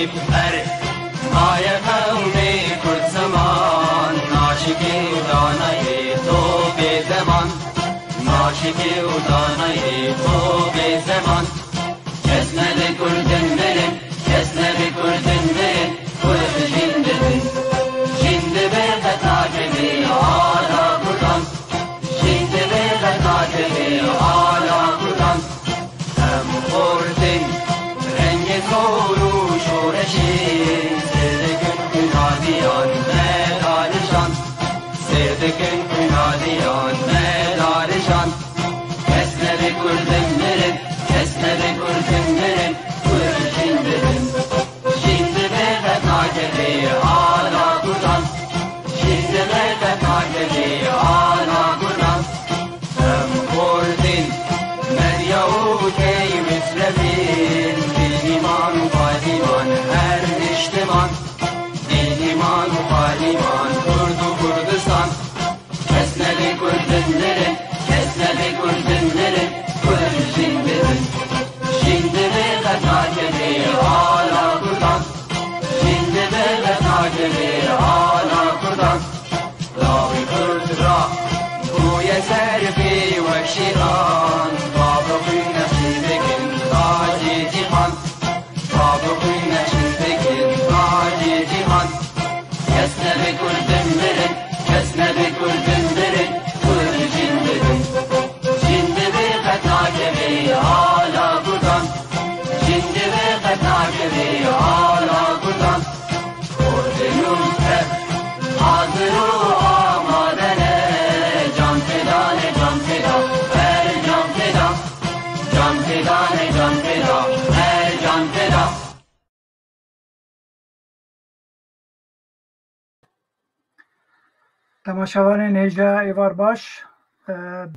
بر مایه قومی کرد زمان ناشکی و دانه تو به زمان ناشکی و دانه تو به زمان کس نده کردن برن کس نده کردن برن کرد جندن جند برده تاکبی آلا کردن جند برده تاکبی آلا کردن هم خوردن رنگ کورو شورشی سردکن کنادیان مدارشان سردکن کنادیان مدارشان کس نده کردن برن کس نده کردن برن کرد جندن جند برده تاکبی آلا کردن جند برده تاکبی آلا کردن هم خوردن مریوتی مثلفین دیلیمان و قادیمان هر اجتمان دیلیمان و قادیمان کرد و کردستان کس نده کردن برن کس نده کردن برن کرد جندن جند برده تاکبی آلا کردن جند برده تاکبی آلا کردن راوی کرد را گوی سرفی و شیران بابقی نشی بکن تاجی جیهان بابقی نشی بکن تاجی جیهان کس نده کردن برن کس نده کردن برن کرد جندن جند برده تاکبی آلا کردن جند برده تاکبی آلا کردن کردنون تر حاضر و آمادنه جان فدانه جان فدا هر جان فدا جان فدانه جان فدا هر جان فدا تماشاوان هجا ایوار باش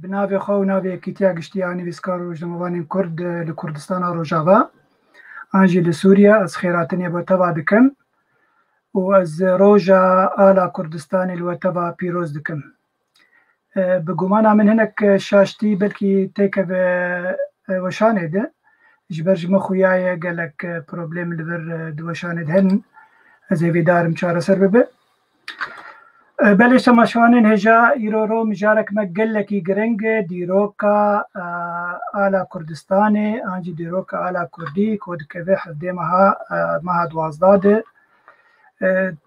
بناوی خو و ناوی کیتیا گشتیانی ویسکار روزنامه‌وانین کرد لکردستان روجاوا آنجی لسوریا از خیراتنی با تبا دکم و از روجا آلا کردستان الوتبا پیروز دکم بگومانا من هنک شاشتی بلکی تیکه به وشانه ده جبرج مخویای گلک پروبلم لبر دوشانه هن از ایویدارم چاره سر ببه بله تماشاوانین هجا ایرو مجارک مگلکی گرنگ دیروکا آلا کردستان آنجی دیروکا آلا کردی کود که به حفده مها 12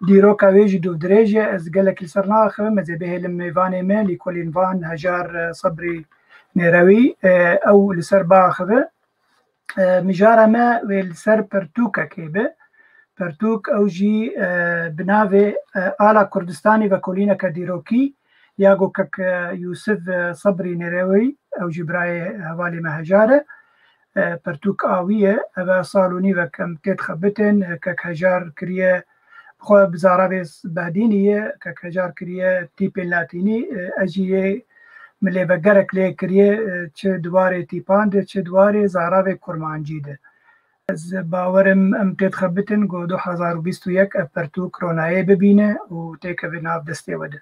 دیروکا ویجی دو درجه از گلکی سرناخ مزبه لم میوان ملی کلین وان هجار صبری نروی او لسر باخه مجاره ما ولسر پرتوکا کیبه پرتوک اوجی بناوی آلا کردستانی و کلینه که دیروکی یاگو کک یوسف صبری نروی اوجی برای حوالی مهجاره پرتوک آویه و سالونی و کم تید خبتن کک هجار کریه خواه بزارابی بهدینیه کک هجار کریه تیپ لاتینی اجیه ملی بگرک لی کریه چه دواره تیپانده چه دواره زارابی کرمانجیده از باورم ام تید خبتن گو 2021 پرتوک رونایه ببینه و تیکه به ناف دسته وده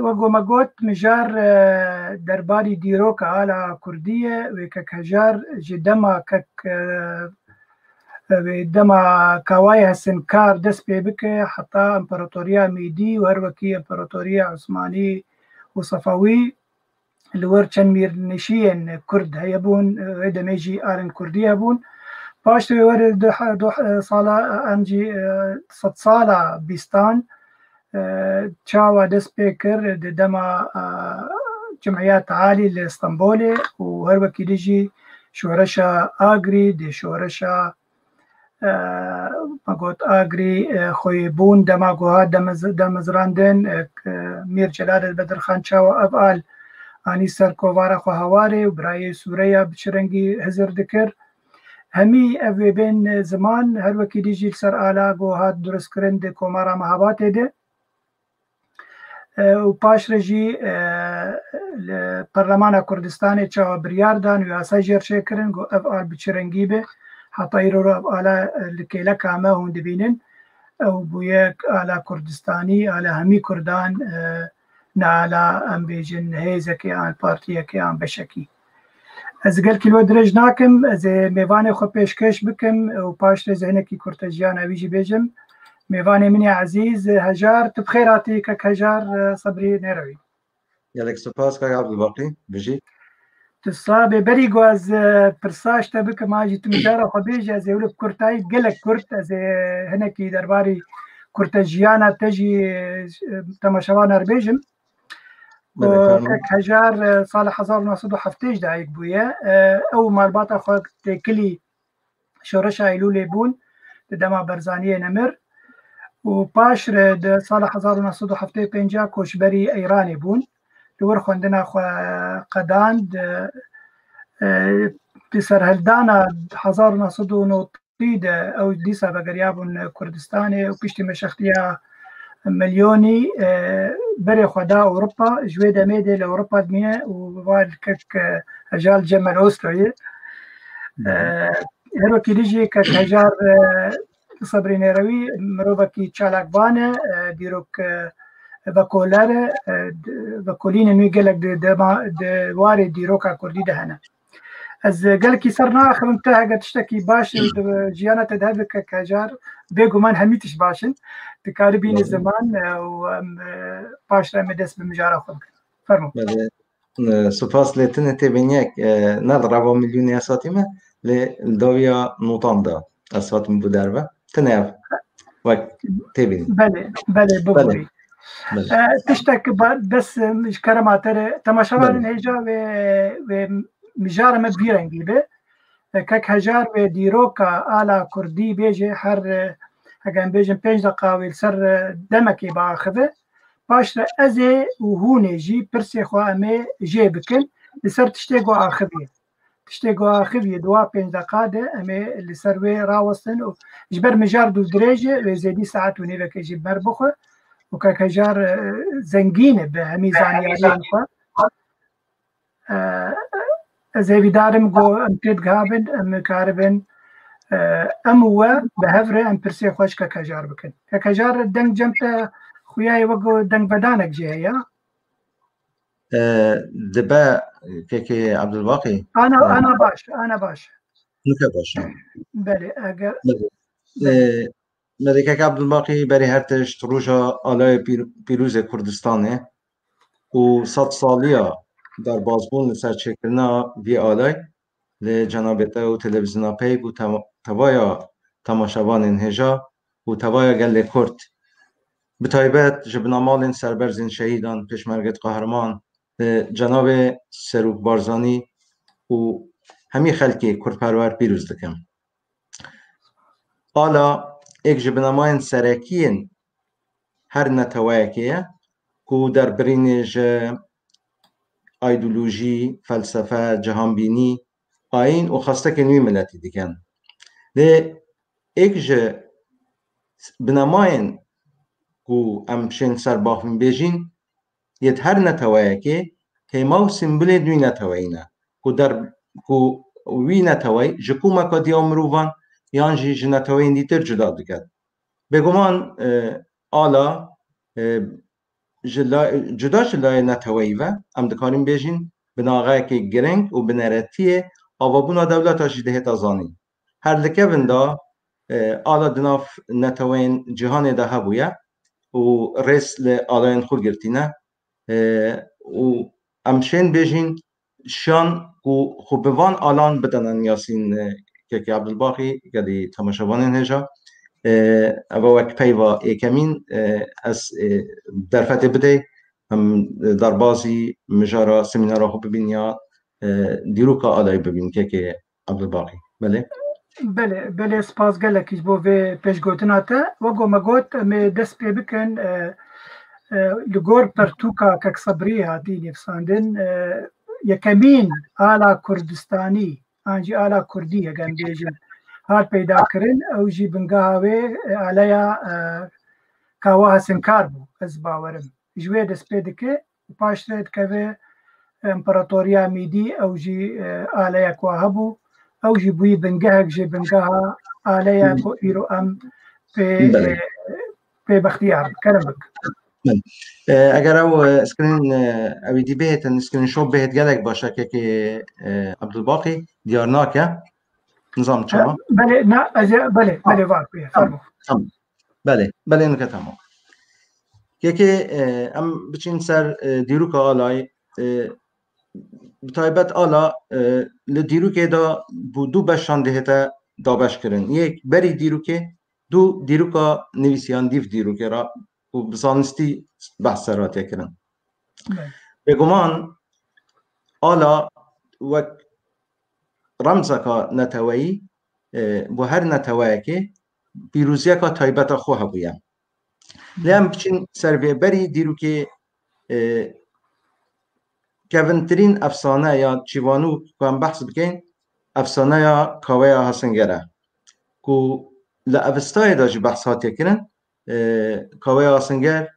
و گو مگوت مجار درباری دیروک آلا کردیه و کک هجار جدما کک دما کاوای هستن کار دست پی بکه حتی امپراتوریا میدی و هر وکی امپراتوریا عثمانی و صفوی لور چند میر نشین کرد هیبون دمیجی آرن کردی هبون پاشت وارد دو ساله انجی 100 ساله بیستان چاوا دست پی کرد دما جمعیت عالی لاسطنبول و هر وکی دیجی شورشا آگری دی شورشا مگوت آگری خوی بون دما گوها دمزراندن میر جلال بدرخان چاوا افعال آنی سر کووارا خو هواره و برای سوریه بچرنگی هزر دکر همی اوی بین زمان هر وکی دیجی سر آلا گوهات درست کرند کومارا محابات ده و پاش رجی پرلمان کردستان چا بریار دان و آسا جرچه کرن گو افعال بچرنگی به حتی ایرو رو افعالا لکیلا کامه هون دبینن او بویک آلا کردستانی آلا همی کردان نالا ام بیجن هیزکی آن پارتیکی آن بشکی از گل کیلو درج ناکم از میوان خو پیشکش بکم و پاش ذهنکی کورتجیان اویجی بیجم میوان منی عزیز هجار تبخیراتی که هجار صبری نروی یالک سپاس که عبدالباقی بجی تصاب بری گو از پرساش تبک ماجی تمجارا خو بیج از اول کورتای گلک کورت از هنکی درباری کورتجیانا تجی تماشاوان اربیجم هجار صالح 1970 دايق بويا او مالباطا خو تكلي شورش ايلولي بون دما برزانيه نمر و باش د صالح 1975 كوشبري ايراني بون دور خوندنا خو قدان تسر هلدانا 1990 او ديسا بغريابون كردستاني و بيشتي مشختيا مليوني بري خدا اوروبا جويدا ميدي لاوروبا دمية ووالكك هجال جمل اوسلوي هرو كيليجي كك هجار صبري نيروي مروبكي تشالاك بانا ديروك بكولار بكولين نوي قالك دواري ديروكا كردي دهنا از قالك صرنا اخر انتهى تشتكي باش جيانا تذهبك كهجار بيجو من هميتش باشن تكاربين الزمان وباش مدس بمجارة خلق فرمو سپاس لیتن تبینیک ندروا میلیونی اساتیمه لدویا نوتاندا اساتیم بودربه تناف وقت تبین بله بگوری تشتك بس مش كراماتر تماشاوان هيجا و مجارة مبيرنجي به كك هجار و ديروكا على كردي بيجي هر هجان بيجن 5 دقائق ويلسر دمكي باخذه باش ازي وهوني جي برسي خو امي جي بكن لسر تشتيقو اخذيه دوا 5 دقائق امي لسر وي راوستن جبر مجار دو درجه وزيدي ساعات ونيبه كيجي مربخه وكك هجار زنجينه بهمي زانيارين زي بدارم جو امتد غابن ام كاربن اموا بهفره ام برسي خوش ككجار بكن ككجار دنگ جمت خوياي وگو دنگ بدانك جهيا دبا كيكي عبدالباقي انا باش نكا باش بله اگر مدكك عبدالباقي بري هرتش تروجا آلای پیروز کردستانه و 100 سالیا در بازبون لسر چکرنا وی آلای لجنابته و تلویزیونا پیگ و توایا تماشاوان هجا و توایا گل کرد بتایبت جبنامال سربرزین شهیدان پشمرگت قهرمان جناب سروک بارزانی و همی خلکی کردپرور پیروز دکم حالا ایک جبنامان سرکین هر نتوایکیه که در برینج ایدولوژی، فلسفه، جهانبینی، آیین و خواسته که نوی ملتی دیگن. ده ایک بناماین که امشن سر باخم بیجین یه هر نتوایه که هما و سیمبل نوی نتوایینه که در وی نتوای جکو مکادی امروان یعنی جنتوایین دیتر جدا دیگه. بگمان آلا جدا جلای نتوایی و ام دکاریم بیجین بناغه که گرنگ و بنراتیه آوابونا دولت آجیده تازانی هر لکه وندا آلا دناف نتوین جهان ده هبویه و رسل آلاین خور گرتینه و امشین بیجین شان و خوبوان آلان بدنن یاسین که عبدالباقی گلی تماشاوان هجا و وقت پیوا ایکمین از در فتح بده هم در بازی مجارا سمینارا خوب ببین یا دیروکا آلای ببین که عبدالباقی بله سپاس گلکیش بو و پیش گوتناتا و گو مگوت می دست پی بکن لگور پرتوکا کک صبری هاتی نفساندن یکمین آلا کردستانی آنجی آلا کردی اگم بیجن هات پیدا کرن او جی بنگاهوی علیا کاوها سنکار بو از باورم جوی دست پیدا که پاش رید که امپراتوریا میدی او جی علیا کواه بو او جی بوی بنگاهک جی بنگاه علیا کو ایرو ام پی بختیار کرمک اگر او اسکرین اویدی بهت اسکرین شو بهت گلک باشه که عبدالباقی دیار ناکه نظام چما بله نه بله بله واقعی فرمو بله نکه تمام که ام بچین سر دیروک آلای بتایبت آلا لدیروکه دا بودو بشان دهتا دابش کرن یک بری دیروکه دو دیروکا نویسیان دیف دیروکه را و بزانستی بحث را تکرن بگمان آلا وک رمزکا نتوایی و هر نتوایی که پیروزیه که تایبت خواه بویم لیم بچین سروی بری دیروکه کونترین افسانه یا چیوانو که هم بحث بکن افسانه یا کاوه حسنگره که لعوستای دا جی بحث ها تکرن کاوه حسنگر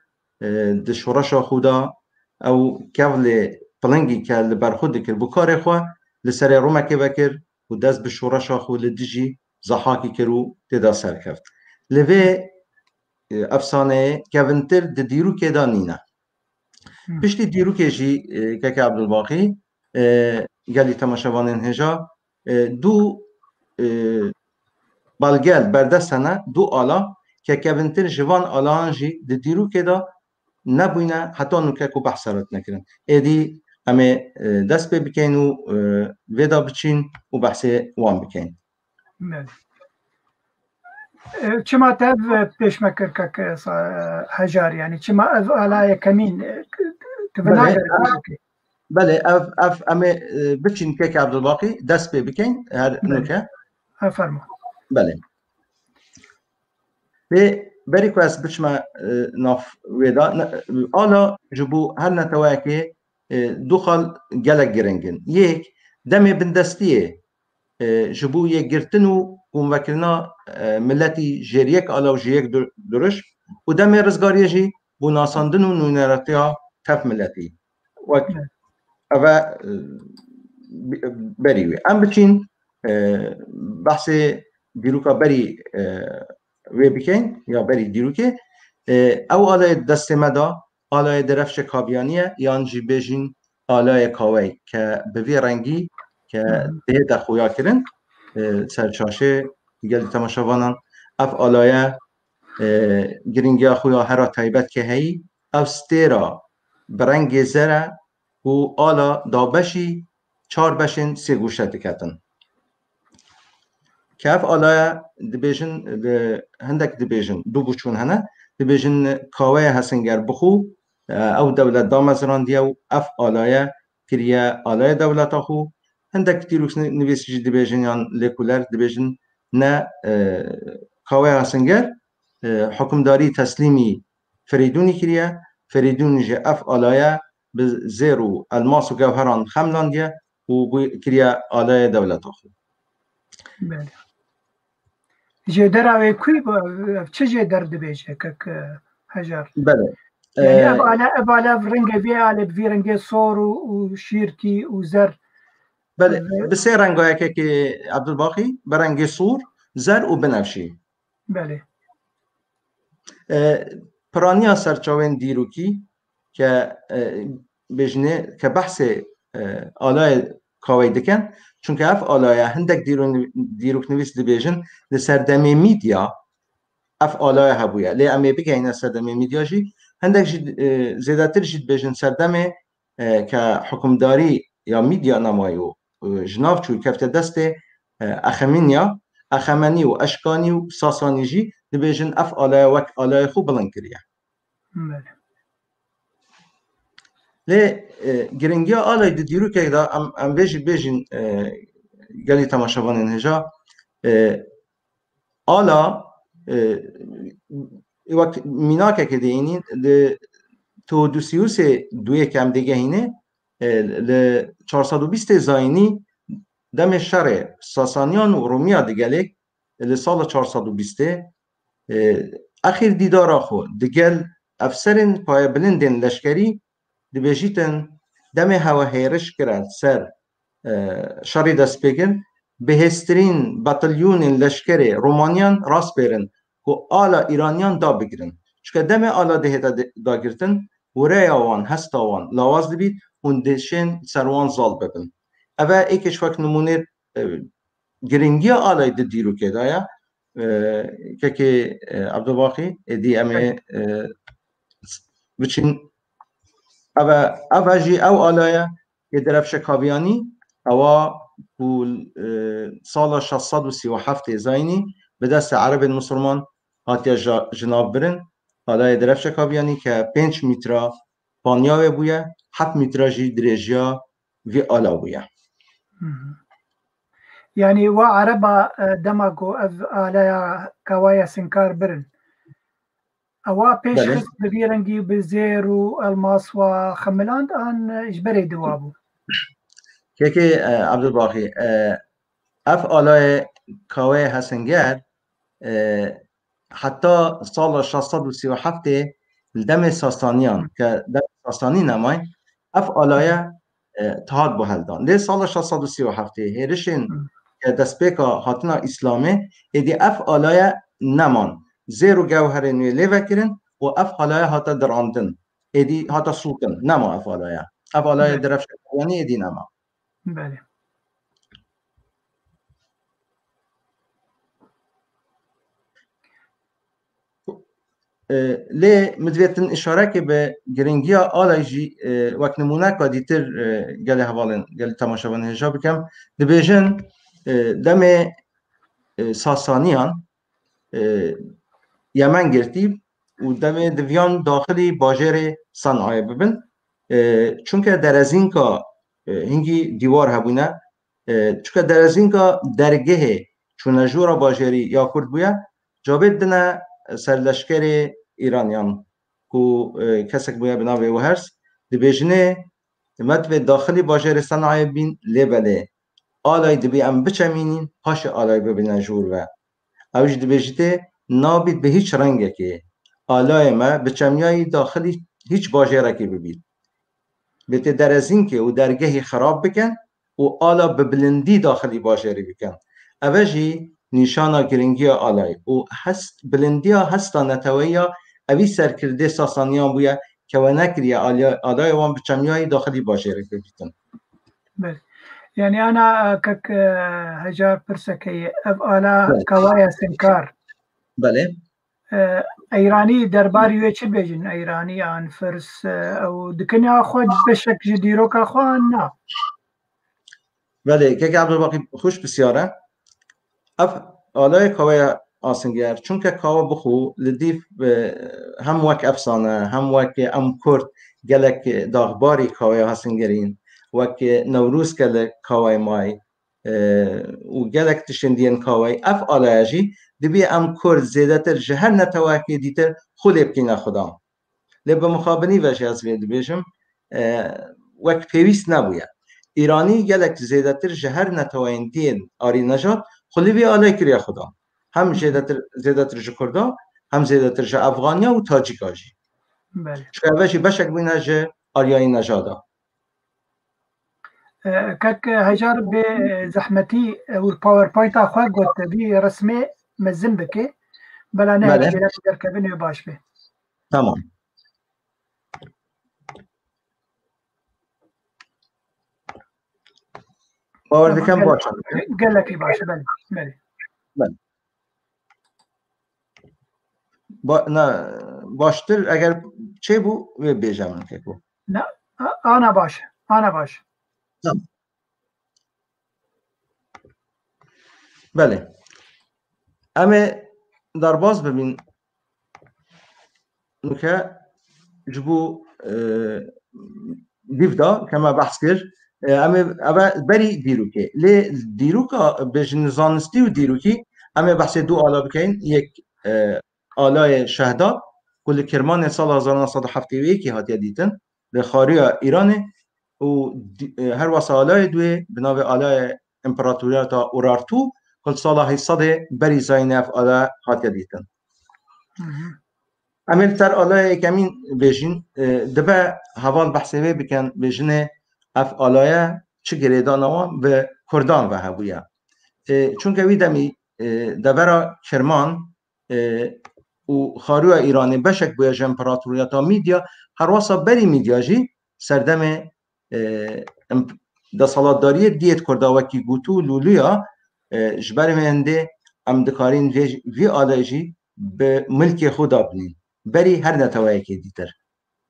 ده شورش خودا او کول پلنگی که لبرخود دکر بو کار خواه لسر رومکه بکر و دست به شورش خود لدیجی زحاکی کرو تدا سر کرد لوه افسانه کونتر ده دیرو که دا نینه پشتی دیرو که جی که عبدالباقی گلی تماشاوانین هجا دو بالگل بردستانه دو آلا که کونتر جوان آلان جی ده دیرو که دا نبوینه حتی نوکه که بحثارت نکرن ایدی همه دست بکن و ودا بچین و بحث وان بکن چما تب پیش مکر که هجار یعنی چما علای کمین بله اف همه بچین که عبدالباقی دست بکن هر نوکه فرما بله به بری که از بچما ناف ودا آلا جبو هر نتوایی که دو خال گلک گرنگن یک دم بندستیه جبو یک گرتن و وکرنا ملتی جریک آلا و جریک درش و دم رزگاریه جی بو ناساندن و نونراتی ها تف ملتی و اوه بریوی ام بچین بحث دیروکا بری وی بکن یا بری دیروکه او آلای دست مدا آلای درفش کابیانیه یان جی بیجین آلای کاوی که به وی رنگی که ده دخویا کرن سرچاشه دیگه تماشاوانان اف آلای گرینگی خویا هر تایبت که هی اف ستیرا برنگ زره و آلا دابشی 4 بشین 3 گوشه دکتن که اف آلای دبیجن هندک دبیجن دو بچون هنه دبیجن کاوی هسنگر بخو او دولت دامزران دیو اف آلای کریه آلای دولت خو هندک تیروکس نویسیجی دبیجن یان لیکولر دبیجن نه کاوی هسنگر حکمداری تسلیمی فریدونی کریه فریدونی جه اف آلای به زیرو الماس و گوهران خملان دیه و کریه آلای دولت خو بله جدر اوی کوی با چه جدر دبیجه که هجار بله یعنی ابالا رنگ بی آلب وی رنگ سور و شیرتی و زر بله به 3 رنگایی که عبدالباقی به رنگ سور زر و بنفشی بله پرانیا سرچاوین دیروکی که بجنه که بحث آلای کاوی دکن چون که اف آلای هندک دیروک نویس دبیجن لسردمی میدیا اف آلای هبویا لی امی بگین سردمی میدیا جی هندک زیادتر جید بیجن سردمی که حکمداری یا میدیا نمایو جناف چوی کفت دست اخمینیا اخمنی و اشکانی و ساسانی جی دبیجن اف آلای وک آلای خوب بلند کریه لی گرنگی آلای دیرو که دا ام بیجن گلی تماشاوانین هجا آلا وقت میناکه که دینین تودوسیوس دوی کم دیگه هینه ل 420 زاینی دم شر ساسانیان و رومیا دیگه لسال 420 اخیر دیدارا خود دیگل افسرین پای بلندین لشکری دبیجیتن دم هوا هیرش کرد سر شری دست بگن بهسترین باتلیون لشکر رومانیان راست برن و آلا ایرانیان دا بگیرن چکه دم آلا دهت داگرتن وره وان هستا وان لاواز دبید اون دشن سروان زال ببن اوه ایکش وقت نمونه گرنگی آلای دیرو که دایا که عبدالباقی دی امه بچین اوه جی او آلایا یه درفش کاویانی اوه سال 637 زاینی به دست عرب مسلمان هاتیا جناب برن آلای درفش کاویانی که 5 متر پانیاوه بویه 7 متر جی درجیا وی آلا بویه يعني وعربا دماغو اف آلايا كوايا سنكار برن اوا پیش بله. خست بگیرنگی بزیر و الماس و خملاند آن اجبری دوابو که عبدالباقی اف آلای کاوه هسنگر حتی سال 637 دم ساسانیان که دم ساسانی نمای اف آلای تهاد بهلدان لی سال 637 هیرشن که دستپیکا هاتنا اسلامه ایدی اف آلای نمان زیر و گوهر نوی لیوه کرن و اف آلای هاتا دراندن ایدی هاتا سوکن نما اف آلای درفش یعنی ایدی نما بله لی مدویتن اشاره که به گرنگی آلای جی وقت نمونه که دیتر گل حوالن گل تماشاوان هجا بکم دبیجن دم ساسانیان یمن گرتیب و دم دویان داخلی باجر صنعای ببن چونکه در از این که هنگی دیوار هبونه چونکه در از این که درگه چون جورا باجری یا کرد بویا جابد دنه سرلشکر ایرانیان کو کسک بویا بناوی و هرس دبیجنه مدو داخلی باجر صنعای بین لیبله آلای دبی ام بچمینین پاش آلای ببینه جور و اوش دبیجته نابید به هیچ رنگه که آلای ما بچمیای داخلی هیچ باجره که ببید بته در از این که او درگهی خراب بکن و آلا به بلندی داخلی باجری بکن اوشی نیشانا گرنگی آلای و هست بلندی ها هستا نتویا اوی سرکرده ساسانیان بویا که و نکری آلای وان بچمیای داخلی باجره که ببیدن بله يعني أنا كك هجار برسكي أف آلا كوايا سنكار بله ايراني درباري ويش بيجن ايراني عن فرس او دكني اخوان بشك جديرو كاخوان نا بله که عبدالباقی خوش بسیاره اف آلای کاوه آسنگر چون که کاوه بخو لدیف هم وک افسانه هم وک ام کرد گلک داغباری کاوه آسنگرین وک نوروز گلک کاوه مای و گلک تشندین کاوه اف آلای جی دبی ام کرد زیده تر جهر نتواکی دیتر خود بکینه خدا لب مخابنی وجه از وید بیشم وک پیویست نبوید ایرانی گلک زیده تر جهر نتواین دین آری نجات خلی بی آلای کریا خدا هم زیده تر جکردا هم زیده تر جه افغانیا و تاجیکا جی چکه اوشی بشک بینه جه آریای نجادا كك هجار بزحمتي والباوربوينت اخوك قلت بي رسمي مزن بكي بلا نهج بلا تركبني باش به تمام باور دکم باشه قال لك باشه بله بله بله نه باشتر اگر چه بو بیجم که بو نه انا باشه تمام بله اما در باز ببین نکه جبو دیفدا که ما بحث کرد اما بری دیروکه لی دیروکا بجن زانستی و دیروکی اما بحث دو آلا بکن یک آلای شهدا کل کرمان سال 1971 هاتی دیتن به خاری ایران و هر واسه آلای دوی بناو آلای امپراتوریات اورارتو کل سال 800 بری زاینف آلا هاتی دیتن اما تر آلای کمین بجن دبا حوال بحثه بکن بجنه اف آلایه چه گریدان آوان به کردان و هبویه چون که ویدمی دبرا کرمان و خاروی ایرانی بشک بویج امپراتوریتا میدیا هر واسا بری میدیا جی سردم دا سالاتداری دیت کرده وکی گوتو لولویا جبر مهنده ام دکارین وی آلاجی به ملک خود آبنین بری هر نتوایی که دیتر.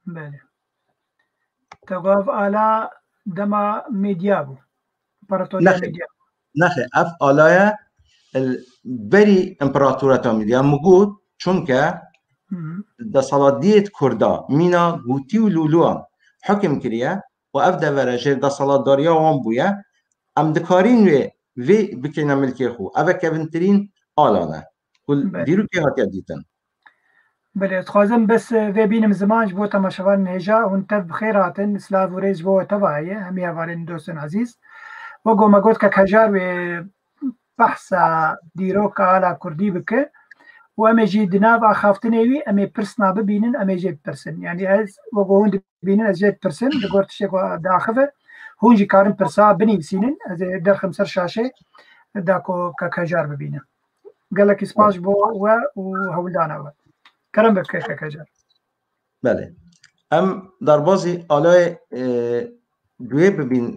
بله. تقاف آلا دما میدیا بو. امپراتوریا میدیا. نخه اف آلای بری امپراتورتا میدیا مگود چون که دا سالاتدیت کرده مینا گوتی و لولوان حکم کریه و اف دورجه دا سالاتداریا وان بویا ام دکارین وی بکنه ملکی خو اوه کونترین آلانه کل دیرو که هاتیا دیتن. بله خوازم بس و بینم زمانش بو تماشاوان هجا هون تب بخیر هاتن سلاف و ریز بو تبایه همی اوارین دوستن عزیز و گو مگود که کجار و بحث دیرو که آلا کردی بکه و امی جی دناو آخافتنیوی امی پرسنا ببینن امی جی پرسن یعنی از و گو هون بینن از جی پرسن دگورت شکو داخفه هون جی کارن پرسا بنویسینن از درخم سر شاشه داکو که کجار ببینن گلک اسپاش بو و هولدانا و کرم بکه که کجار. بله ام در بازی آلای دوی ببین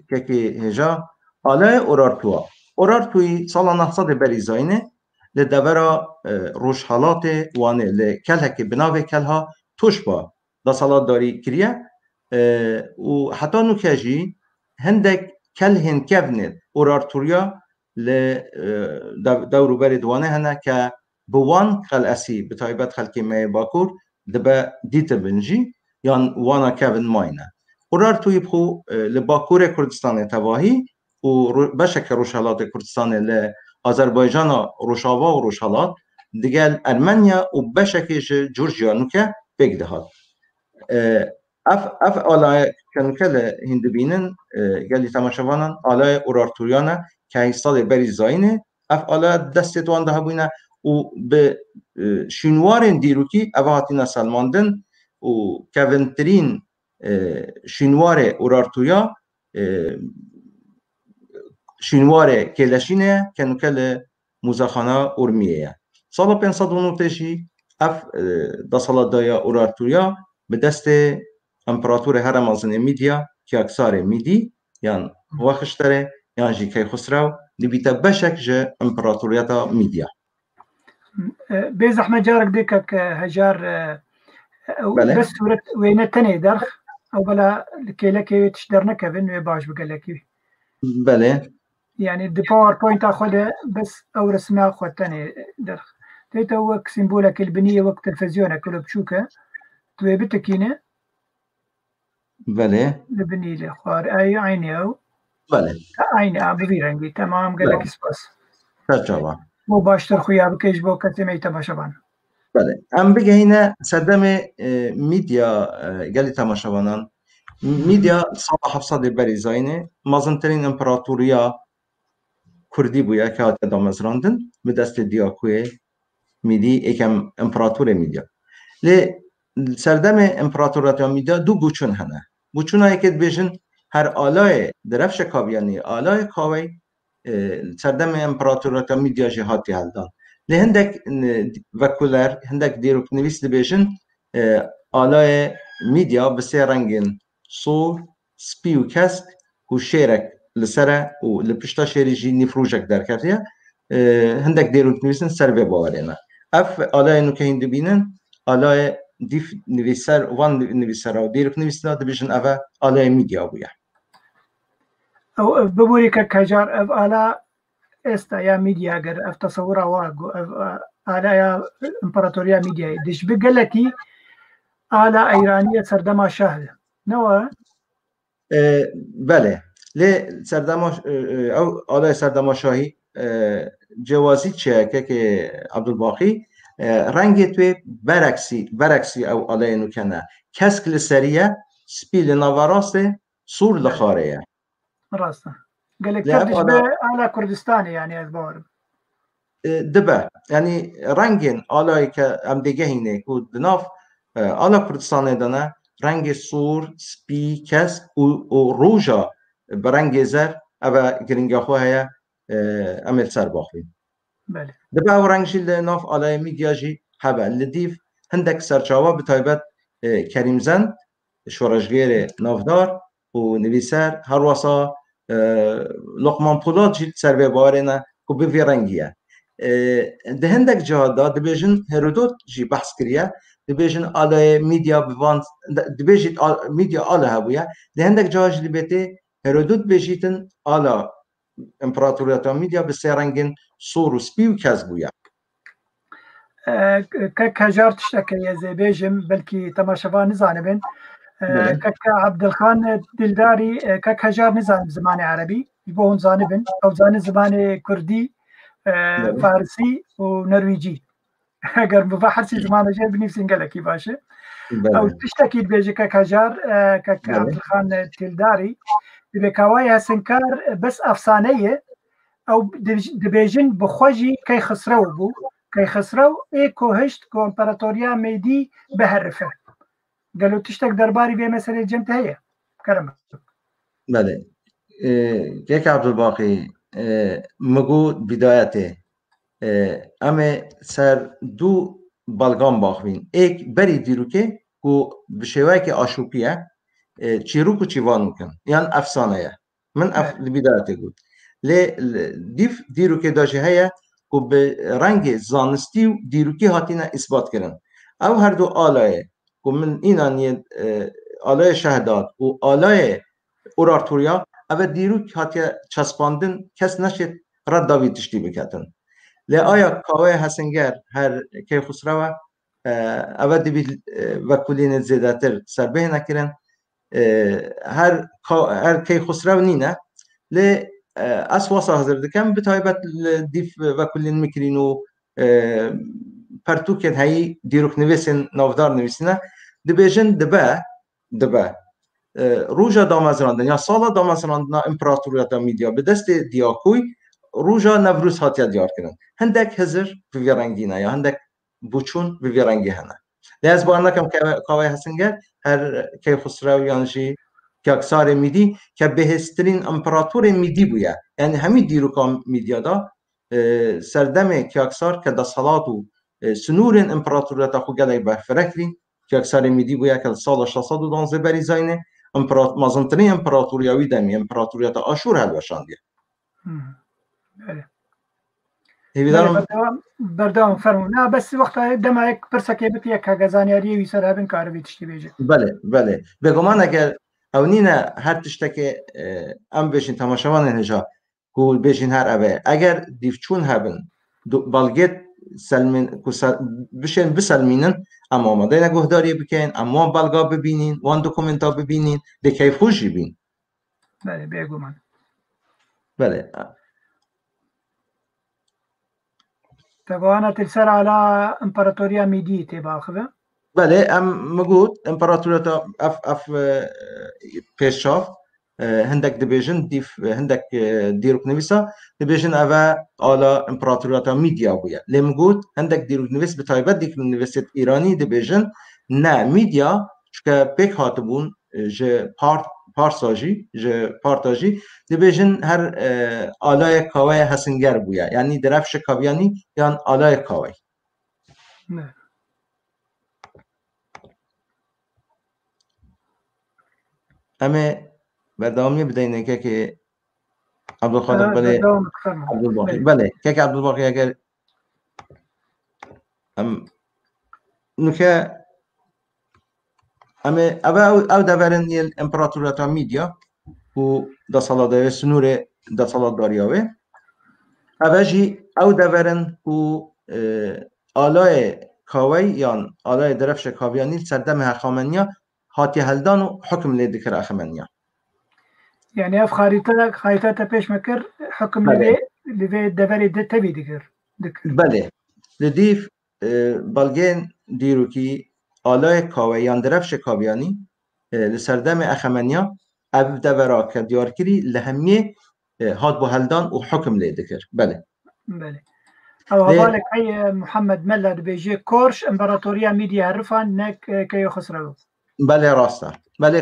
که هجا آلای اورارتوی سال 900 بریزاینه لدورا روشحالات وانه لکله که بناوه کلها توش با دا سالات داری کریه و حتی نوکجی هندک کل هن کفنید اورارتوریا لدورو برید وانه هنه که بوان خلعسی بتایبت خلقی مای باکور دبا دیت بنجی یان وانا کفن ماینه اورارتوی بخو لباکور کردستان تواهی و بشک روشحالات کردستان لآذربایجان روشاوا و روشحالات دیگل ارمنیا و بشکش جورجیا نوکه بگده هات اف آلای کنوکه هند بینن گلی تماشاوانان آلای اورارتوریانه که ایستاد بری زاینه اف آلای دست وان ده بوینه و به شینوارن دیروکی اوهاتینا سلماندن و کونترین شینوار اورارتویا شینوار کلشینه کنوکل موزخانه ارمیه سال 509 اف دا سال دایا اورارتویا به دست امپراتور هرم آزن میدیا که اکثار میدی یان وخشتره یان جی که خسرو دیبیتا بشک جه امپراتوریتا میدیا بيز احمد جارك ديكك هجار بس صورت وين تاني درخ او بلا كيلكي تشدرنا كفن ويباش بقلكي بله يعني دي باوربوينت اخذها بس او رسمها اخذ تاني درخ تيتا وك سيمبولك البنيه وقت تلفزيونك كله بشوكه توي بتكينه بله البنيه الاخوار اي عيني او بله عيني بفيرنجي تمام قالك سباس تجربه مو باشتر خويا بكيش بو كتمي تماشابان بله ام بگه هینه صدم میدیا گلی تماشاوانان میدیا سال 700 بریزاینه مازنترین امپراتوریا کردی بویا که هات دامزراندن به دست دیاکوی میدی یکم امپراتور میدیا لی سردم امپراتوریا میدیا دو گوچون هنه گوچون هایی که بیشن هر آلای درفش کابیانی آلای کاوی سردم امپراتوریا میدیا جهاتی هلدان لی هندک وکولر هندک دیروک نویس بیشن آلای میدیا بسیار رنگین صور سپی و کسک و شیرک لسره و لپشتا شیریجی نفروجک در کفتیه هندک دیروک نویسن سر به باورینه اف آلای نو که هندو بینن آلای دیف نویسر وان نویسر و دیروک نویسن دبیشن اوه آلای میدیا بویه او ببوری که کجار اف آلا استا یا میدیا اگر اف تصور واقع اف آلا یا امپراتوریا میدیا دش بگلکی آلا ایرانی سردما شهر نوه بله لی سردما او آلای سردما شاهی جوازی چه که عبدالباقی رنگ توی برعکسی او آلای نوکنه کسک لسریه سپیل نواراسته سور لخاره راسته قالك كردش به آلا کردستانی یعنی از بارم دبه یعنی رنگین آلای که هم دیگه هینه که دناف آلا کردستانه دانه رنگ سور سپی کسک و روژا برنگ زر او گرینگا خواه عمل سر باخوی بله دبه او رنگ جیل ناف آلای میدیا جی هبه لدیف هندک سرچاوا به تایبەت کەریمزەن شۆڕژگێرێ ناودار و نویسەر هەروەسا لقمان پولاد جی سەربێ باوەرێنە و بڤێ ڕەنگیە di hindek cihada dibêjin Herodot jî behs kiriye dibêjin alaya medya bivan dibêjît medya ala hebûye di hindek ciha jî li bêtê Herodot bêjîtin ala imparatoriyeta medya bi sê rengên sor û spî û kez bûye kek hejar tiştekê ez ê bêjim belkî temaşevan nizanibin kek Abdilxan Dildarî kek hejar nizanim zimanê erebî bo hûn zanibin ew zanin zimanê Kurdî فارسی و نرویجی اگر به هرچی زمان جای بنویسین گلکی باشه او تشتکی بیجه که کجار که عبدالخان تلداری به کوای هسنکار بس افسانه او دبیجن بخوجی که خسرو بو که خسرو ای کوهشت که امپراتوریا میدی به حرفه قالوا تشتك درباري بي مسألة جمت هي كرم بله یک عبدالباقی مگو بدایته اما سر دو بلگان باخوین ایک بری دیرو که بشوی که آشوپیه چیرو که چیوان میکن یعنی افسانه من بدایته گود دیرو که داشته هیا که به رنگ زانستی و دیرو که هاتینه اثبات کرن او هر دو آلایه که من اینانی آلای شهداد و آلای اورارتوریا اول دیروک هاتی چسباندن کس نشد رد داوی تشتی بکتن لی آیا کاوه حسنگر هر که خسرو اول دیوی وکولین زیداتر سربه نکرن هر که خسرو نینه لی اسواسا حضر دکم بتایبت دیف وکولین میکرین و پرتوکت هایی دیروک نویسین نافدار نویسینه دبیجن دبه روژا دامزراندن یا سالا دامزراندن امپراتوریتا میدیا به دست دیاکوی روژا نوروز هاتیا دیار کردن هندک هزر به ویرنگینه یا هندک بوچون به ویرنگی هنه لیز بارنا کم کاوی حسنگر هر که خسرو یانشی که اکسار میدی که بهسترین امپراتور میدی بویه یعنی همین دیروکا میدیا دا سردم که اکسار که دا صلات و سنورین امپراتوریتا خو گلی به فرکری که اکسار میدی بویه که سال 612 بری زاینه مازنترین امپراتوریاوی دمی امپراتوریت آشور هلوشاندیه بردام فرمون نه بس وقت دم یک پرسکه بت یک گزانیاری وی سر هبن کار بی تشتی بیجه بله بگمان اگر اونینه هر تشتکه ام بشین تماشاوان هجا گول بشین هر اوه اگر دیفچون هبن بالگت سلمین بشین بسلمینن اما آماده نگهداری بکنین اما بلگا ببینین وان دوکومنتا ببینین دکیف خوشی بین بله بگو من بله تبوانا تلسر على امپراتوریا میدی تباخذه بله ام مگود امپراتوریتا اف پیشاف هندک دبیجن دیف هندک دیروک نویسا دبیجن اوه آلا امپراتوریتا میدیا بویا لیمگود هندک دیروک نویس به تایبت دیک نویسیت ایرانی دبیجن نه میدیا چکه پیک هاتبون جه پارتاجی دبیجن هر آلای کاوی حسنگر بویا یعنی درفش کاویانی یعنی آلای کاوی نه اما بردامی بدهینه که عبدالخالق بله عبدالباقی بله که عبدالباقی اگر نکه اما او دورن یل امپراتوریتا میدیا و دا سالادای سنور دا سالاداریاوه اوجی او دورن و آلای کاوی یان آلای درفش کاویانی سردم هخامنیا هاتی هلدان و حکم لیدکر اخمنیا يعني اف خريطة پیش مكر حكم لذي دبري تبي دكر بله لديف بلگين ديروكي آلای کاویان درفش کاویانی لسردم اخمنیا او دورا که دیار کری لهمیه هاد بو هلدان و حکم لیدکر بله او هذالك اي محمد ملا بيجي كورش امبراطوريا ميديا هرفان نك كي خسرو بله راسته بله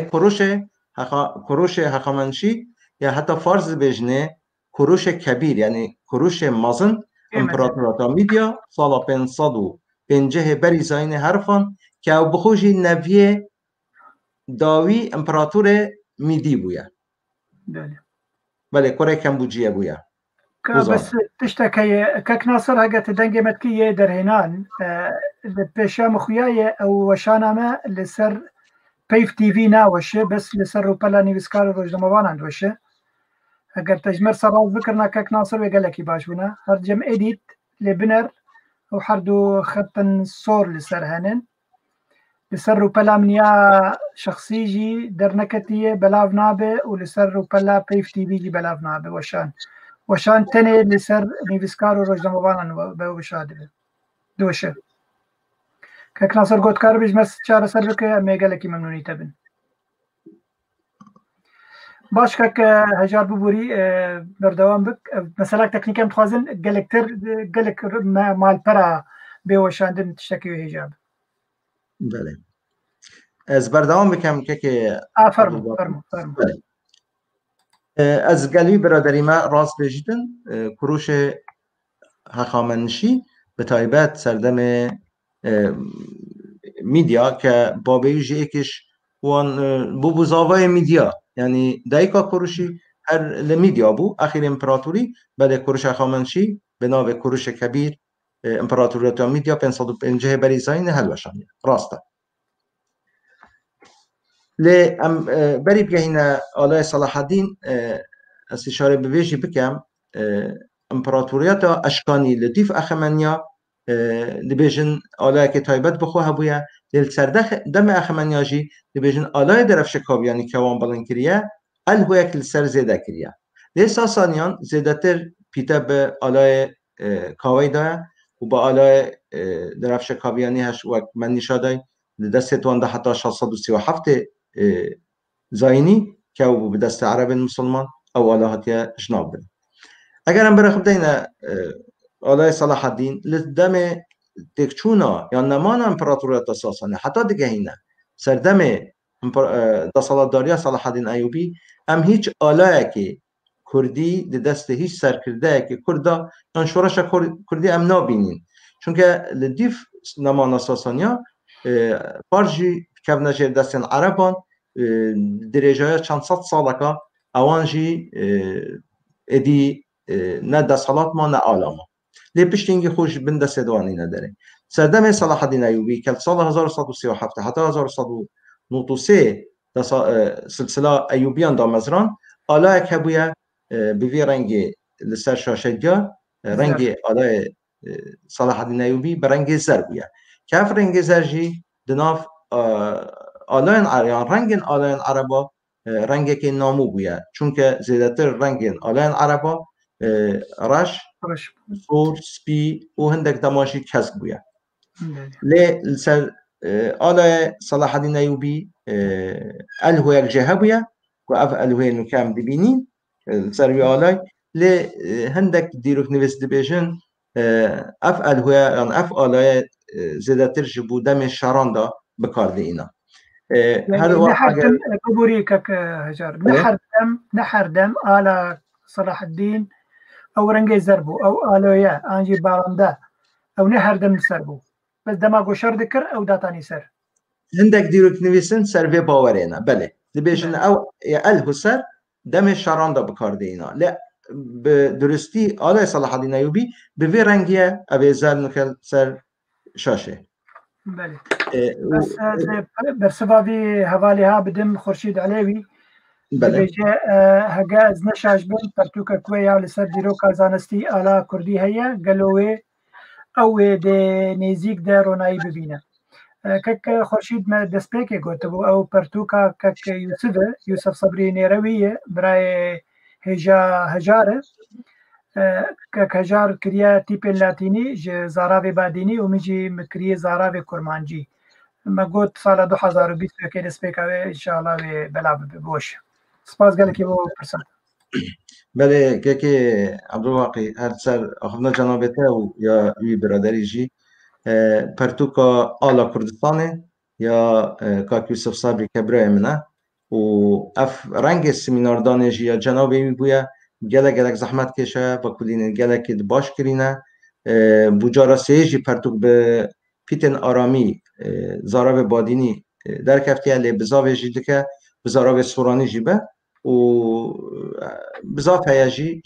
کروش هخامنشی یا حتی فارز بجنه کروش کبیر یعنی کروش مازن امپراتوریتا میدیا سال 500 پنجه بری زاین حرفان که او بخوشی نویه داوی امپراتور میدی بویا بله کره کمبوجیه بویا بس تشتكي كك ناصر هقت دنجي متكية درهنان بشام خوياي او وشانا ما لسر بيف تي في ناوشه بس لسر وبلا نيفسكار روجنموان عند وشه هقت تجمر صراحة ذكرنا كك ناصر وقال لك باشونا هرجم اديت لبنر وحردو خطن صور لسر هنن لسر وبلا منيا شخصي جي درنكتيه بلاف نابه ولسر وبلا بيف تي في جي بلاف نابه وشان تنه لسر نيفسكار روجنموان به بشاده دوشه كك ناصر قلت كاربيج مس شار سرك ميغلكي ممنوني تبن باش كك هجار ببوري بردوام بك مثلا تكنيكا متخازن قالك مال برا بوشاندن تشتكي هجاب بله از بردوام بكم كك فرمو از گلوی برادری ما راست بجیدن کروش هخامنشی به تایبت سردم میدیا که بابیجی اکش وان بو بوزاوای میدیا یعنی دایکا کروشی هر لمیدیا بو اخیر امپراتوری بله کروش هخامنشی به نام کروش کبیر امپراتوریت میدیا 550 بریزاین هلوشان راسته لی بری بگهینه آلای صلاح الدین از اشاره بویجی بکم امپراتوریت اشکانی لدیف اخمنیا دبیجن آلای که تایبت بخواه بویا لیل سردخ دم اخمنیا جی دبیجن آلای درفش کابیانی که وان بلن کریه الهو یک لسر زیده کریه لی ساسانیان زیده تر پیتا به آلای کاوی دای و با آلای درفش کابیانی هش وقت من نشادای دست وانده حتی 637 زاینی که او به دست عرب مسلمان او آلاهاتی جناب بده اگر هم برخب دینا آلای صلاح الدین لدم تکچونا یا نمان امپراتوریت ساسانی حتی دیگه هینه سردم دستالتداری صلاح الدین ایوبی هم هیچ آلایی که کردی دست هیچ سرکرده که کردا یا شورش کردی هم نابینین چون که لدیف نمان ساسانیا پارجی که نجر دستن عربان درجه چند صد ساله که اوانجی ادی نه دستالات ما نه آلاما لی پشتینگی خوش بند سدوانی نداره سردم صلاح الدین ایوبی که سال 1137 حتی 1193 سلسله ایوبیان دامزران آلای که بویا بوی رنگ لسر شاشدیا رنگ آلای صلاح الدین ایوبی به رنگ زر بویا که اف رنگ زر جی دناف آلاین عریان رنگین آلاین عربا رنگی که نامو بویا چون که زیادتر رنگین آلاین عربا رش سور سپی و هندک دماشی کسب بویا لی سر آلای صلاح الدین ایوبی الهو یک جهه بویا و اف الهوی نکام دبینین سروی آلای لی هندک دیروک نویس دبیجن اف الهوی یعنی اف آلای زیادتر جبو دم شراندا بکارده اینا نحردم بوريكك هجار نحردم على صلاح الدين او رنجي زربو او الويا انجي بارندا او نحردم سربو بس دماغو شر ذكر او داتاني سر عندك ديروك نويسن سربي باورينا بله دبيجن او الهو سر دم شراندا بكاردينا لا بدرستي على صلاح الدين ايوبي بفي رنجيه ابيزال نكل سر شاشه بله بس برسبابي هواليها بدم خورشيد عليوي بله هجا از نشاش بن پرتوکا کویا لسر دیروکا زانستی آلا کردی هيا قالوه او ده نزيك ده روناي ببينه كك خورشيد ما دسبيكي قلتبو او پرتوکا كك يوسف صبري نيرويه براي هجاره كك هجار كريا تيب اللاتيني ج زاراوي باديني ومجي مكري زاراوي كرمانجي ما قلت سال 2020 كي دسبيكا ان شاء الله بلعب بوش سپاس گله که با پرسان بله که عبدالواقعی هر سر اخونا جنابته و یا وی برادری جی پرتوکا آلا کردستانه یا کاک یوسف صبری کبره منه و اف رنگ سمینار دانه جی یا جنابه می بویا گلک زحمت کشه و کلین گلک باش کرینه بجارا سیجی پرتوک به پیتن آرامی زاراب بادینی در کفتیه لی بزاوه جیده که بزاراب سورانی جیبه و بزاف هیجی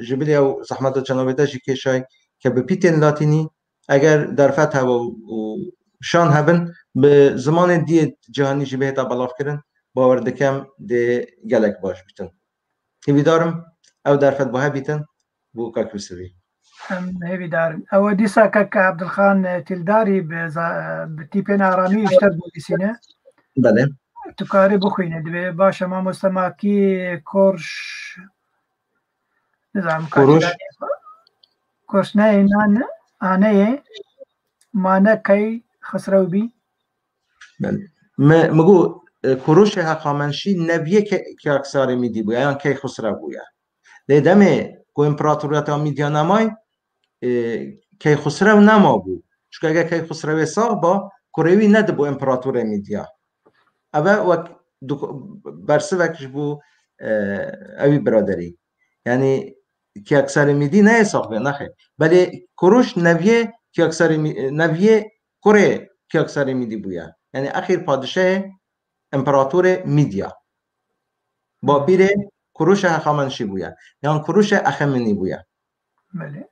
جبلی او زحمت جنابه دا جی کشای که به پیتن لاتینی اگر در فتح و شان هبن به زمان دی جهانی جیبه تا بلاف کرن باور دکم ده گلک باش بیتن هیوی دارم او در فتح باها بیتن بو کاک بسوی هیوی دارم او دیسا کاک عبدالخان تلداری بتیپین آرامی اشتر بودیسینه بله تو کاری بخوینه دوی باشه ما مستماکی کورش نظام کورش نه آنه مانه کی خسرو بی بله مگو کروش هخامنشی نویه که اکثر میدی بویا یعنی کی خسرو بویا لیدمه که امپراتوریت میدیا نمای کی خسرو نما بو چون اگر کی خسرو ساق با کروی ند بو امپراتور میدیا اوه وک برسه وکش بو اوی برادری یعنی که اکثر میدی نه ساق بیا نخیر بله کروش نویه که اکثر نویه کره که اکثر میدی بویا یعنی اخیر پادشه امپراتور میدیا با پیره کروش هخامنشی بویا یعنی کروش اخمنی بویا بله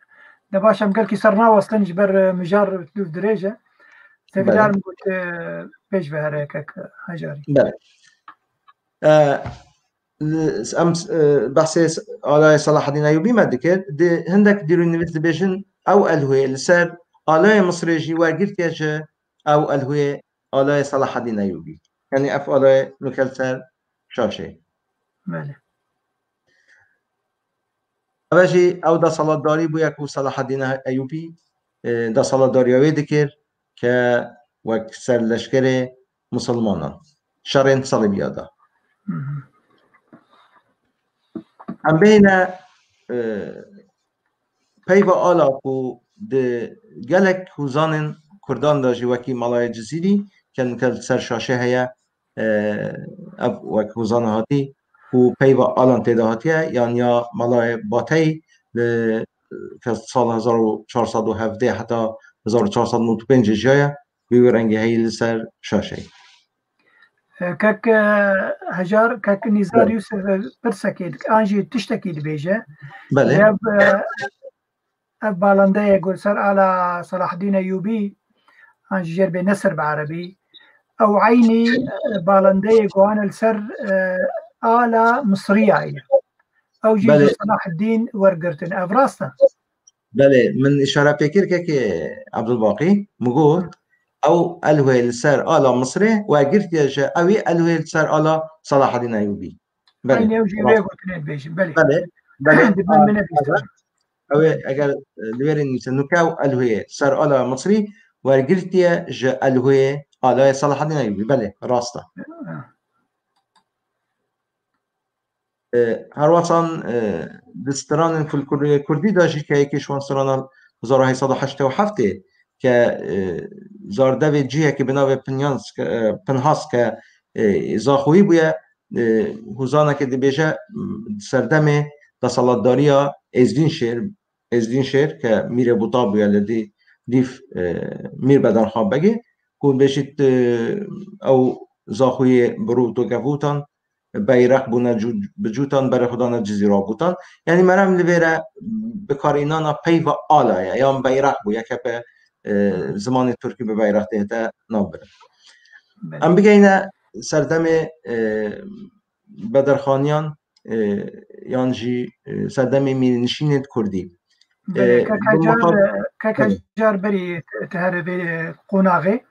ده باشم قال كي صرنا واصلين جبر مجار دوف دريجه تبي دار قلت بيش بهريك هجاري بله امس بحث آلای صلاح الدین ایوبی مد کرد ده هندک دیرو نویس دبیجن او الهوی لسر آلای مصری جی ورگرتیا جه او الهوی آلای صلاح الدین ایوبی یعنی اف آلای نکلتر شاشه بله اوجی او دا صلاح داری بو یکو صلاح الدین ایوبی دا صلاح داری اوی دکر که وک سر لشکر مسلمانان شرین صلیبی دا ام بین پیو آلا کو ده گلک هوزان کردان دا جی وکی مالای جزیری که نکل سر شاشه هیا وک هوزان هاتی و پیو آلان تیده هاتیه یعنی یا مالای باتی که سال 1417 حتی 1495 جایه بیو رنگی هی لسر شاشه كاك هجار كاك نزار يوسف برسكيد انجي تشتكي بيجه بله بالانديه يقول سر على صلاح الدين ايوبي انجي جرب نسر بعربي او عيني بالانديه يقول السر آلة مصرية او جي بله. صلاح الدين ورقرتن افراستا بله من اشاره فکر که عبدالباقی مگود او الوه لسر آلا مصري وقرت يا اوي الوه لسر آلا صلاح الدين ايوبي بله بله بله اوي اگر لورين نسنوكاو الوه لسر آلا مصري وقرت يا الوه آلا صلاح الدين ايوبي بله راسته هر وطن دستران في الكردي داشت که یکی شوانسران 1887 که زارده جیه که بناو پنهاس که زاخوی بویه هوزانه که دبیجه سردم دسالتداریا ازدین شیر که میره بوتا بویه لدی دیف میر بدن خواب بگه کون بشید او زاخوی برو تو گفوتان بیرق بونه بجوتان برای خدانا جزیرا بوتان یعنی مرم لبیره بکار اینانا پیو آلایه یا بیرق بویه که به زمان ترکی به بیرق دهده نام بره ام بگه اینه سردم بدرخانیان یان جی سردم میرنشین کردی كاكاجار بري تهربي قناغي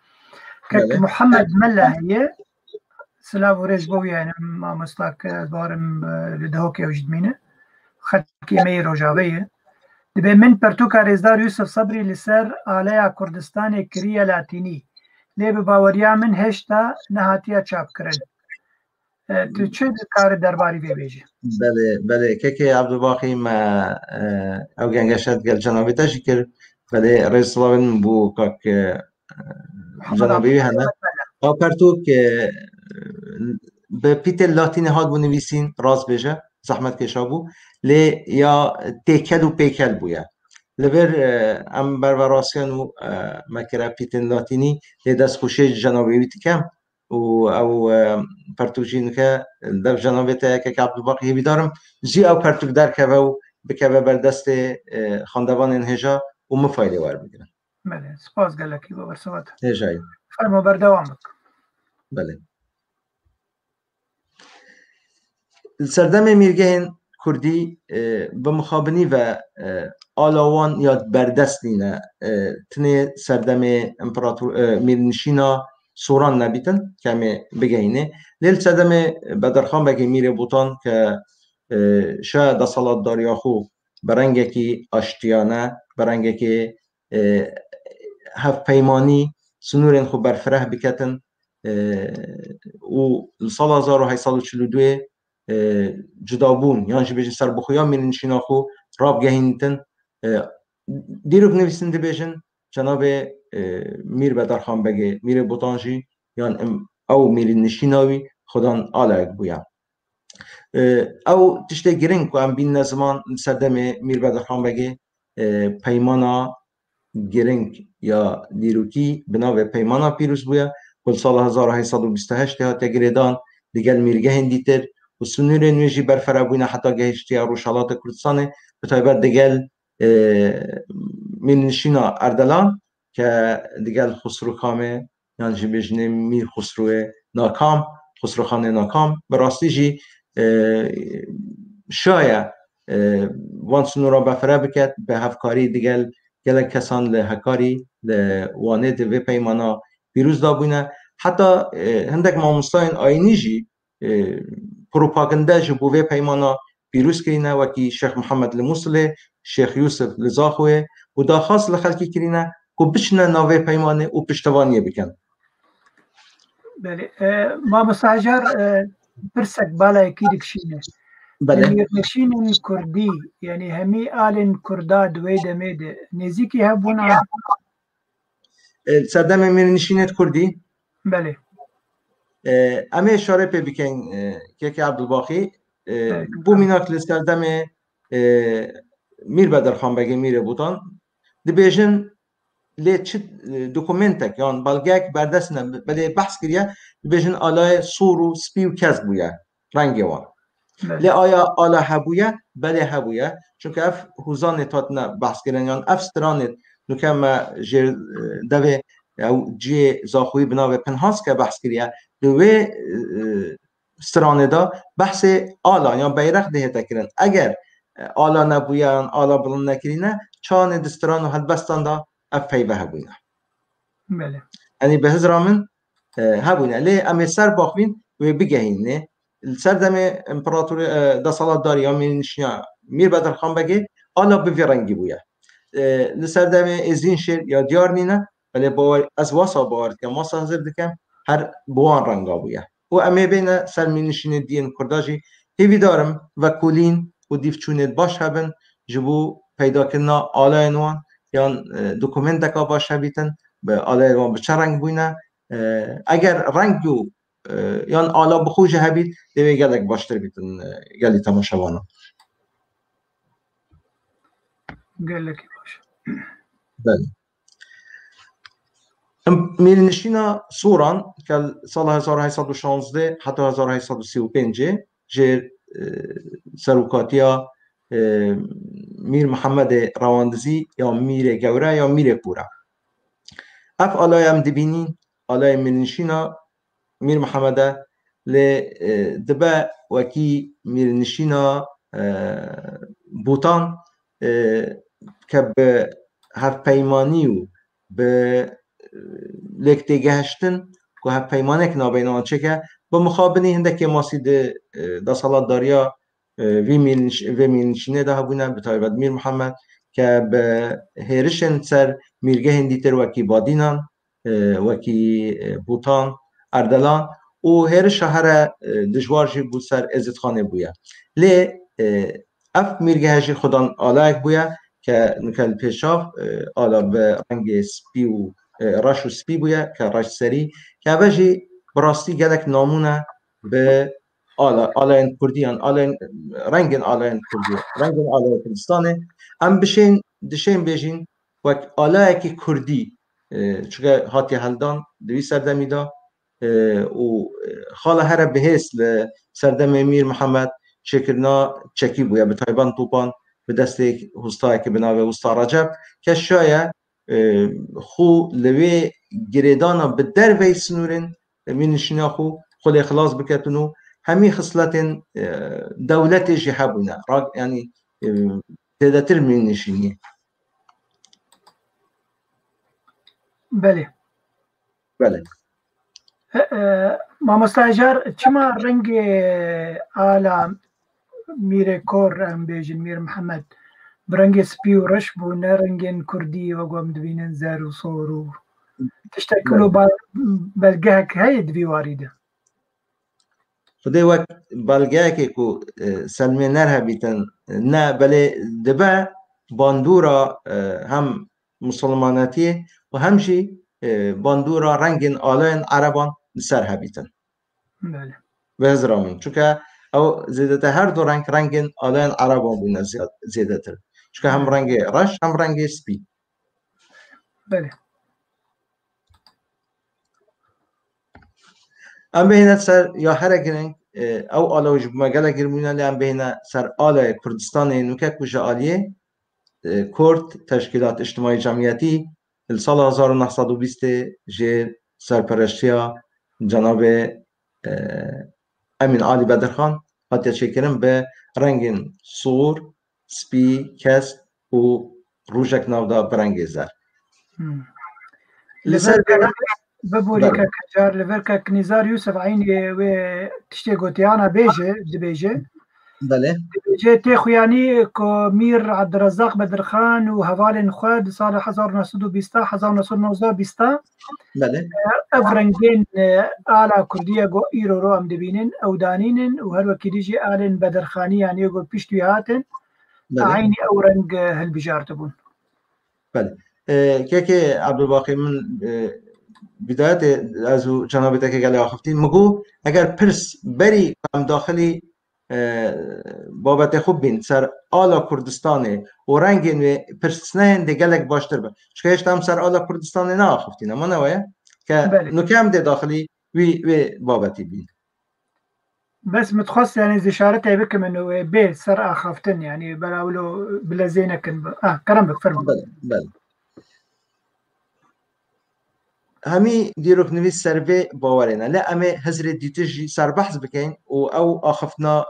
كاك محمد ملا هي سلاو رجبو يعني ما مستاك بارم لدهوكي وجد مينه خد كيمي روجاوية دبي من برتوكا ريزدار يوسف صبري لسر آليا كردستان كريا لاتيني ليه بباوريا من هشتا نهاتيا چاپ کرن تو چه کار درباری بيجي بله که عبدالباقی ما او گنگشت گل جنابی تشکر بله رئیس سلاوین بو کاک جنابی هنه او پرتوک به پیت لاتین هاد بو نویسین راز بجه زحمت کشا بو لی یا تیکل و پیکل بویا لبر ام بروراسیان و مکره پیتن لاتینی دست خوشه جنابی بیتی کم و او پرتوجین که در جنابی تا که عبدالباقی بیدارم جی او پرتوک در که و بکه بر دست خاندوان انهجا و مفایده وار بگیرن. بله سپاس گلکی با برسوات. هجایی. فرما بر دوام بک. بله. سردم میرگهن کردی به مخابنی و آلاوان یاد بردست نینه تنه سردم امپراتور میرنشینا سوران نبیتن کمی بگینه لیل سردم بدرخان بگی میره بوتان که شاید صلات داریاخو برنگه کی آشتیانه برنگه کی هف پیمانی سنورین خو برفره بکتن و سال 1842 جدابون یعنی چه بیشتر سر بخویان میرنشین آخو راب گهینتن دیروک نویسنده بیشن جناب میر بدرخان بگه میر بوتانجی یعنی او میرنشیناوی خدان آلایک بویا او تشته گرنگ که ام بین زمان سردم میر بدرخان بگه پیمانا گرنگ یا دیروکی بناو پیمانا پیروز بویا کل سال 1828 ها تگریدان دیگر میرگه هندیتر و سنور نویجی برفرابوینه حتی گهشتی روشالات کردستانه به تایبت دیگر میرنشینا اردلان که دیگر خسرو خامه یعنی جی بجنه میر خسرو ناکام خسرو خانه ناکام براستی جی شاید وان سنورا بفره بکد به هفکاری دیگر گلک کسان لحکاری لوانه دوی پیمانا پیروز دابوینه حتی هندک ماموستاین آینی جی پروپاگنده جبوه پیمانا پیروز کرینه وکی شیخ محمد الموصله شیخ یوسف لزاخوه و داخواست لخلکی کرینه که بچنه ناوه پیمانه و پشتوانیه بکن. بله ما مستاجر برسک بالا اکی دکشینه بله میرنشین کردی یعنی همی آلین کردا دوی دمیده نزیکی هبونا سردم میرنشینت کردی بله امی اشاره پی بکن که عبدالباقی بو میناک لسردم میر بدرخان بگه میره بودن دی بیجن لی چه دوکومنتک یعنی بلگک بردستنه بله بحث کریه دی بیجن آلای سور و سپی و کز بویه رنگی وان لی آیا آلا هبویه بله هبویه چون که اف حوزان تاتنا بحث کرن یعنی اف سترانت نکم جر دوه او جی زاخوی بناوه پنهاس که بحث کریه دوه سترانه دا بحث آلا یا بیرق ده تکرن اگر آلا نبویان آلا بلند نکرینه چان دستران و هدبستان دا اف پیوه هبوینه بله یعنی به هزرامن هبوینه لی امی سر باخوین و بگهینه سر دم امپراتور دا سالات داری یا میر بدرخان بگه آلا به رنگی بویه لسر دم ازین شیر یا دیار نینه ولی باور از واسا باور که ماسا حضر دکم هر بوان رنگا بویه و امی بین سر مینشین دین کرداجی هیوی دارم و کولین و دیف چونید باش هبن جبو پیدا کردن آلای نوان یا دوکومنت دکا باش هبیتن به آلای نوان به چه رنگ بوینه اگر رنگو یا آلا بخوش هبید دیوی گلک باشتر بیتن گلی تماشاوانا گلکی باشه بله میرنشینا سوران که سال 1816 حتی 1835 جر سروکاتیا میر محمد رواندزی یا میر گوره یا میر پورا اف آلای هم دبینین آلای میرنشینا میر محمد ل دبا وکی میرنشینا بوتان که به هف پیمانی و به لکته گهشتن که هف پیمانه که نابینان چه که با مخابنی هنده که ماسید دا سالات داریا وی میرنشینه ده بونه به تایبت میر محمد که به هیرشن سر میرگه هندیتر وکی بادینان وکی بوتان اردلان و هیرش شهر دجوارجی بود سر ازت خانه بویا لی اف میرگه هجی خودان آلایک بویا که نکل پیشاف آلا به رنگ سپی و راش و سپی بویا که راش سری که اوجی براستی گلک نامونه به آلاین کردیان رنگین آلاین کردی رنگین آلاین کردستانه هم بشین دشین بیجین وک آلایه که کردی چون هاتی هلدان دوی سردمی دا و خاله هر بهست سردم میر محمد شکرنا چکی بویا به تایبان توپان به دست هستایی که بناوه هستا رجب که شاید خو لوی گریدانا به در وی سنورن مینشینا خود اخلاص بکتنو همی خصلت دولت جهبونه یعنی تدتر مینشینی. بله بله ما مستاجر چما رنگ آلا میر کور ام بیجن میر محمد برنگ سپی و رش بو نه رنگین کردی و گم دوینن زر و صور و تشتکلو بلگه که های دوی واریده خدای وقت بلگه که کو سلمی نره بیتن نه بله دبا باندورا هم مسلماناتی و همشی باندورا رنگین آلین عربان سر هبیتن. بله. به هزرامون چون که او زیادت هر دو رنگین آلین عربان بودن زیادتر. چون که هم رنگ رش هم رنگ سپی. بله. ام بهینه سر یا هر گرنگ او آلاوج بمگله گرمونه لی ام بهینه سر آلای کردستان نوکه کجا آلیه کرد تشکیلات اجتماعی جمعیتی سال 1920 جه سرپرستی جناب امین علی بدرخان حتی چکرم به رنگین صور سپی کست و روژک نودا برنگ زر لسر ببوری که کجار لور که کنیزار یوسف عینی و تشتی گوتیانا بیجه دبیجه بله دبیجه تی خویانی که میر عبدالرزاق بدرخان و حوال خود سال 1920 1920 بله افرنگین آلا کردیه گو ایرو رو ام دبینن او دانینن و هر وکیلیجی آلن بدرخانی یعنی گو پیشتوی هاتن عینی او رنگ هل بجارت بون. بله که عبدالباقی من بدایت از جناب تک گله آخفتین مگو اگر پرس بری هم داخلی بابت خوب بین سر آلا کردستان و رنگین و پرس نه دگلک باشتر با چکهش هم سر آلا کردستان نه آخفتین اما نوایه که نکم ده داخلی وی بابتی بین بس متخصص يعني زشارة بك منه بيت سر آخفتن يعني بلاولو بلا زينكن كرم بك فرم. بله همی دیروک نویس سر به باورینه لا اما هزر دیتجی سر بحث بکن او آخفتنا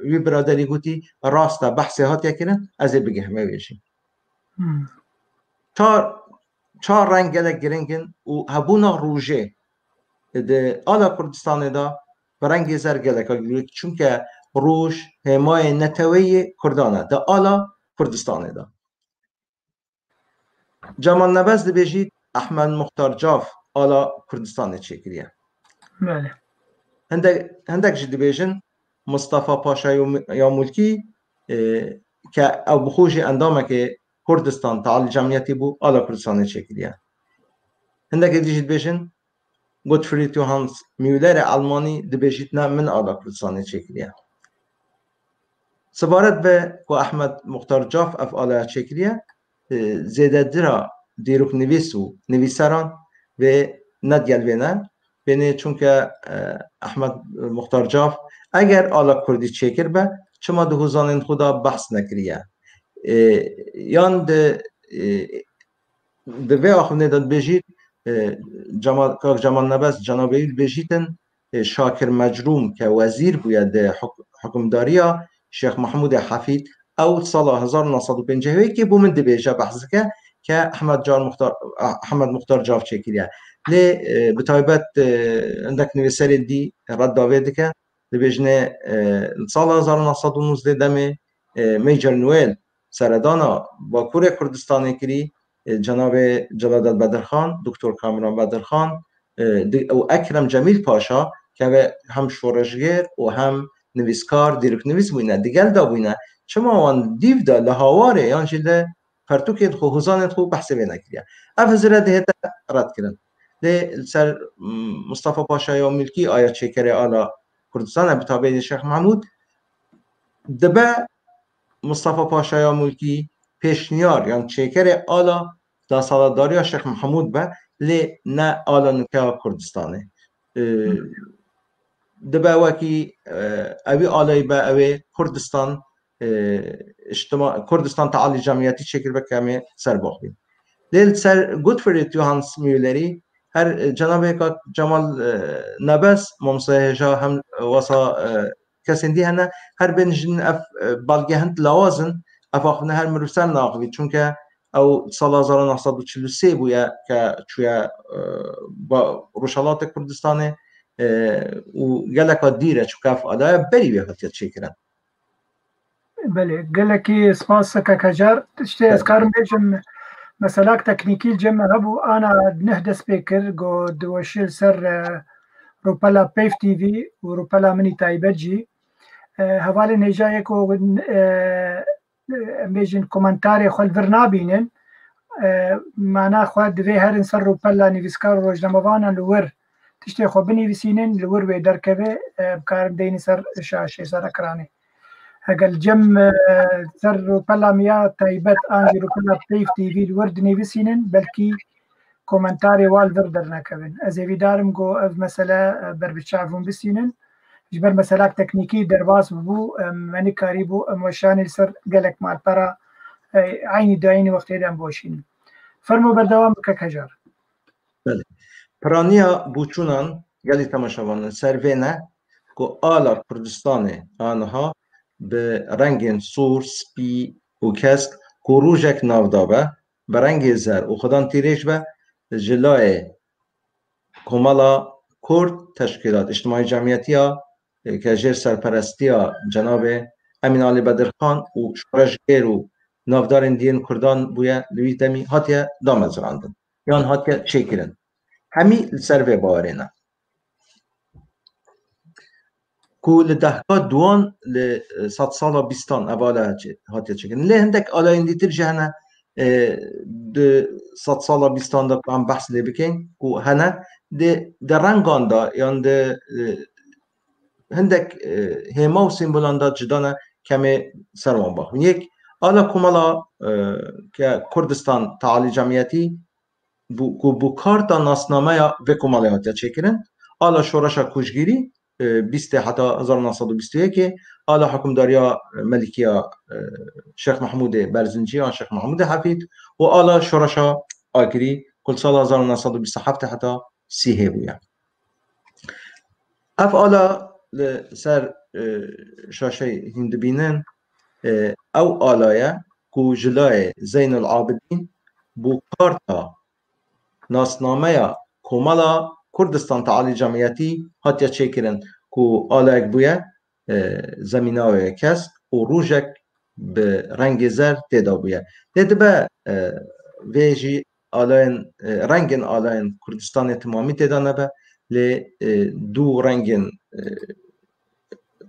وی برادری گوتی راستا بحث هات یکرن از بگه همه ویشیم چهار رنگ گلک گرنگن و هبونا روژه ده آلا کردستان دا برنگ زر گلک چون که روش همای نتوی کردانه ده آلا کردستان دا جمال نبز ده بجید احمد مختار جاف آلا کردستان چکریه بله هندک جدی بیجن مصطفی پاشا یا ملکی که او بخوش اندامه که کردستان تعالی جمعیتی بو آلا کردستان چکریه هندک جدی بیجن گوتفرید یوهانس میولر آلمانی دی بیجید نه من آلا کردستان چکریه سبارت به که احمد مختار جاف اف آلا چکریه زیده درا دیروک نویس و نویسران و ندگل بینه بینه چون که احمد مختار جاف اگر آلا کردی چکر به چما ده هزانین خدا بحث نکریه یان ده وی آخونه داد بجید جمال نبست جنابیل بجیدن شاکر مجروم که وزیر بوید حکمداری شیخ محمود حفید او سال 1950 که بومن ده بیجه بحث که احمد مختار جاف چکریه لی بتایبت عندك نویسر دی رد داوید که بجنه سال 1919 دم میجر نویل سردانا با کور کردستان کری جناب جلال بدرخان دکتر کامران بدرخان و اکرم جمیل پاشا که هم شورشگر و هم نویسکار دیرک نویس بوینه دیگل دا بوینه چما وان دیو دا لحاواره یان شده پرتوکید خو هزانت خو بحث بینه کریه افزره ده رد کردن ده سر مصطفی پاشا یا ملکی آیا چکره آلا کردستان بتابعید شیخ محمود دبه مصطفی پاشا یا ملکی پیشنیار یان چیکر آلا دا سالداری شیخ محمود به لی نه آلا نکه کردستانه دبا وکی اوی آلای به اوی کردستان کردستان تعالی جمعیتی شکل بکمه سر باقی لیل سر گودفرید یوهانس میولری هر جناب جمال نبس ممساهجا هم واسا کسندی هنه هر بنجن اف بالگه هند لوازن افاقنا هر مروسان ناقوی چونکه او سال 1943 بویا که چویا با روشالات کردستانه و گلک دیره چوکاف آدای بری به خطیت چیکرن بله گلکی سپاس کجار تشتی از کارم بیشم مثلا تکنیکی جمع هبو انا نه دست بکر گو دوشیل سر روپلا پیف تی وی و روپلا منی تایبت جی حوالی نجایه کو بیشن کومنتاری خود ورنابینن معنا خود دوی هر سر روپلا نویسکار روزنامه‌وان لور تشتی خو بنویسینن لور به درکوه بکارم دینی سر شاشه سر اکرانه هقل جم سر روپلا میا تایبت آنجی روپلا پیف تی وی لور دنویسینن بلکی کومنتاری وال ور در نکوین از ایویدارم گو از مسئله بر بچافون بسینن جبر مسئله تکنیکی درواز بو منی کاری بو موشانی سر گلک مال پرا عینی داینی وقتی دم باشین فرمو بردوام که کجار بله پرانیا بوچونان گلی تماشاوان سروینه که آلا کردستان آنها به رنگ سور سپی و کسک که روژک نافدابه به رنگ زر و خودان تیریش به جلای کمالا کرد تشکیلات اجتماعی جمعیتی ها که جیر سرپرستی ها جناب امین علی بدرخان و شورشگر و نافدار دین کردان بویا لوی دمی هاتیا دامزراندن یان هاتیا چیکرن همی سر و باورینا که لدهکا دوان لصد سالا بیستان اولا هاتیا چیکرن لی هندک آلا اندیتر جهنه ده صد سالا بیستان دا هم بحث لی بکن که هنه ده رنگان دا یان ده هندک هما و سیمبولان دا جدانه کمی سروان با یک آلا کمالا که کردستان تعالی جمعیتی بو کارتا ناسنامه یا و کمالیات چکرن آلا شورش کشگیری 20 حتی 1921 آلا حکمداری ملکی شیخ محمود برزنجی شیخ محمود حفید و آلا شورش آگری کل سال 1927 حتی سیه بویا اف آلا سر شاشه هند بینن او آلایه کو جلای زین العابدین بو کارتا ناسنامه کمالا کردستان تعالی جمعیتی هاتیا چیکرن کو آلایک بویا زمینه کس و روژک به رنگ زر تیدا بویا دیده به ویجی آلاین رنگین آلاین کردستان تمامی تیدا نبه لی دو رنگین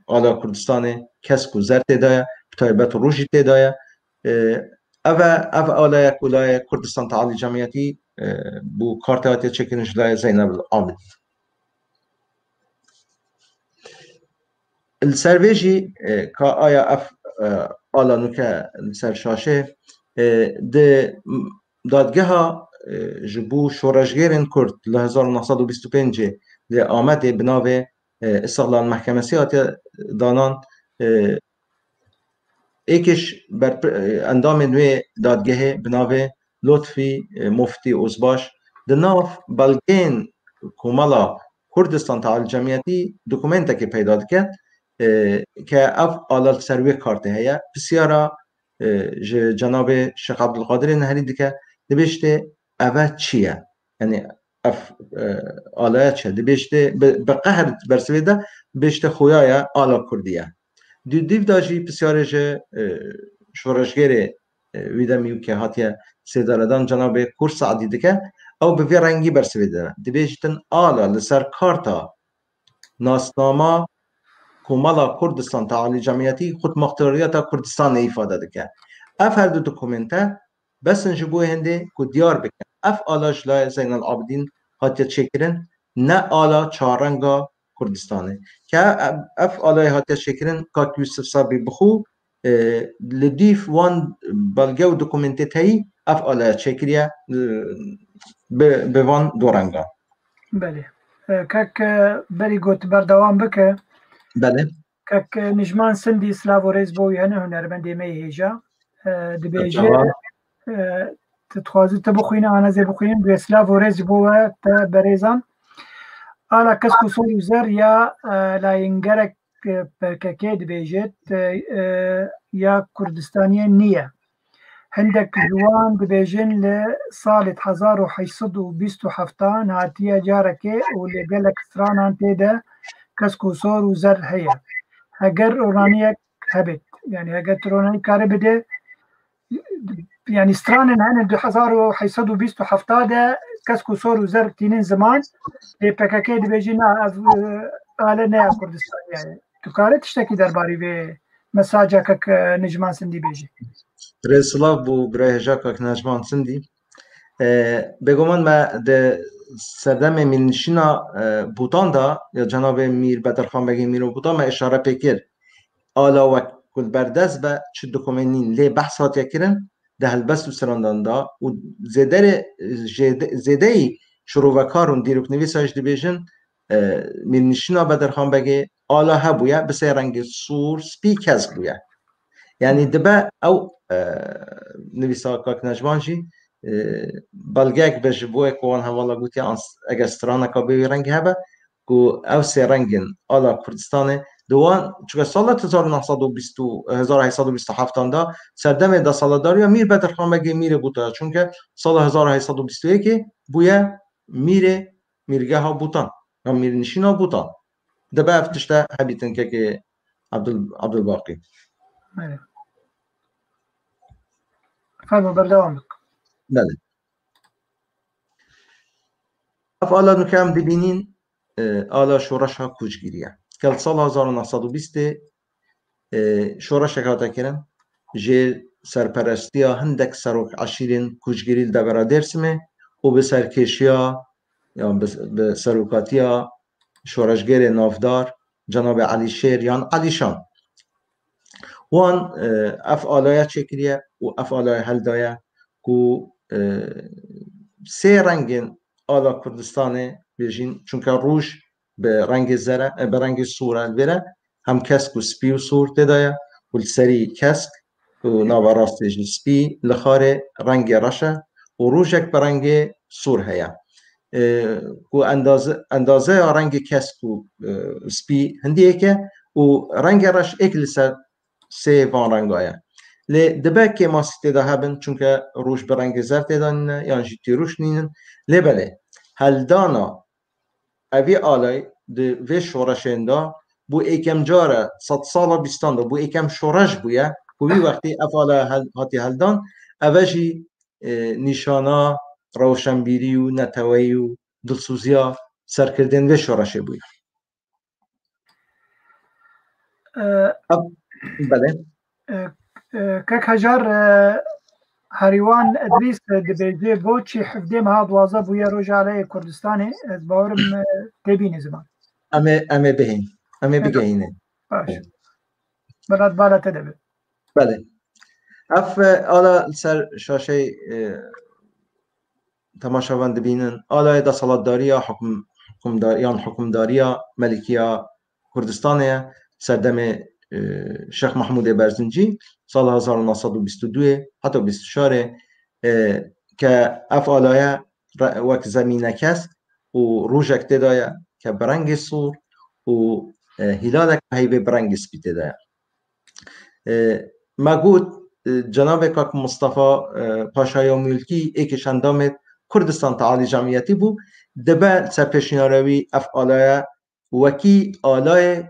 آلا کردستان کس کو زر تیدایا بتایبت روژی تیدایا او آلای کلای کردستان تعالی جمعیتی بو کارتاتی چکن جلای زینب العابدین السرویجی که آیا اف آلا نوکه سر شاشه ده دادگه ها جبو شورشگرین کرد ل 1925 لی آمده بناوه استقلال محکمه سیاتی دانان ایکش بر اندام نوی دادگه بناوه لطفی مفتی اوزباش دناف بلگین کمالا کردستان تعالی جمعیتی دوکومنتا که پیدا کرد که اف آلال سروی کارته هیا بسیارا جناب شیخ عبدالقادر نهری دیگه دبشته اوه چیه یعنی اف آلایت چیه دبشته به قهر برسویده بشته خویای آلا کردیه دیو داجی بسیار شورشگر ویدمیو که هاتیه سیداردان جناب کورس عدیده که او به رنگی برسویده دبشتن آلا لسر کارتا ناسنامه کمالا کردستان تعالی جمعیتی خود مختاریت کردستان ایفاده دکه اف هر دو دوکومنته بس نجبوه هنده که دیار بکن اف آلا جلای زین العابدین هاتیه چکرن نه آلا چارنگا کردستانه که اف آلای هاتیه چکرن که یوسف صابی بخو لدیف وان بلگه و دوکومنتیت هایی افعال چکریه به وان دورنگا. بله کک بری گوت بردوام بکه. بله کک نجمان سندی سلاو و ریز بوی هنه هنرمندی می هیجا دبیجه تتخوازی تبخوینه آنه زی بخوینه به سلاو و ریز بوه تا بریزان آلا کسکو سوری زر یا لاینگرک پرککه دبیجت یا کردستانی نیه هندك جوان دبيجن لصالة 1827 هاتية جاركي واللي قالك سرانا تيدا كسكو صور وزر هي هجر أورانيك هبت يعني هجر تروناني كاربدة يعني سرانا هنا 1827 ده كسكو صور وزر تينين زمان بكاكي دبيجن آلنا كردستان يعني تكاري تشتكي درباري في مساجك نجمان سندي بيجي رسلاف بو برای جاکاک نجمان سندی بگمان ما ده سردم منشینا بوتان دا یا جناب میر بدرخان بگی میر بوتان ما اشاره پیکر آلا و کل بردست با چه دوکومنین لی بحثات یکرن ده هلبست و سراندان دا و زیده شروع و کارون دیروک نویساش دی بیجن منشینا بدرخان بگی آلا هبویا بسه رنگ سور سپی کز بویا يعني دبا او نویسا کاک نجمانجی بلگک بجبوه کوان هوالا گوتی اگه سترانا کابی رنگ هبه کو او سه رنگن آلا کردستان دوان چون سال 1827 دا سردم دا سالداریا میر بدرخان بگی میره بوتا چون که سال 1821 بویا میرگه ها بوتان و میر نشین ها بوتان دبا افتشته حبیتن که عبدالباقی فرمو بردوامك. بله. افعال نکم دبینین آلا شورش ها کوچگیریه. کل سال 1920 شورش کاتا کرن جه سرپرستی ها هندک سروک عشیرین کوچگیری دبرا درسمه و به سرکشی ها یا به سروکاتی ها شورشگر نافدار جناب علی شیر یا علی شان وان افعالای چکریه و افعالای هلدایه که سه رنگ آلا کردستان بیجین چونکه روش به رنگ زره به رنگ سور بره هم کسک و سپی و سور تدایه و سری کسک و ناوراستش سپی لخاره رنگ رشه و روشک به رنگ سور هیا و اندازه رنگ کسک و سپی هندیه که و رنگ رش اکلسه سه وان رنگایه لی دبه که ما سیده هبن چونکه روش به رنگ زرد دانینه یا جیتی روش نینن لی بله هل دانا اوی آلای ده وی شورشنده بو ایکم جاره 100 سالا بیستان ده بو ایکم شورش بویه بوی وقتی افعال هاتی هلدان اوشی نیشانا روشنبیری و نتوی و دلسوزیا سرکردن وی شورشه بویه بله كك هجار هريوان ادريس دبيجي بوتشي حفديم هاد واظب ويا رجع علي كردستاني باورم تبيني زمان امه بهين امه بگهینه باش بلد بالا تدبي بله اف آلا سر شاشه تماشاوند بینن آلا دا سالتداری یا حکمداری یا ملکیه کردستانه سردم شیخ محمود برزنجی سال 1922 حتی 24 که افعالای وقت زمینه کس و روژک تدایه که برنگ سور و هلالک هیوه برنگ سپی تدایه مگود جناب کاک مصطفی پاشای ملکی ایکش اندامت کردستان تعالی جمعیتی بود دبه سرپشناروی افعالای وکی آلای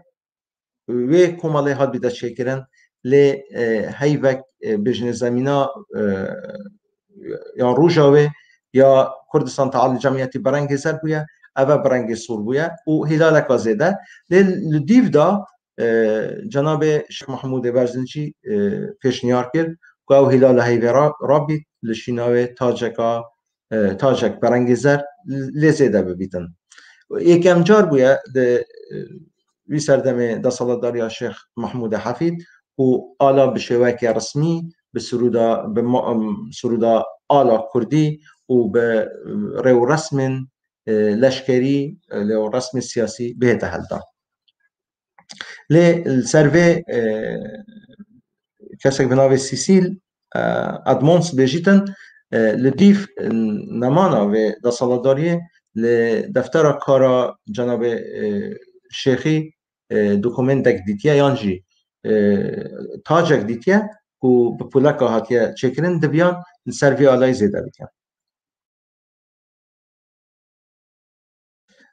و کمالی هات بیده شکرن لی هیوک بجن زمینا یا روژاوه یا کردستان تعالی جمعیتی برنگ زر بویا اوه برنگ سور بویا و هلالک آزیده لی دیو دا جناب شیخ محمود برزنجی پیشنیار کرد که او هلال هیوه را بید لشیناوه تاجک برنگ زر لی زیده ببیدن یکم جار بویا وی سردم دا سالداری شیخ محمود حفید و آلا به شوک رسمی به سرودا آلا کردی و به رو رسم لشکری رو رسم سیاسی به هلدان لی سروی کسک بناوی سیسیل ادمونس بیجیتن لدیف نمانا و دستالداری لدفتر کارا جناب شیخی دوکومنتک دیتیه یانجی تاجک دیتیه و به پولکا هاتیه چکرین دبیان سروی آلای زیده بیتیان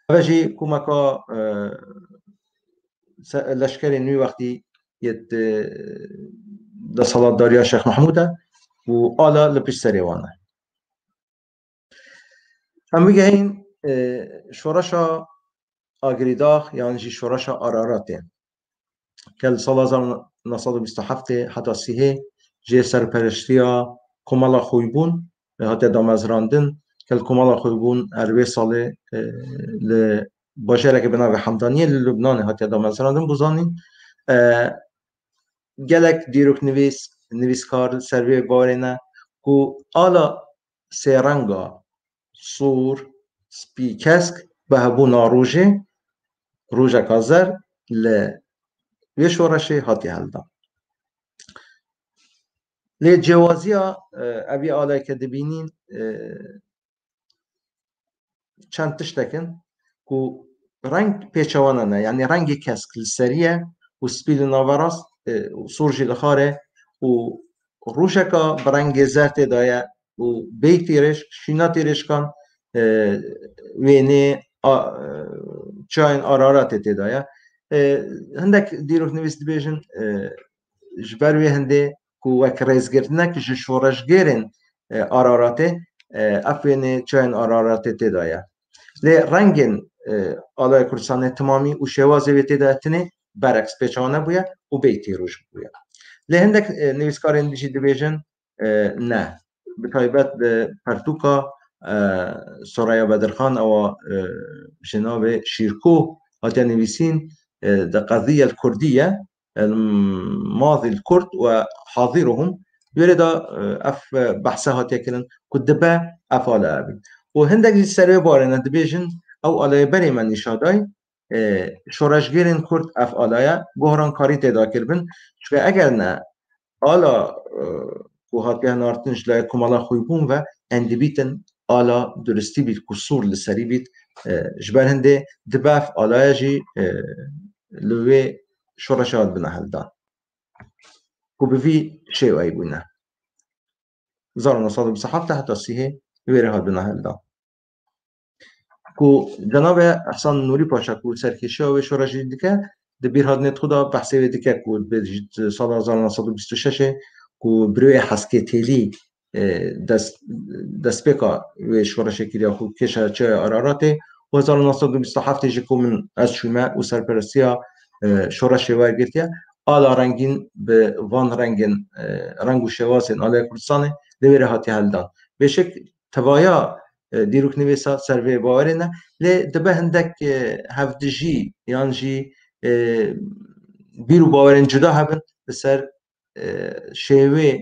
اوجی کمکا لشکر نوی وقتی یت دستالداری شیخ محموده و آلا لپیش سریوانه هم بگهین شورشا آگریداخ یعنی شورشا آراراته که سال 1927 حتی سیه جه سرپرشتیا کمالا خویبون حتی دامزراندن که کمالا خویبون اروی ساله باشه که بناوی حمدانیه لبنان حتی دامزراندن بزانین گلک دیروک نویسکار سروی بارینه که آلا سیرنگا سور سپیکسک به هبونا روژه کازر لی شورشی هاتی هلدان لی جوازیا اوی آلای که دبینین چند تشتکن که رنگ پیچوانه نه یعنی رنگ کسک لسریه و سپیل ناوراست و سورجی لخاره و روشکا برنگ زرت دایه و بیتیرش شیناتیرش کن وینه چاین آرارات تدایا هندک دیروک نویس دبیجن جبروی هنده که وک ریزگرتنه که شورش گیرن آراراته افینه چاین آرارات تدایا لی رنگن آلای کردستان تمامی و شوازه وی تدایتنه برعکس پیچانه بویا و بیتی روش بویا لی هندک نویسکارین دیجی دبیجن نه به طایبت پرتوکا سرایا بدرخان او جناب شیرکو هاتیا نویسین ده قضية الكردية الماضي الكرد وحاضرهم يريد اف بحثها تكلن كدبا افعال ابي وهندك السري بارنا دبيجن او على بري من نشاداي شورشگیرن کرد افعالایا گهران کاری تدا کربن چون اگر نه آلا کوهاتیه نارتنش لای کمالا خویبون و اندبیتن آلا درستی بید کسور لسری بید جبر هنده دباف آلایا جی لوی شورشات بنا هلدان کو بفی شیوعی بونه زار نصاد بصحابته حتی سیه ویره هات بنا هلدان کو جناب احسان نوری پاشا کو سرکشی و شورشی دیگه دبیر هات نت خدا بحثی دیگه کو به سال 1926 کو بروی حسکه تیلی دست بکا و شورش کلیه خو کشه چه آراراته و 1927 جکو من از شما و سرپرستیا شورش وارگرتیا آلا رنگین به وان رنگ و شوازن آلا کردستانه دویره هاتی هلدان بشک توایا دیروک نویسا سروی باورینه لی دبه هندک هفدجی یان جی بیرو باورین جدا هبن بسر شیوه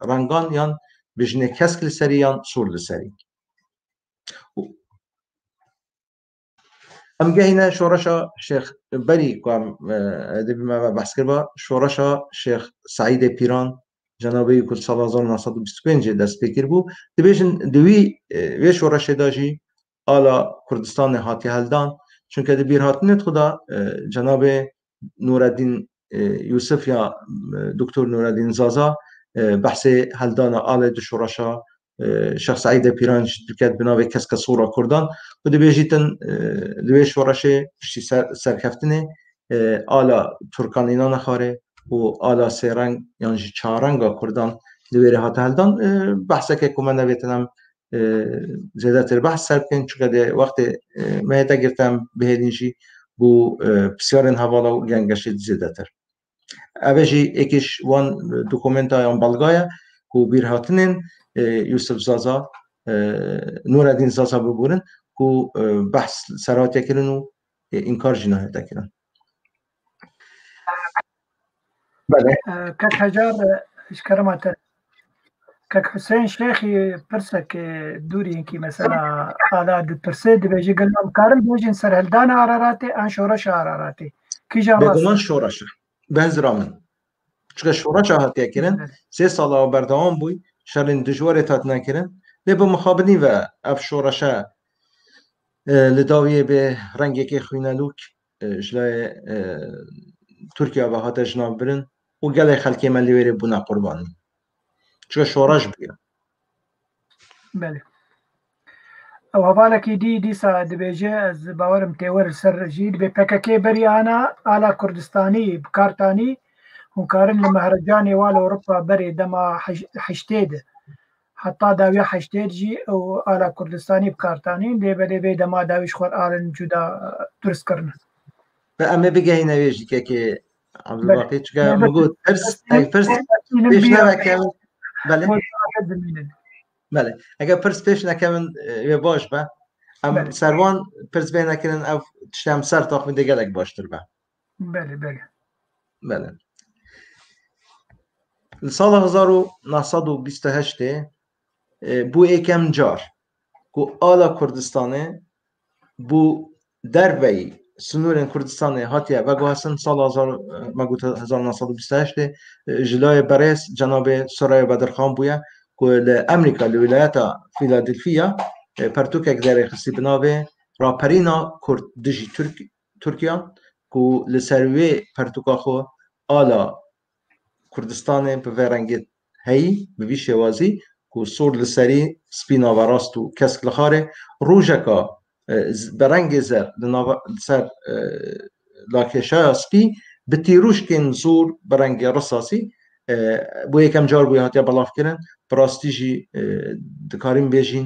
رنگان یان بجنه کسک لسری یان سور لسری ام گهینه شورشا شیخ بری کام دبی ما بحث کرد شورشا شیخ سعید پیران جنابی کل سال 1925 دست پیکر بو دبیجن دوی وی شورش داجی آلا کردستان هاتی هلدان چون که دبیر هاتنت خدا جناب نورالدین یوسف یا دکتر نورالدین زازا بحث هلدان آل دو شورشا شیخ سعید پیران شرکت بناوی کسک سورا کردان و دبیجیتن دوی شورش پشتی سرکفتنه آلا ترکانینا نخاره و آلا سیرنگ یعنی چارنگا کردان دوی هات هلدان بحثه که کمان نویتنم زیاده تر بحث سر کن چون که وقت مهده گرتم بهدینجی بو بسیارن حوالا و گنگشت زیاده تر اوجی اکیش وان دوکومنت های بلگایه که بیر هاتنین یوسف زازا نورالدین زازا ببورن که بحث سرات کرن و انکار جنایت کرن بله کک هجار اشکرمات کک حسین شیخی پرسه که دوری اینکی مثلا آلا دو پرسه دی بیجی گلنام کارم بیجین سرهلدان عراراتی ان شورش عراراتی کی جان بگمان راست شورشه به هزرامن چون شورش هاتیه کرن 3 سال بردوام بوی شرین دجواری تات نکرن لی به مخابنی و اف شورشه لداویه به رنگی که خوینلوک جلای ترکیه و هات جناب برن و گله خلکی ملی وری بنا قربانی چون شورش بیا بله او هەواڵێکی دیسا دەبێژێ ئەس باوەرم تێوەر سەرژی بێ پەکەکێ بەریانە ئالا کوردستانی بکارتانی هونکارن لە مەهرەجانی وا لە ئەوروپا بەرێ دەما حشتێدە حتا داویە حشتێرژی ئەو ئالا کوردستانی بکارتانی لێبە لێبێ دەما داویش خۆر ئالن جودا دروستکردن و ئەمە بگەینەوێژی کەکێ عەبدوڵباقی چکە مگوت پرس پێش نەوەکەون بله اگر پرس پیش نکەون وێ باش بە ئەم سەروان پرس بێ نەکردن ئەو تشتام سەر تاخمی دەگەلێک باشتر بە بله ساڵ 1928 بوو یەکەم جار ku ala Kurdistanê bû derveyî Sinûrên Kurdistanê hatiye veguhestin sala 1928 ji layê berêz Cenabê Soraya Bedirxan bûye ku li Emerîka li Wîlayeta Fîladelfîya pertûkek derê xistî bi navê Raperîna Kurd dijî Tirkiyan ku li ser wê pertûka xwe ala Kurdistanê bi vê rengê heyî bi vî şêwazî ku sor li serî spî navarast û kesk li xarê rojeka bi rengê zer li ser lakeşaya spî bi tîruşkên zor bi rengê risasî bû yekem car bûye hatiye belavkirin bi rastî jî dikarin bêjin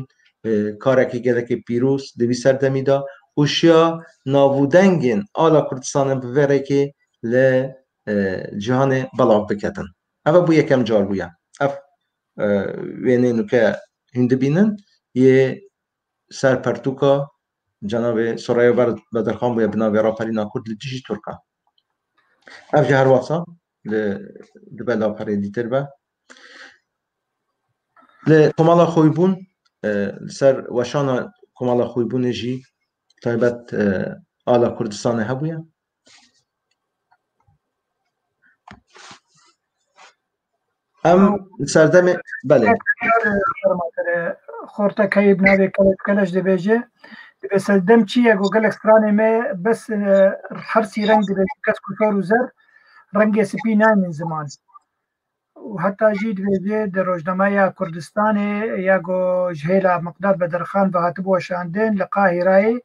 karekî gelekî pîroz di vî serdemî da û şiya navûdengên ala Kurdistanê bi vê rekê li cihanê belav biketin. Ev bû yekem car bûye. Ev wênê nûke hûn dibînin yê ser pertûka Cenabê Soraya Bedirxan bûye bi navê Raperîna Kurd li dijî Tirkan. Ev ji her wasa dibe lavperê dîtir be. Li komala xwîbûn li ser weşana komala xwîbûnê jî taybet ala Kurdistanê hebûye. Em serdemê belê xortekeyî bi navê keleş dibêje dibe serdem çi ye ku gelek stranê me bes hersî reng dibe kes ku fer û zer rengê spî nayên ziman û heta jî dibêje di rojnameya Kurdistanê ya ku ji hêla Miqdad Bedirxan ve hatibû weşandin li Qahîreyê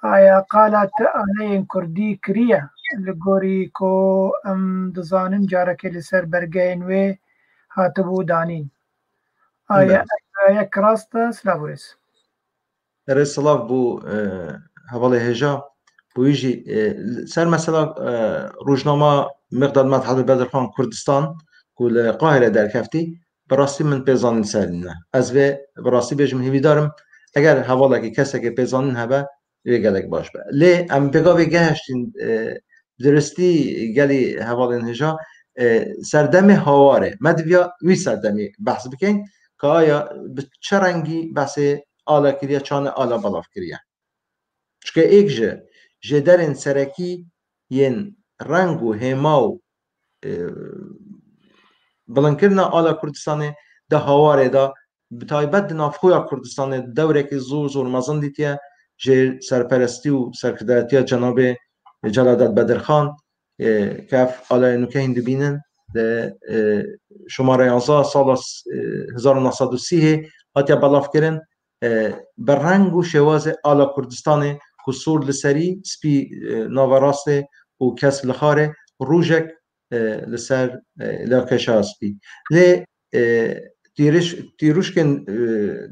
aya qala ti aleyên Kurdî kiriye li gorî ku em dizanin carekê li ser bergeyên wê hatibû danîn. Aya yek rast e silav wês. Erê silav bû hevalê hêja bûyî jî ser mesela rojnama Miqdad Medhedî Bedirxan Kurdistan ku li Qahîre derkeftî bi rastî min pêzanîn serîne. Ez vê bi rastî bêjim hêvîdarim eger hevalekî kesekê pêzanîn hebe wê gelek baş be. Lê em pêgavê geheştîn diristî gelî hevalên hêja serdemê hawarê me diviya wî serdemê behs bikin ka aya bi çi rengî behsê ala kiriye çane ala belav kiriye. Çike êk ji derên serekî yên reng û hêma û bilinkirina ala Kurdistanê di hawarê da bi taybet di navxweya Kurdistanê dewrekî zor mezin dîtiye ji serperestî û serkirdeyetiya Cenabê Celadet Bedirxan ke ev alayê nûke hîn dibînin di şomara 11 sala 1930 hatiye belavkirin bi reng û şêwazê ala Kurdistanê ku sor li serî spî naverastê û kes li xarê rojek li ser lakeşa spî. Lê tîruşkên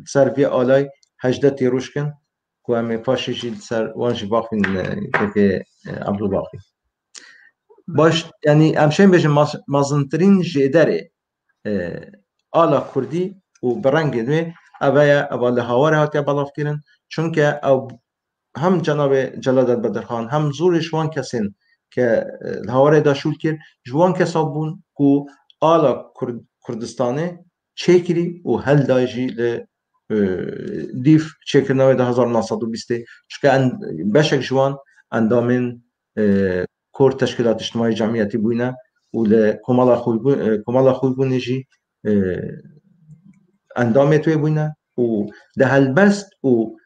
ser vê alay 18 tîruşkin ku em ê paşê jî ser wan jî baxîn kekê Abdulbaqî. Baş yani em şên bêjin mezintirîn jêderê ala Kurdî û bi rengên wê ev ye ev li hawarê hatiye belavkirin çunke ew hem Cenabê Celadet Bedirxan hem zorê ji wan kesên که الهواره دا شول کرد جوان کساب بون کو آلا کردستانه چکری و هل دایجی ل دیف چکرناوی ده 1920 چون بشک جوان اندامین کور تشکیلات اجتماعی جمعیتی بوینه و لکمالا خوی بونجی اندام توی بوینه و ده هلبست و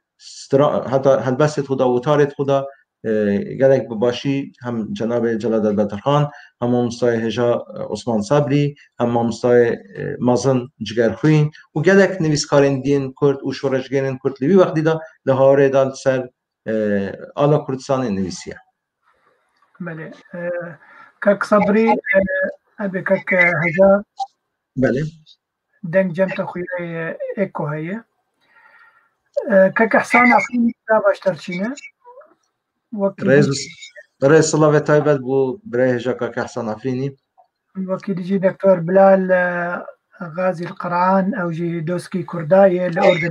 حتی هلبست خدا و تارت خدا گلک بباشی هم جناب جلال البدرخان هم مستای هجا عثمان صبری هم مستای مازن جگرخوین و گلک نویسکارین دین کرد و شورشگرین کرد لیوی وقتی دا لهاره دال سر آلا کردستان نویسیه. بله کک صبری ابي کک هجا بله دنگ جمت خویه اکو هیه کک احسان افرینی دا باشترچینه رئيس صلاة تايبت بو بريه جاكا كحسن عفريني وكيل جي دكتور بلال غازي القرعان او جي دوسكي كرداي الاردن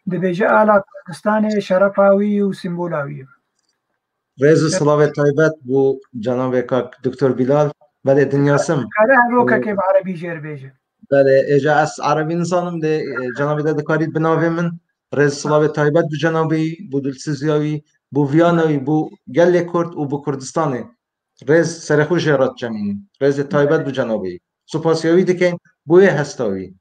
دبيجي آلا كردستاني شرفاوي وسيمبولاوي رئيس صلاة تايبت بو جناب كاك دكتور بلال بله دنيا سم كاره روكا كيف عربي جير بيجي بله اجا اس عربي نظام ده جناب ده دكاريت بناوي من رئيس صلاة تايبت بو جنابي بو دلسيزياوي بو ویانوی بو گل کرد و بو کردستانه رز سرخو جرات جمعین رز تایبت بو جنابی سپاسیوی دکین بوی هستاوي.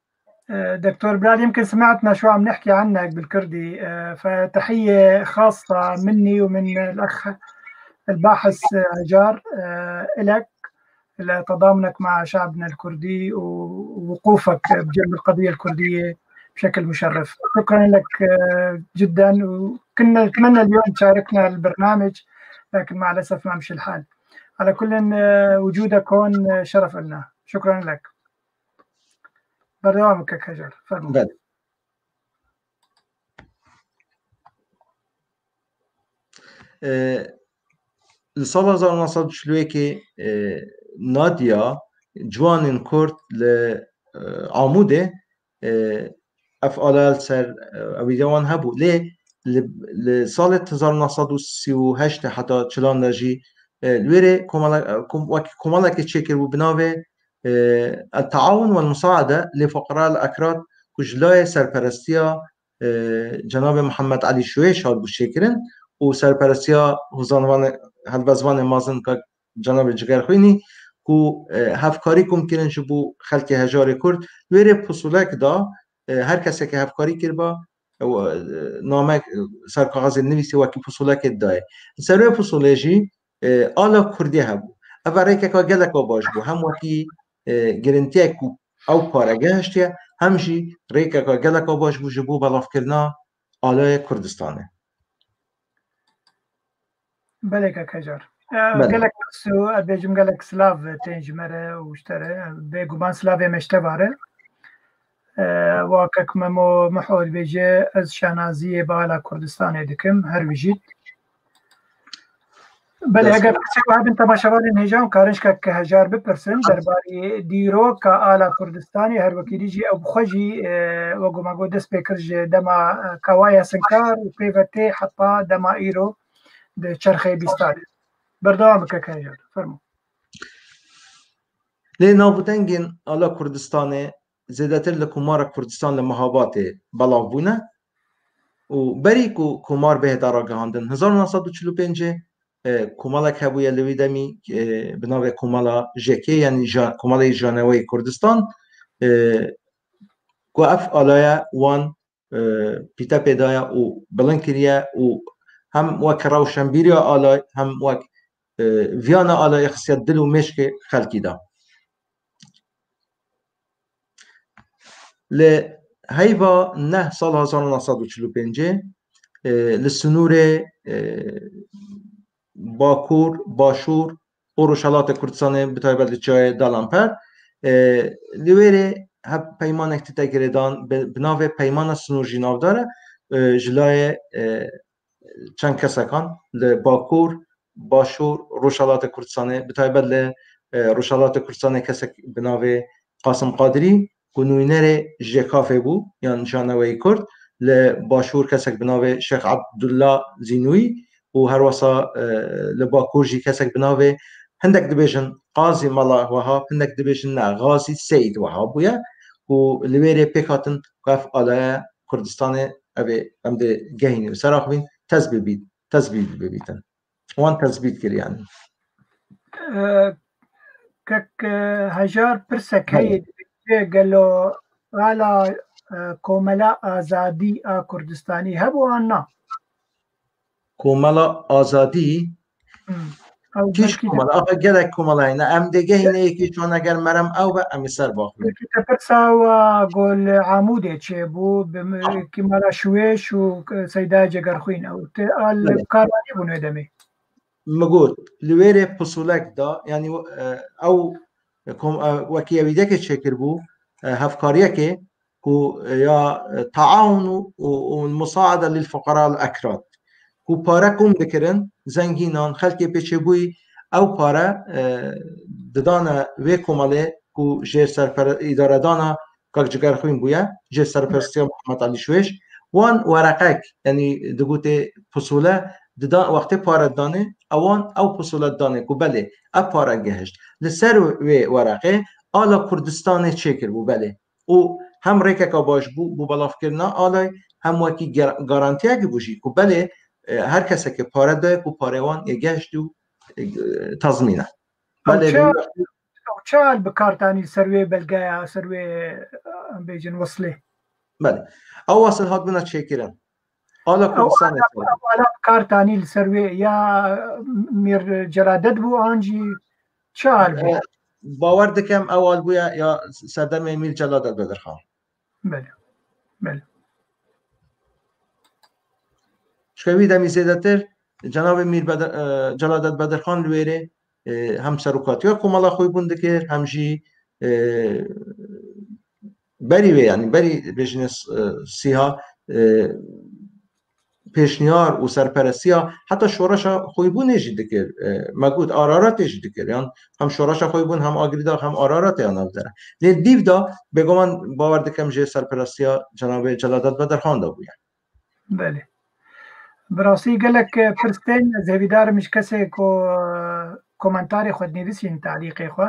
دكتور بلال يمكن سمعتنا شو عم نحكي عنك بالكردي فتحية خاصة مني ومن الأخ الباحث هجار لك لتضامنك مع شعبنا الكردي ووقوفك بجنب القضية الكردية بشكل مشرف. شكرا لك جدا وكنا نتمنى اليوم تشاركنا البرنامج لكن مع الأسف ما مشي الحال. على كل وجودك هون شرف لنا. شكرا لك. برنامجك هجر فرمو. لسال 1940 نادیا جوان کرد لعموده افعال سر اویدوان هبو لسال 1938 حتی چلان نجی الويري كمالا كتشكر وبناوي التعاون والمساعدة لفقراء الأكراد كجلاي سرپرستيا جناب محمد علي شويش هاد بشكرن وسرپرستيا هلبزوان مازن جناب جگرخويني كو هفكاري كم كرن جبو خلق هجار كرد الويري بصولك دا هر کسی که هفکاری کرد با نامه سرکاغذ نویسی وکی پسولک دای سروی پسولجی آلا کردی هبو اولی که گلک باش بو هم وکی گرنتی کو او کارگه هشتیه همشی ریکه که گلک باش بو جبو بلاف کرنا آلا کردستانه. بله که کجار گلک سو ابیجم گلک سلاف تنجمره وشتره بگو من سلاف مشته باره واكك ممو محول بيجي از شانازية بالا كردستان دكم هر وجيت بل اگر کسی واب انت باشوالين هجام كارنش كك هجار بپرسن درباري ديرو كآلا كردستاني هر وكي جي او بخجي وقو ماقو دس بكرج دما كوايا سنكار وبيفتي حتى دما ايرو ده چرخي بيستاد بردوام كك هجار فرمو لينا بودنگين آلا كردستاني زیادتر لکمار کردستان لمحابات بلاف بونه و بری کو کمار به دارا گهاندن 1945 کمالک هبوی لوی دمی بناو کمالا جکی یعنی کمال جانوی کردستان کو اف آلایا وان پیتا پیدایا و بلنکریا و هم وک روشنبیریا آلای هم وک ویانا آلای خصیت دل و مشک خلکی دا لهيبا نه سال 1945 لسنور باکور باشور و روشالات کردستان بتایبت لچای دالانپر لیویره هب پیمان اکتیتا گردان بناو پیمان سنور جناب داره جلای چند کسکان لباکور باشور روشالات کردستان بتایبت لروشالات کردستان کسک بناو قاسم قادری کنوینر جکافه بو یعنی جانوی کرد لباشور کسک بناو شیخ عبدالله زینوی و هر وسا لباکورجی کسک بناوه هندک دبیجن قاضی ملا وها هندک دبیجن نه غازی سید وها بویا و لویره پیکاتن قف آلای کردستان اوه هم ده گهینی و سراخوین تزبیل ببیتن وان تزبیل کری یعنی كك هجار برسك هي قالوا على كوملا آزادي كردستاني هبو أنا کوملا آزادی کیش کوملا آقا گلک کوملا اینا ام دیگه اینه یکی چون اگر مرم او به امی سر باخویم كتبتسا وقول عمودي تشيبو كمالا شويش وسيدا جگرخوين او الكاراني بنو دمي مگود لویر پسولک دا یعنی او وکی ویده که چکر بو هفکاریه که یا تعاون و المساعده للفقراء الاکراد کو پاره کم دکرن زنگینان خلکی پیچه بوی او پاره ددانه وی کماله کو جیر سرپر اداره دانا که جگر خوین بویا جیر سرپرستی محمد علی شویش وان ورقک یعنی دگوته پسوله ددان وقتی پاره دانه اوان او پسوله دانه کو بله اب پاره گهشت لسر وی ورقه آلا کردستان چکر بو بله او هم ریکه که باش بو بلاف کرنا آلا هم وکی گارانتیه که بوشی کو بله هر کسی که پاره داره کو پاره وان گهشت و تضمینه بله چال بکارتانی سروی بلگایا سروی بیجن وصله بله او وصل هات بنا چکرن آلا کردستان آلا بکارتانی لسروی یا میر جرادت بو آنجی چال بو باور دکم اول بویا یا صدر میر جلادت بدرخان بله بله شکوی دمی زیدتر جناب میر جلادت بدرخان لویره هم سروکاتی ها کمالا خوی بونده که همجی بری وی یعنی بری بجنس سیها پیشنیار و سرپرستی ها حتی شورش خوی بون نجیده که مگود آرارات نجیده که یعنی هم شورش خوی بون هم آگریدا هم آرارات یعنی داره لیل دیو دا بگو من باورده کم جه سرپرستی ها جناب جلادت بدرخان دا بوید بله براسي قالك فرستين زهبيدار مش كسي كومنتاري خود نيفسين تعليقي خو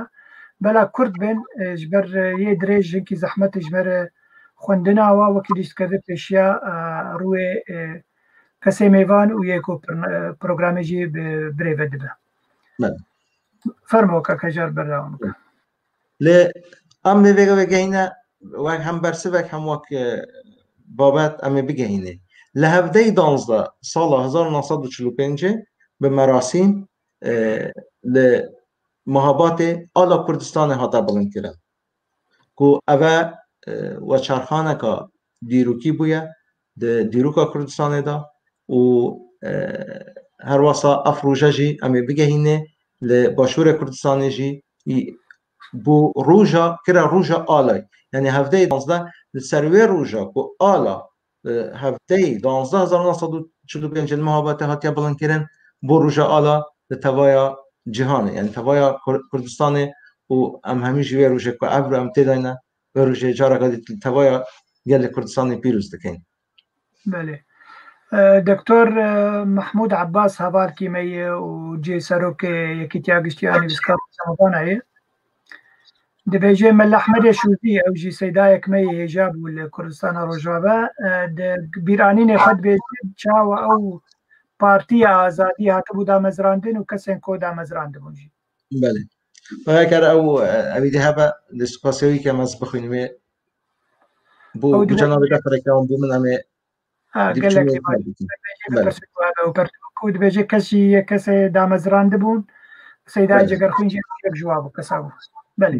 بلا كرد بن جبر يدريج كي زحمت جبر خوندنا وكيديش كذا اشياء روي كسي ميفان ويكو برنامجي بريفد به نعم فرمو كجار براون ل ام بگهینه و هم برسه و هم وک بابت ام بگهینه لهفده 12 سال 1945 به مراسم لمهابات آلا کردستان هاتا بلند کرد که اوه و چرخانه که دیروکی بویا دیروکا کردستان دا و هر واسا افروجه جی امی بگهینه لباشور کردستان جی بو روژا کرا روژا آلای یعنی هفته 12 لسروی روژا که آلا هفته 12,945 المهابات هاتیا بلند کردن بو روژا آلا لتوایا جهانه یعنی توایا کردستان و هم جوی روژه که عبر هم تداینه و روژه جارا قدید توایا گل کردستان پیروز دکن بله دکتر محمود عباس هوار کیمیه و جی سروک یکی تیاگشتیانی بسکار سمطانه دبيجي من الأحمد شوزي أو جي سيدايك مي هجاب والكردستان روجابا بيرانين خد بيجي شاو أو بارتيا آزادي هاتبو دا مزراندن وكسن كو دا مزراندن بونجي بله وهكذا أو أبيدي هبا لسقاسيوي كماز بخوينوي بو جناب دفتر كون بو من أمي قال لك بيجي كسي دا مزراندن بون سيداي جگر خوينجي جوابو كساو بله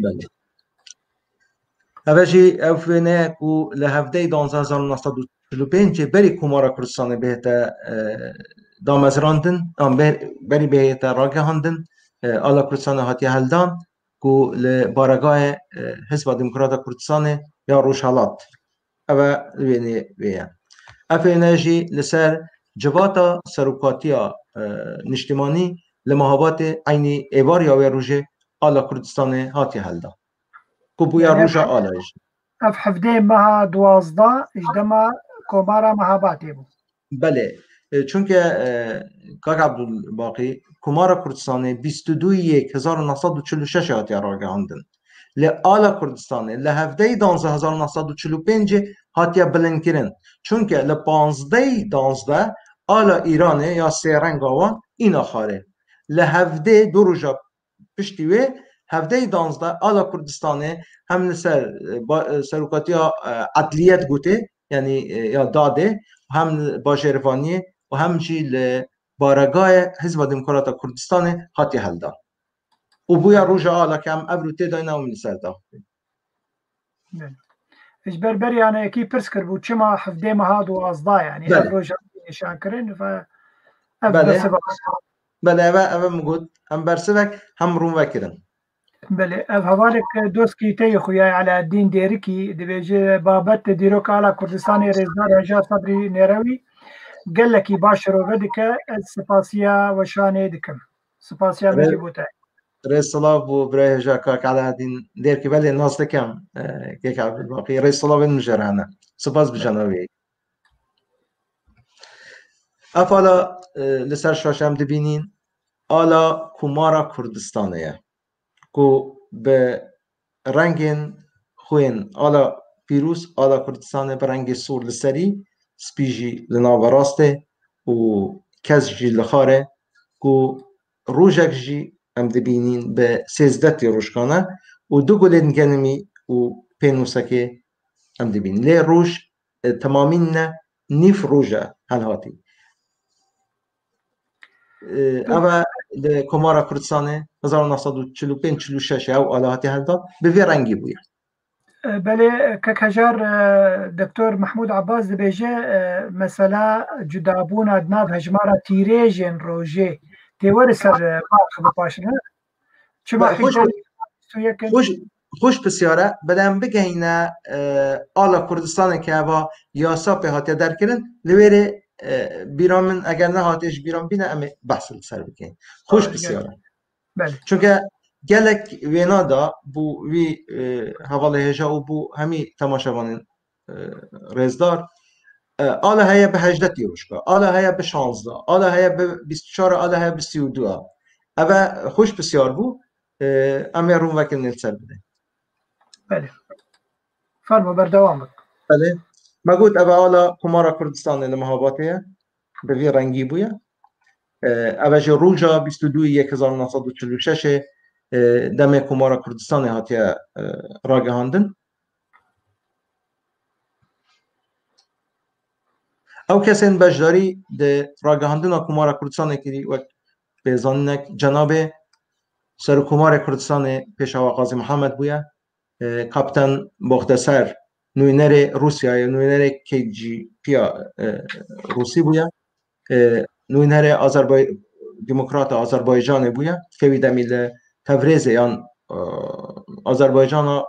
اوجی افنه کو لهفده 12945 بری کمارا کردستان بهتا دامزراندن بری بهتا راگهاندن آلا کردستان هاتی هلدان کو لبارگاه حزب دموکرات کردستان یا روشالات او وینه افنه جی لسر جواتا سروکاتیا نشتمانی لمهابات عینی ایوار یا روژه آلا کردستان هاتی هلدان كوبويا روجا آلاج اف حفدين مها 12 اجدما كومارا مهاباتي بو بله چونکه کاک عبدالباقی کمار کردستان 22/1946 هاتیه راگهاندن لی آلا کردستان لی 17/11/1945 هاتیه بلند کرن چونکه لی 15/11 آلا ایرانه یا سیرنگ آوان این آخاره لی 17 دو روژا پشتی وی 17/11 آلا کردستان هم سروکاتی عدلیت گوته یعنی یا داده هم با شرفانی و همچی لبارگاه حزب دموکرات کردستان هاتی هلدا و بویا روژا آلا کم ابروته داینا و منی سردا اجبر بری يعني اكي برسكر بو چما 17 مهاد وازدا يعني بله. روجا شاكرين ف بله بله اوه مگود هم برسوک هم روم وکرن بله اف هوالك دوسكي تي خويا على الدين ديركي دبيجي بابت ديروك على كردستان رزدار هجا صبري نيروي قال لك باشر وغدك السباسيا وشاني دكم سباسيا مجي بوتاي رئيس صلاة بو برای هجا کاک على الدين ديركي بله ناس دكم كيك عبد الباقي رئيس صلاة بن مجرانه سپاس بجنوی افالا لسر شاشم دبینین آلا کمارا کردستانه کو به رنگ خوین آلا پیروز آلا کردستان به رنگ سور لسری سپیجی لناوراسته و کس جی لخاره کو روژک جی ام دبینین به 13 روشکانه و دو گلین گنمی و پینوسکه ام دبین لی روش تمامین نه نیف روژه هل هاتی اوه کمارا کردستانه 1945-46 او آلاهاتی هلدا به وی رنگی بوید بله كهجار دكتور محمود عباس دبيجي مثلا جدابون ادناب هجمارة تيريجين روجي تيوري سر باق باشنا چما خوش بسیاره بدم بگهینه آلا کردستان که با یاسا به هاتی در کرن لویره بیران من اگر نه هاتیش بیران بینه اما بحث سر بکنین خوش بسیاره چونکه گلک وینا دا بو وی حواله هجا و بو همی تماشاوان رزدار آلا هیا به 18 روشکا آلا هیا به 16 آلا هیا به 24 آلا هیا به 32 اوه خوش بسیار بو اما روم وکل نیل سر بده بله فرما بردوامك بله مگود اوه آلا کمارا کردستان لمحاباته به وی رنگی بویا اوه جه روژا 22/1946 دم کمارا کردستان هاتیه راگهاندن او کسین بجداری ده راگهاندن کمارا کردستان کردی و بیزانینک جناب سر کمار کردستان پیشوا قاضی محمد بویا کاپتان مختصر نوینر روسیای نوینر KGB روسی بویا نوینر دموکرات آذربایجان بویا که وی دمیل تبریز یان آذربایجان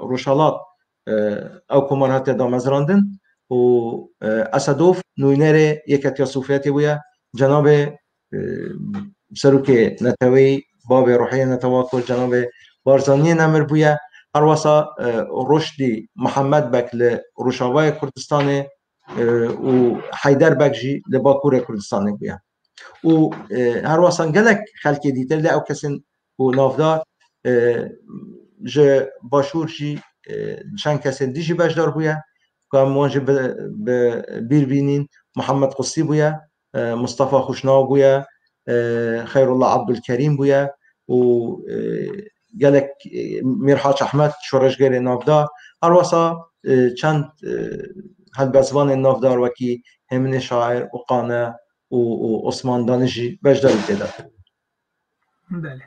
روشالات او کمارات دامزراندن و اسدوف نوینر یکتیا صوفیتی بویا جناب سروک نتوی باب روحی نتواکل جناب بارزانی نمر بویا هرواسا رشدی محمد بک روشاوای کردستان و حیدر بک جی لباکور کردستان بویا و هرواسا گلک خلکی دیتر لی او کسین و نافدار جه باشور جی چند کسین دیجی بجدار بویا که موانجه بیر بینین محمد قصی بویا مصطفى خوشناو بویا خیر الله عبدالکریم بویا و گلک میرحاج احمد شورشگر نافدار هرواسا چند هلبزوان نافدار وکی همین شاعر و قانه و عثمان دانشی بجدار دیده بله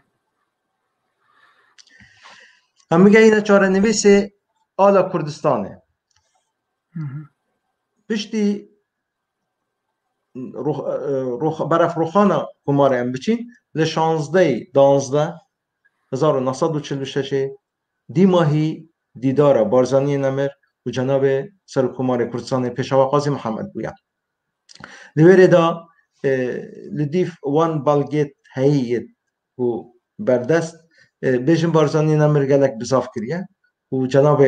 هم میگه اینه چاره نویس آلا کردستانه پشتی برف روخانا کماره هم بچین ل 16/12/1946 دی ماهی دیدار بارزانی نمر و جناب سر کمار کردستان پیشوا قاضی محمد بویا لویره دا لدیف وان بالگیت هیت و بردست بیجن بارزانی نمر گلک بزاف کریه و جناب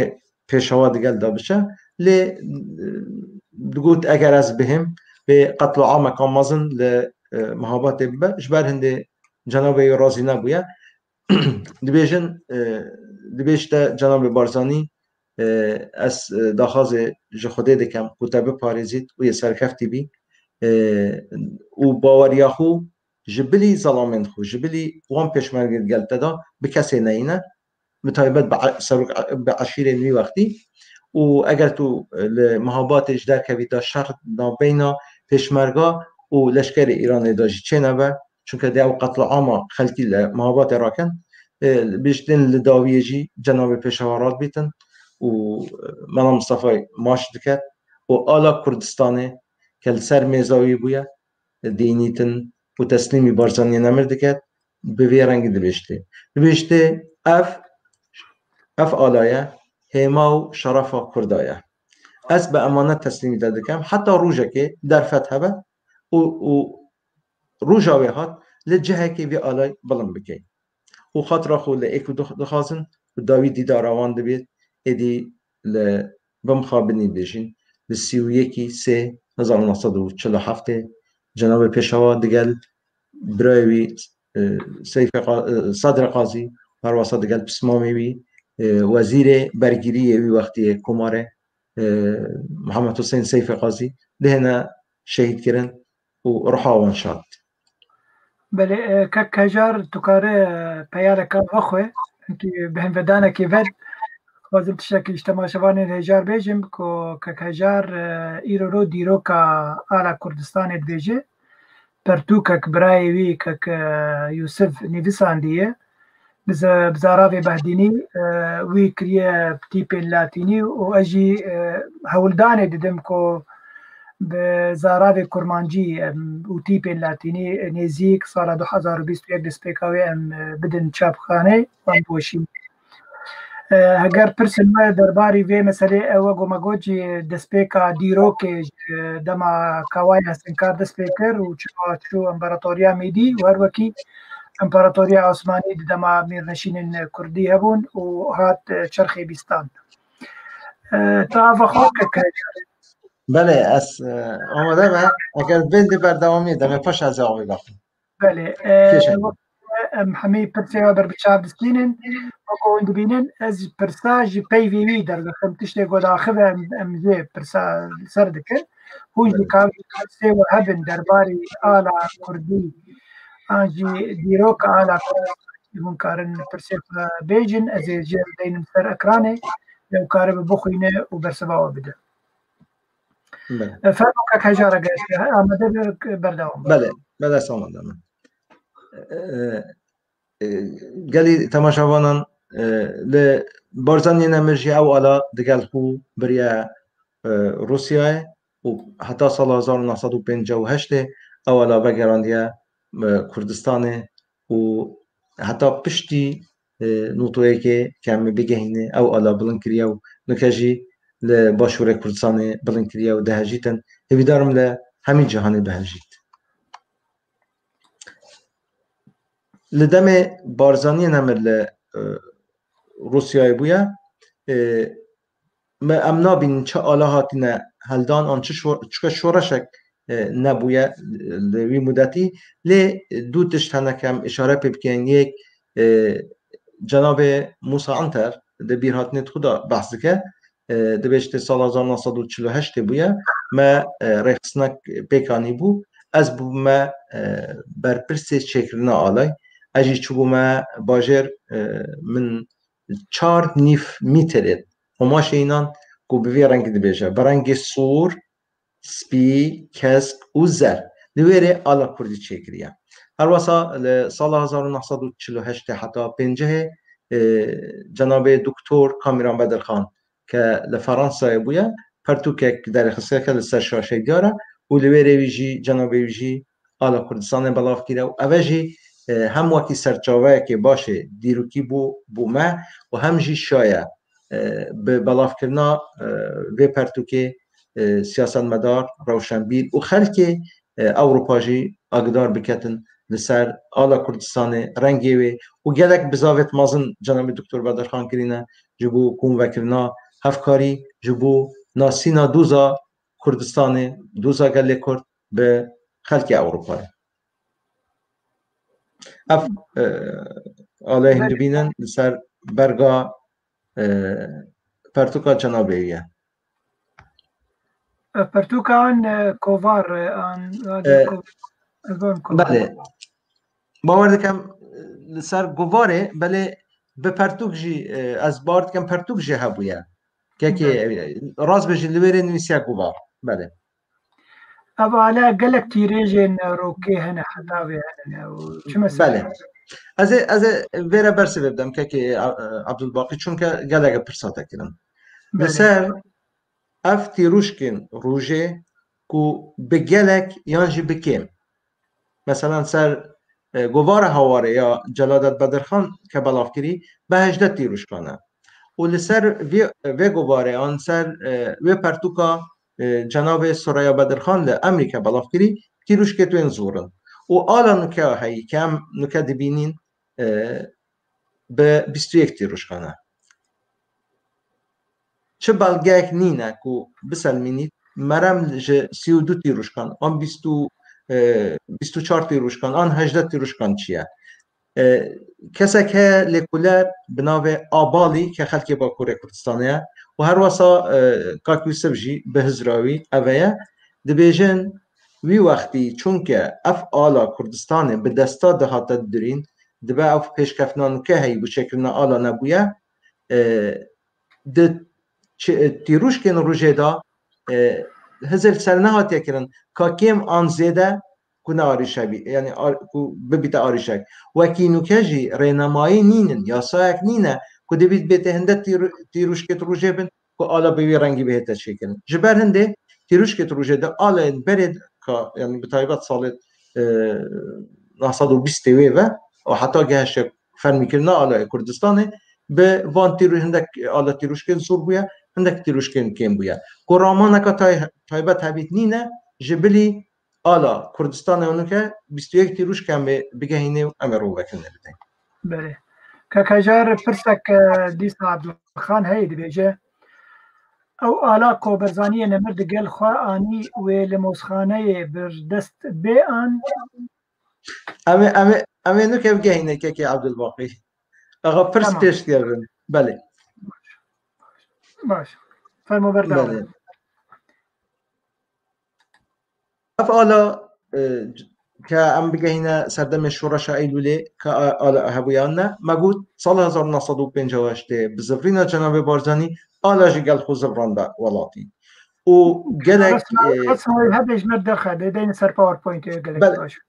پیشوا دیگل دا بشه لی گوت اگر از بهم به قتل عام کامازن لمهابات جبر هنده جناب رازی نبویه دبیجن دبیجت جناب بارزانی از داخاز جخوده دکم کتابه پارزید و یه سرکفتی بی و باوریاخو جبلی ظلامن خو جبلی وان پیشمرگت گلت دا به کسی نینه متایبت به عشیره نوی وقتی و اگر تو لمهاباتش در کویتا شرط نابینا پیشمرگا و لشکر ایران داجی چه نبه چون که دیو قتل عام خلقی لمهابات راکن بیشتن لداویجی جناب پیشوارات بیتن و ملا مصطفی ماش دکت و آلا کردستانه که سر میزاوی بویا دینیتن و تسلیمی بارزانی نمرد دکت به وی رنگ دبیشته اف آلایه هیما و شرف کردایه از به امانت تسلیمی دادکم حتی روژه که در فتحه به و روژاوی هات لجهه که وی آلای بلند بکی و خاطر خو لایکو دخازن و داوی دیدار آوان دبید ایدی بمخابنی بیشین لسیویکی 1947 جناب پیشوا دگل برایوی صدر قاضی پرواسا دگل پسمامی وزیر برگیری وی وقتی کماره محمد حسین سیف قاضی دهنا شهید کردن و رحاوان شاد بله که هجار تکاره پیاره که وخوه که بهم ودانه که ود خواهد تشکل اجتماع شوان هجار بیجم که هجار ایرو رو دیرو که آلا کردستان بیجه پرتوکک برای وی که یوسف نویساندیه بزاراوی بهدینی وی کریه تیپ لاتینی و اجی هولدانه دیدم که بزاراوی کرمانجی و تیپ لاتینی نزیک سال 2021 دسپیکاوی بدن چاپخانه وان پوشی اگر پرسن ما درباری وی مسئله اوگو مگوجی دسپیکا دیروک دما کاوای هستنکار دسپیکر و چو امپراتوریا میدی و هر وکی امپراتوریا عثمانی دما میرنشین کردی هبون و هات چرخی بیستان تا خود که بله از آماده به اگر بند بردوامی دمه پاش از آقای بخون بله همه پرسیار بر بچاب دستینن و دبینن از پرساج پی وی وی در خمتش لگو داخل امزه پرسا سر دکن هوش دکاوی پرسی و هبن درباری آلا کردی آنجی دیروک آلا کردی منکارن پرسی بیجن از جیر دینن سر اکرانه یو کار بخوینه و برسبا بده فرمو که هجاره گشت آمده بردوام بله سامان گلی تماشاوانان ل بارزانی نمرجی او آلا دگل خو بریا روسیای و حتی سال 1958 او آلا بگراندیا کردستان و حتی پشتی نوتوی که کم بگهینه او آلا بلند کریا و نکجی ل باشور کردستان بلند کریا و دهجیتن هیدارم ل همین جهانی بهجیت لدم بارزانی نمر روسیای بویا ما امنا بین چه آلاهاتی نه هلدان آن چه شورشک نبویا لوی مدتی لی دو تشتنه کم اشاره بکن یک جناب موسی عنتر دبیر هاتنیت خدا بحث که دبیشت سال 1948 بویا ما رخصنک بکانی بو از بو ما برپرسی چکرنا آلای اجی چوبو ما باجر من 4 نیف میترد هماش اینان کو به رنگ دبیجه برنگ سور سپی کسک و زر دویره آلا کردی چکریه هر واسه سال 1948 حتی پنجه جناب دکتر کامیران بدرخان که لفرانسا بویا پرتوکک در خصوصه که لسر شاشه داره و دویره ویجی جناب ویجی آلا کردستان بلاف کرده و اوجی هم وکی سرچاوه که باشه دیروکی بو ما و هم جی شایه به بلاف کرنا و پرتوکه سیاست مدار روشنبیر و خلک اوروپا جی اقدار بکتن لسر آلا کردستان رنگی و گلک بزاوت مازن جناب دکتر بدرخان کرینه جبو کون وکرنا هفکاری جبو ناسینا دوزا کردستان دوزا گله کرد به خلق أوروبا اف آله هندو بینن سر برگا پرتوکا جنابیه پرتوکان کووار بله باور دکم سر گواره بله به پرتوک جی از بارد کم پرتوک جی هبویه که راز بجی لویره نویسیه گوار بله أبا على قالك تيريجين روكي هنا حتاوي شو مثلا بله از ویره برسی ببدم که عبدالباقی چون که گلگ پرساته کنم لسر اف تیروشکن روژه کو بگلک یانجی بکیم مثلا سر گوار هواره یا جلالت بدرخان که بلاف کری به 18 تیروش کنه و لسر وی گواره آن سر وی پرتوکا جناب سرایا بدرخان ل امریکا بلاف کری تیروش که تو این زورن و آلا نکه هایی کم نکه دبینین به 21 تیروش کنه چه بلگه نینه که بسلمینید مرم 32 تیروش کن آن 24 تیروش کن آن 18 تیروش کن چیه کسی که لکولر بناو آبالی که خلکی با کوره کردستانه و هر واسا کاکوی سبجی به هزراوی اوه دبیجن وی وقتی چون که اف آلا کردستانه به دستا دهات درین دبه اف پیشکفنان که هی بچکرنا آلا نبویه ده تیروش کن روژه دا هزل سرنه هاتیه کرن که کم آن زیده کنه آریشبی یعنی ببیت آریشک وکی نوکجی رینمایی نینن یا سایک نینه که دبیت بیت هنده تیروش کت روژه بن که آلا بیوی رنگی بهت شکن جبر هنده تیروش کت روژه دا آلا این برد که یعنی بطایبت سال 920 و حتی گهش فرمی کرنا آلا کردستانه به وان تیروش هندک آلا تیروش کن زور بویا هندک تیروش کن بویا که رامانه که تایبت هبیت نینه جبلی آلا کردستان اونو که 21 تیروش کم بگهینه و امرو وکن نبیدن بله که کجار پرسک دیسا عبدالخان هایی بیجه او آلا کوبرزانی نمرد گل خواه آنی و لموسخانه بردست بی آن امه نو که بگهینه که عبدالباقی آقا پرس پیش کردن بله باش فرمو بردم بله افعالا که ام بگهینه سردم شورش ایلوله که آلا هبویان نه مگود سال 1958 بزفرینا جناب بارزانی آلا جگل خو زفرانده ولاتی و گلک رسمه هبش مدخل دین سر پاورپوینت گلک باش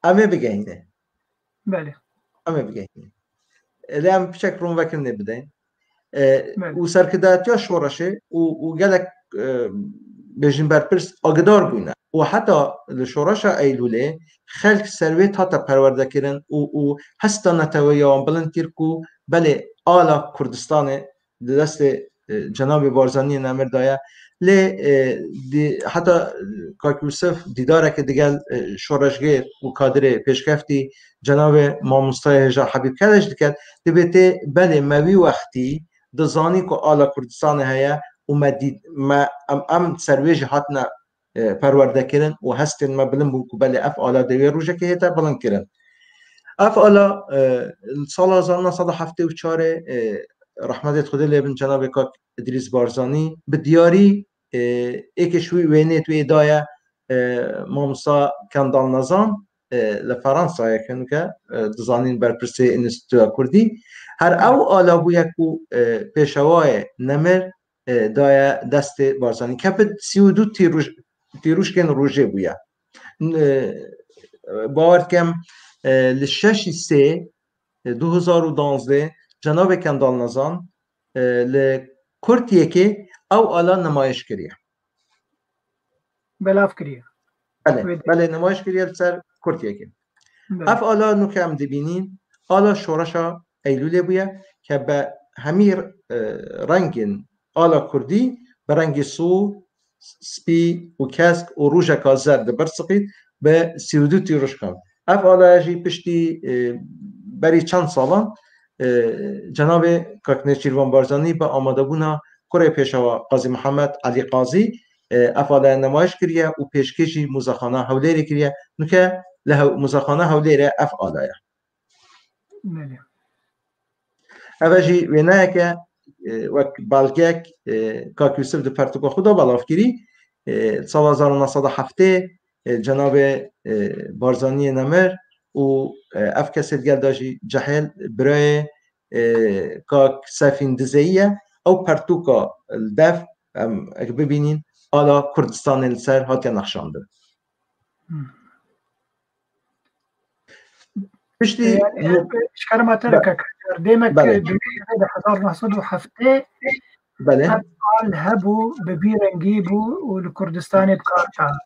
امه بگهینه بله امه بگهینه لام بشک روم وکر نبدین و سرکداتیا شورشه و گلک بجن برپرس آگدار بونه و حتی لشورش ایلوله خلق سرویت حتی پرورده کرن و هستا نتوی یا بلند کر کو بله آلا کردستان دست جناب بارزانی نمر دایه لی حتی کاک یوسف دیداره که دیگل شورشگیر و کادر پیشکفتی جناب ماموستای هجا حبیب کلش دکت دبیته بله موی وقتی دزانی که آلا کردستان هیا و ما ام سرویج هاتنا پرورده کرن و هستن ما بلن بو که بله اف آلا دوی روژه که هیتا بلن کرن اف آلا سال 1974 رحمت خدا لبن جناب کاک ادریس بارزانی به دیاری ایکشوی وینیت و ایدای ماموسا کندال نظام لفرانسا یکنو که دزانین برپرسی انستیتویا کردی هر او آلا بو یکو پیشوای نمر دای دست بارزانی که به 32 تیروش کن روژه بویا باور کم لشش سه 2012 جناب کندال نظام لکرتیه که او آلا نمایش کریه بلاف کریه بله نمایش کریه سر کرتیه که اف آلا نو که هم دبینین آلا شورشا ایلوله بویا که به همیر رنگین آلا کردی به رنگ سو سپی و کسک و روژه که زرد برسقید به 32 تیروش کن اف آلا جی پشتی بری چند سالان جناب کاک نچیروان بارزانی به آماده بونا کره پیشوا قاضی محمد علی قاضی افاده نمایش کریه و پیشکشی موزخانه هولیر کریه نکه له موزخانه هولیر افعاله اوجی وینه که وک بالگک کاک یوسف د پرتوکا خدا بلاف کری سال 1907 جناب بارزانی نمر و اف کسی دیگر داشتی جهل برای کاک سفین دزیه او پرتوکا الدف اگه ببینین حالا کردستان السر هات نقشانده پشتی اشکال مطلب که دیمه که به 1907 بله افعال هبو به بیرنگی بو و لکردستان بکار چند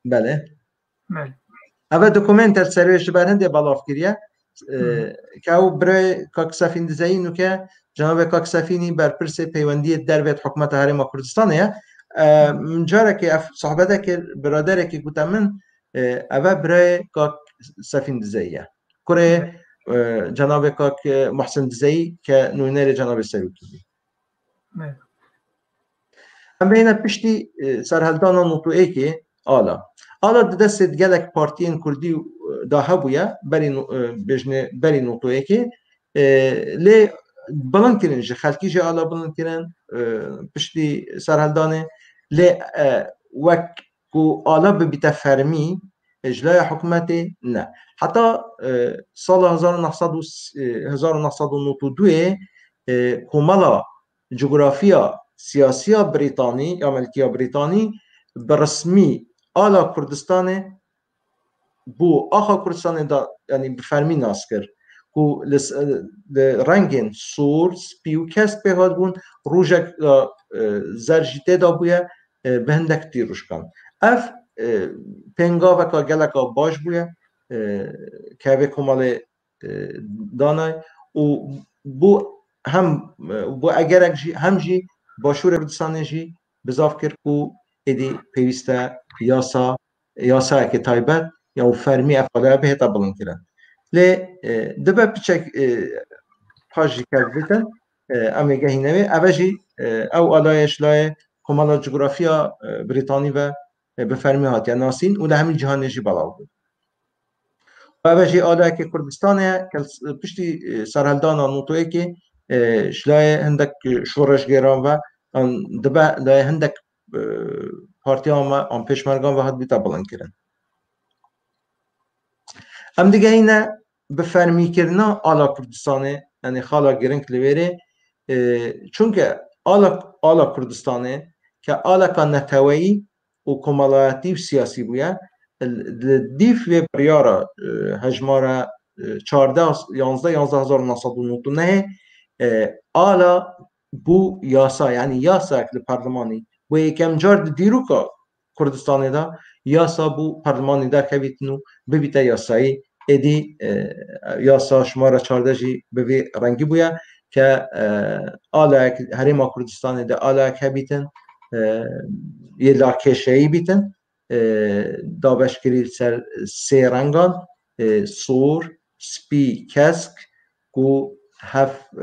بله بله اول دوکومنت السرویش برهنده بلاف کریه که او برای کاک سفین دزایی نو که جناب کاک سفینی بر پرس پیوندی درویت حکومت هرم کردستانه جاره که صحبته که برادره که گوته من اول برای کاک سفین دزاییه کره جناب کاک محسن دزایی که نوینر جناب سروکی دی هم بینه پشتی سرهلدان نوتوئه که آلا دست گلک پارتین کردی داها بویا بری نوتوئه که لی بلند کرن جه خلکی جه آلا بلند کرن پشتی سرهلدانه لی وک کو آلا ببیت فرمی اجلای حکومتی نه حتی سال 1992 کمالا جغرافیا سیاسی بریتانی یا ملکیا بریتانی برسمی آلا کردستان بو آخا کردستان دا یعنی بفرمی ناس کرد کو رنگین سور سپی و کس بهاد بون روژک زرجیته دا بویا به هندک تیروش کن اف پنگا و که گلکا باش بویا که به کمال دانای و بو هم بو اگر هم جی باشور کردستان جی بزاف کرد کو ایدی پیوسته یاسا که تایبت یا فرمی افعاله به هتا بلند کرن لی دبا بچک پاجی کرد بیتن امیگه هینوی اوجی او آلایش لای کمالا جغرافیا بریتانی و بفرمی هاتیا ناسین و ده همین جهان جی بلاو بود و اوجی آلای که کردستانه پشتی سرهلدان نوتوی که شلای هندک شورش گیران و دبا لای هندک پارتی آن پیشمرگان و هات بیتا بلند کرن ام دیگه اینه بفرمی کرنا آلا کردستانه یعنی خالا گرنگ لویره چونکه آلا کردستانه که آلا کان نتوایی و کمالاتی و سیاسی بویا دیف و بریارا هجمارا 11,1999 آلا بو یاسا یعنی یاسا اکل پارلمانی و یکم جارد دیروکا کردستانه دا یاسا بو پارلمانی دا که بیتنو ببیتا یاسایی ایدی یاسا شماره 14 جی بوی رنگی بویا که آلا هرما کردستان ده آلا که بیتن یه لاکشهی بیتن دابش کرید سر سه رنگان سور سپی کسک کو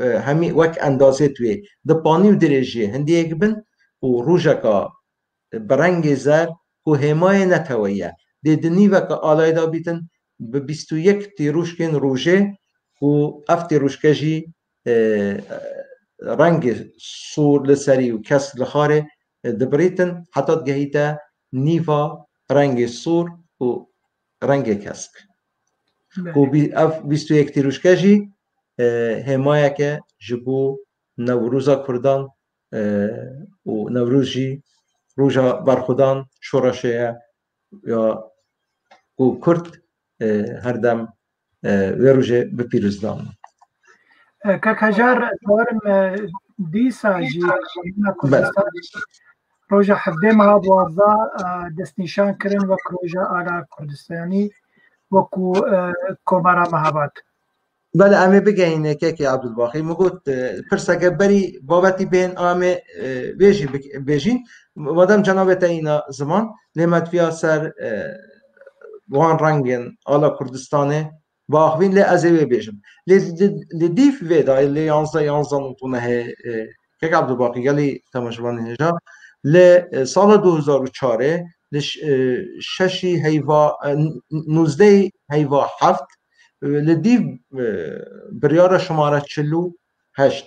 همی وک اندازه توی ده پانی و درجه هندی یک بن و روژکا برنگ زر کو همای نتویه دیدنی وک آلای دا بیتن به 21 تیروشکن روژه و اف تیروشکجی رنگ سور لسری و کس لخاره دبریتن حتی گهیتا نیفا رنگ سور و رنگ کسک و اف 21 تیروشکجی همایه که جبو نوروزا کردان و نوروزی روژا برخودان شورشه یا و کرد هر دم وروجه به پیروزدان که کجار دارم دیسا جی کردستان روژه 17 ماه 12 دست نشان کرن و روژه آلا کردستانی وکو کمارا مهابات بله امی بگهینه که عبدالباقی مگود پرسگه بری بابتی بین آمه بیجین مادم جنابت اینا زمان لیمت فیا سر وان رنگین آلا کردستانه باخوین لی ازوی بیجم لی دیف ویدا لی 11 نوتونه که عبدالباقی گلی تماشوانی هجا لسال 2004 ششی هیوا 19 هیوا 7 لدیو بریار شماره 48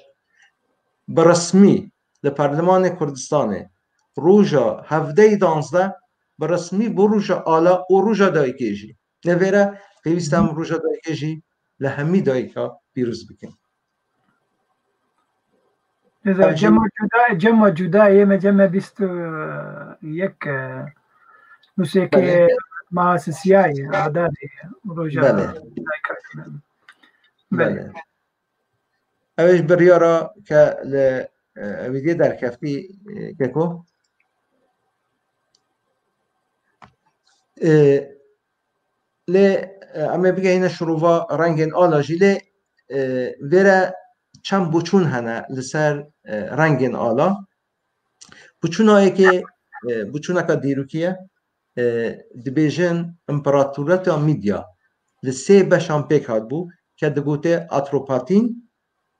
برسمی لپارلمان کردستان روژا 17 برسمی بو روژا آلا و روژا دایکیجی نویره پیوستم روژا دایکیجی لهمی دایکا پیروز بکن إذا جمع جداية ما جمع بيستو يك موسيقى مع سياي عاداتي روجا بله بله اوش بريارا که ویدیو در کفتی ککو اما بگه این شروع رنگین آلاجی ویره چند بچون هنه لسر رنگین آلا بچون هایی که بچون که دیروکیه دبیجن امپراتورت میدیا لسه بشان پیک هاد بو که دگوته اتروپاتین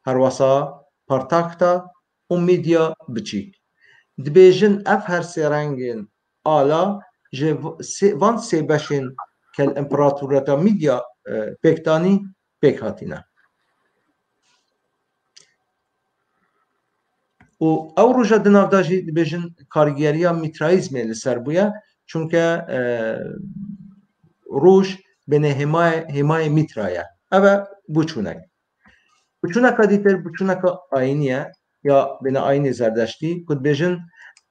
هرواسا پارتاکتا و میدیا بچیک دبیجن اف هر سه رنگین آلا وان سه بشن که الامپراتورت میدیا پیکتانی پیک هاتینه و او روژا دنافداجی دبیجن کارگیریا میترائیزم لسر بویا چونکه روش بین همای میترایه اوه بچونک دیتر بچونک آینیه یا بین آین زردشتی کد بیجن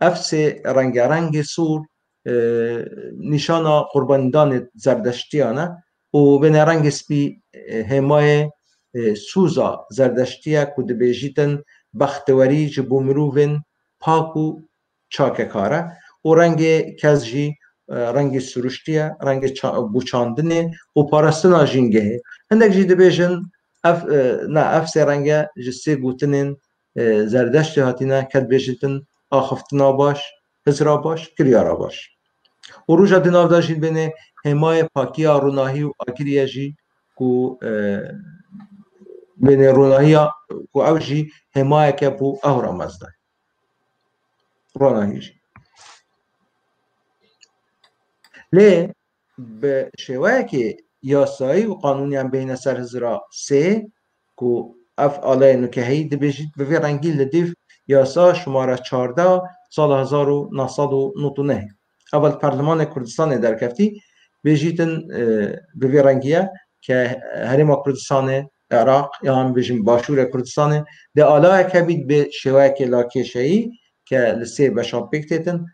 افس رنگ سور نشان قرباندان زردشتیانه و بین رنگ سپی همای سوزا زردشتیه کد بیجیتن بختوری جبو مروفن پاکو چاککاره و رنگ کزجی رنگ سروشتیه رنگ بوچاندنه و پارستنا جنگه هندک جی دبیجن اف سه رنگ جسه گوتنین زردشتی هاتینه کد بیجیتن آخفتنا باش هزرا باش کریارا باش و روژا دناو داشتید بین همای پاکی روناهی و آکریه جی کو بین روناهی کو او جی همای که بو اهرا مزده روناهی جی لی به شوایی که یاسایی و قانونی هم بین سر هزرا سه که اف آلای نکهی دبیجید به رنگی لدیف یاسا شماره 14 سال 1999 اول پارلمان کردستان در کفتی بیجیتن به رنگیه که هرم کردستان عراق یا هم بیجیم باشور کردستان ده آلای که بید به شوایی که لاکشهی که لسه بشان بکتیتن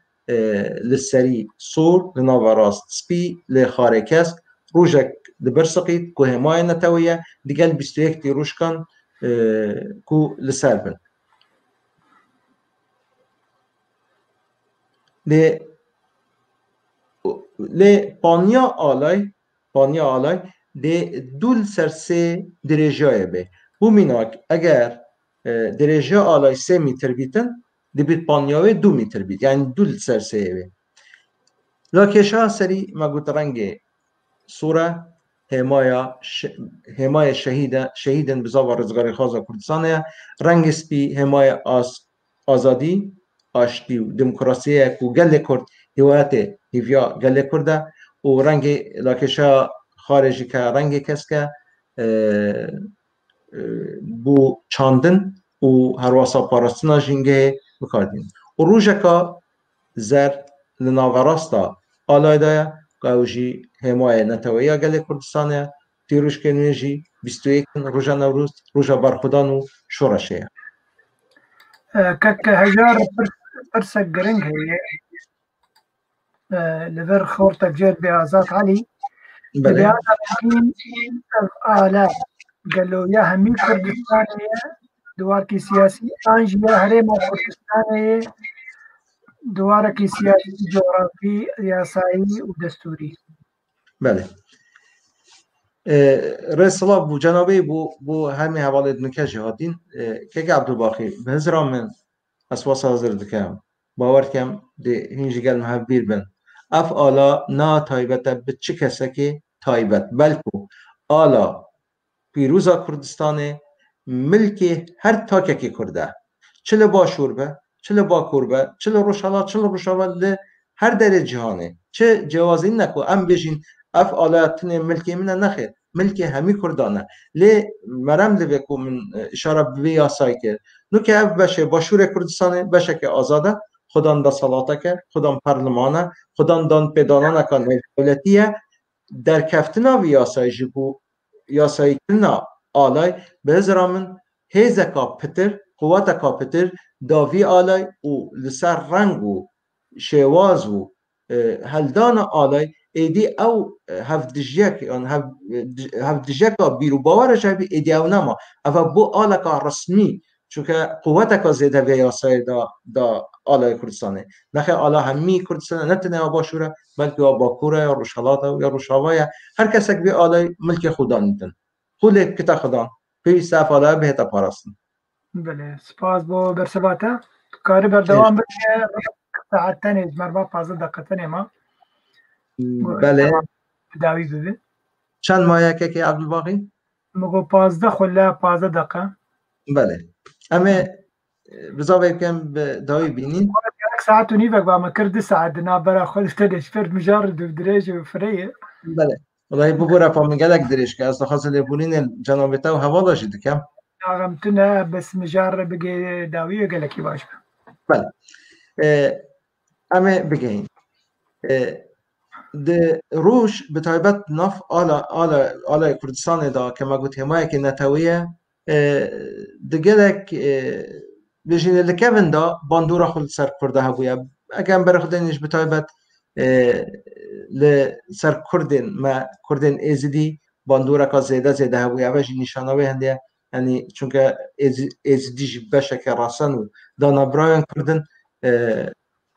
لسری سور لناو راست سپی لخارکس روژک دبرسقید که همای نتویه دیگل 21 روش کن که لسر بن لی پانیا آلای ده دول سر سه درجه به بو میناک اگر درجه آلای 3 متر بیتن دبیت پانیاوی 2 متر بیت یعنی دول سر سه به لاکشا سری مگوت رنگ سوره همای شهیدن بزاو رزگاری خوازا کردستانه رنگ سپی همای آزادی آشتی و دموکراسی کو گل کرد هوایت هیویا گل کرده و رنگ لاکشا خارجی که رنگ کس که بو چاندن و هرواسا پارستنا جنگه بکردین و روژکا زر لناوراستا آلای دایا قوجی همای نتویا گل کردستانه تیروش کنویجی 21 روژا نوروز روژا برخودان و شورشه كك هجار برسك جرنج هي لفر خورتك جيت بآزات علي بآزات علي آلاء قالوا يا همي كردستانية دواركي سياسي أنجي يا هريمة كردستانية دواركي سياسي جغرافي سياسي ودستوري بله رسلا بو جنابه بو همه حوالت نکه هاتین که عبدالباقی به هزرا من اسواس حاضر دکم باور کم ده هنجی گل محبیر بن اف آلا نا تایبت به چه کسه که تایبت بلکو آلا پیروزا کردستانه ملک هر تاکه که کرده چه باشور به چه باکور به چه روشالا چه روشاوا هر در جهانه چه جوازی نکو ام بجین اف آلاتن ملکی من نخیر ملکی همی کردانه لی مرم لبکو من اشاره به یاسای که نو که اف بشه باشور کردستانه بشه که آزاده خودان دا صلاته که خودان پرلمانه خودان دان پیدانانه که دولتیه در کفتنا و یاسای جبو یاسای کنا آلای به هزرامن هیزکا پتر قوتا پتر داوی آلای و لسر رنگ و شواز و هلدان آلای ایدی او هفدجیک آن هفدجیکا بیرو باور شبی ایدی او نما اما بو آلکا رسمی چونکه قوتا زیده و یاسای دا آلای کردستانه نخی آلا همی کردستانه نتنه باشوره بلکه باکوره یا روشالاتا یا روشاوایه هر کسک بی آلای ملک خودان نیتن خود کتا خودان پیوست افاله بهتا پارستن بله سپاس با برسباته کاری بردوام بشه ساعت تنه مربع 15 دقیقه ما بله داوی ببین چند مایه که عبدالباقی مگو 15 خلا 15 دقیقه بله اما بزا بکم به داوی بینین یک ساعت و نیمه با ما کرد ساعت دنا برا خود تدش فرد مجرد دريج و فریه بله والله ببورا پا مگلک درش که از خاص لبولین جنابتا و هوا داشت کم ناغمتنا بس مجرد بقي داوی گلکی باش بله اما بگین د روش به تایبت ناف آلا کردستان دا که ما گوت همایی که نتویه دگلک بجین لکوین دا باندورا خود سر کرده هبویه اگه برای خودینش به تایبت لسر کردین ما کردین ایزدی باندورا که زیده هبویه و جی نشانه هنده یعنی چونکه ایزدیش بشه که راسن و دانا برایان کردن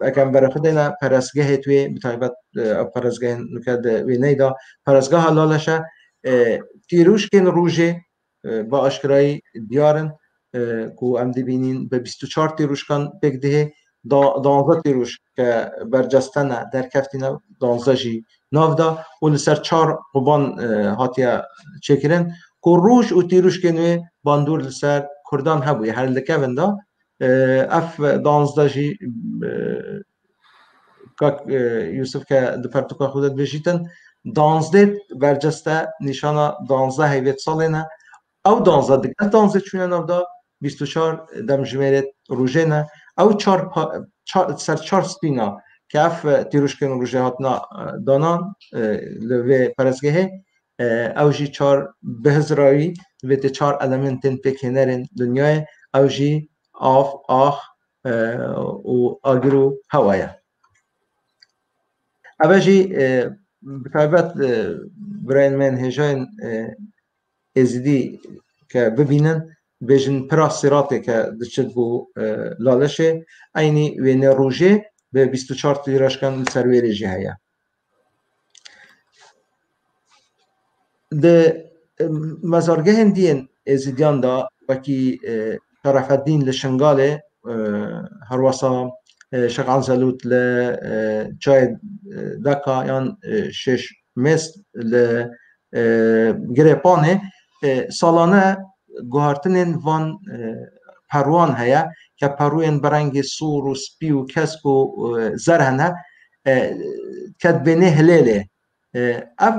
اگر برای خودنا پرستگاه توی بتایبت پرستگاه نکرد وینای دا پرستگاه حلالشه تیروش کن روزه با اشکرای دیارن کو ام دیبینین به 24 تیروش کن بگده 12 تیروش که برجستنه در کفتینا 12 جی ناو دا و لسر 4 قبان هاتیا چکرن کو روش و تیروش کنوی باندور لسر کردان هبوی هر لکه وندا اف 12 جی که یوسف که دپرتوکا خودت بجیتن 12 برجسته نشانه 12 هیویت سالینه او 12 دیگه 12 چونه نودا 24 دم جمیرت روژه او 4 سپینا که اف تیروشکن روژه هاتنا دانان لوی پرزگه او جی 4 بهزرایی و 4 المنتن پکنرین دنیای او جی آخ و آگرو هوایه اوجی بطبیعت برای من هجاین ازدی که ببینن بجن پراسیراتی که دچت بو لالشه اینی وین روژه به 24 تیراش کن سرویری جهیا ده مزارگه هندین ازدیان دا وکی شرف الدین لشنگاله هرواسا شق عنزلوت ل چای دکا یان شش مست ل گریپانه سالانه گوهرتنین وان پروان هیا که پروین برنگ سور و سپی و کسک و زر هنه کد بینه هلیله اف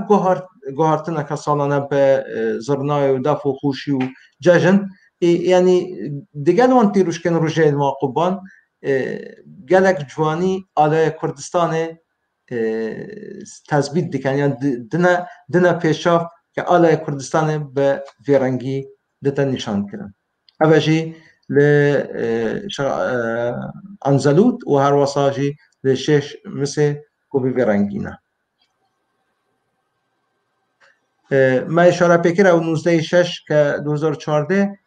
گوهرتنه که سالانه به زرنای و دف و خوشی و ججن یعنی دیگه وان تیروش کن روژه الماقبان گلک جوانی آلای کردستان تثبیت دیکن یعنی دنا پیشاف که آلای کردستان به ویرنگی دتا نشان کردن اوجی عنزلوت و هر واساجی لشش مثل کوبی ویرنگینا ما اشاره پیکر او 19 6 که 2014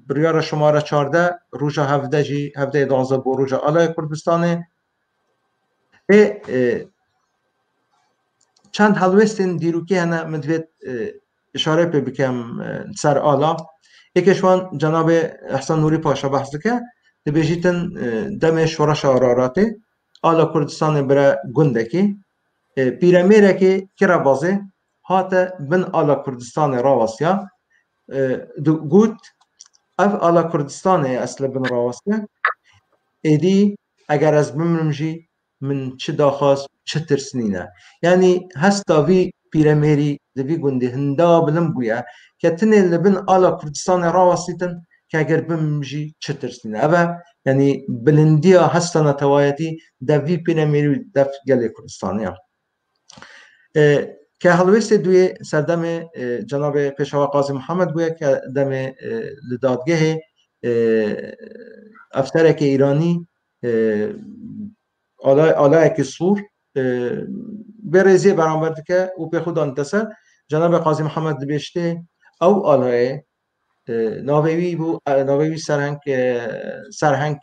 بریار شماره 14 روژا 17 جی 17 12 بو روژا آلای کردستانه چند حلوستین دیروکی هنه مدوید اشاره پی بکم سر آلا یکیشوان جناب احسان نوری پاشا بحث که دبیجیتن دم شورا شاراراته آلا کردستان برای گندکی پیرمیره که کرا بازه هاته بن آلا کردستان راواسیا گوت اف آلا کردستان اصل بن راواسیا ایدی اگر از بمرم جی من چه داخواست چه ترسنینه یعنی هستا وی پیرمری دوی گنده هندا بلم بویا که تنه لبن آلا کردستان را واسیتن که اگر بمرم جی چه ترسنینه اوه یعنی بلندیا هستا نتوایتی دوی پیرمری دف گل کردستانیا که هلویست دوی سردم جناب پیشوا قاضی محمد بویا که دم لدادگه افسرک ایرانی آلای سور برزی برآورد که او به خود انتصر جناب قاضی محمد بیشته او آلای ناوی بو ناوی سرهنگ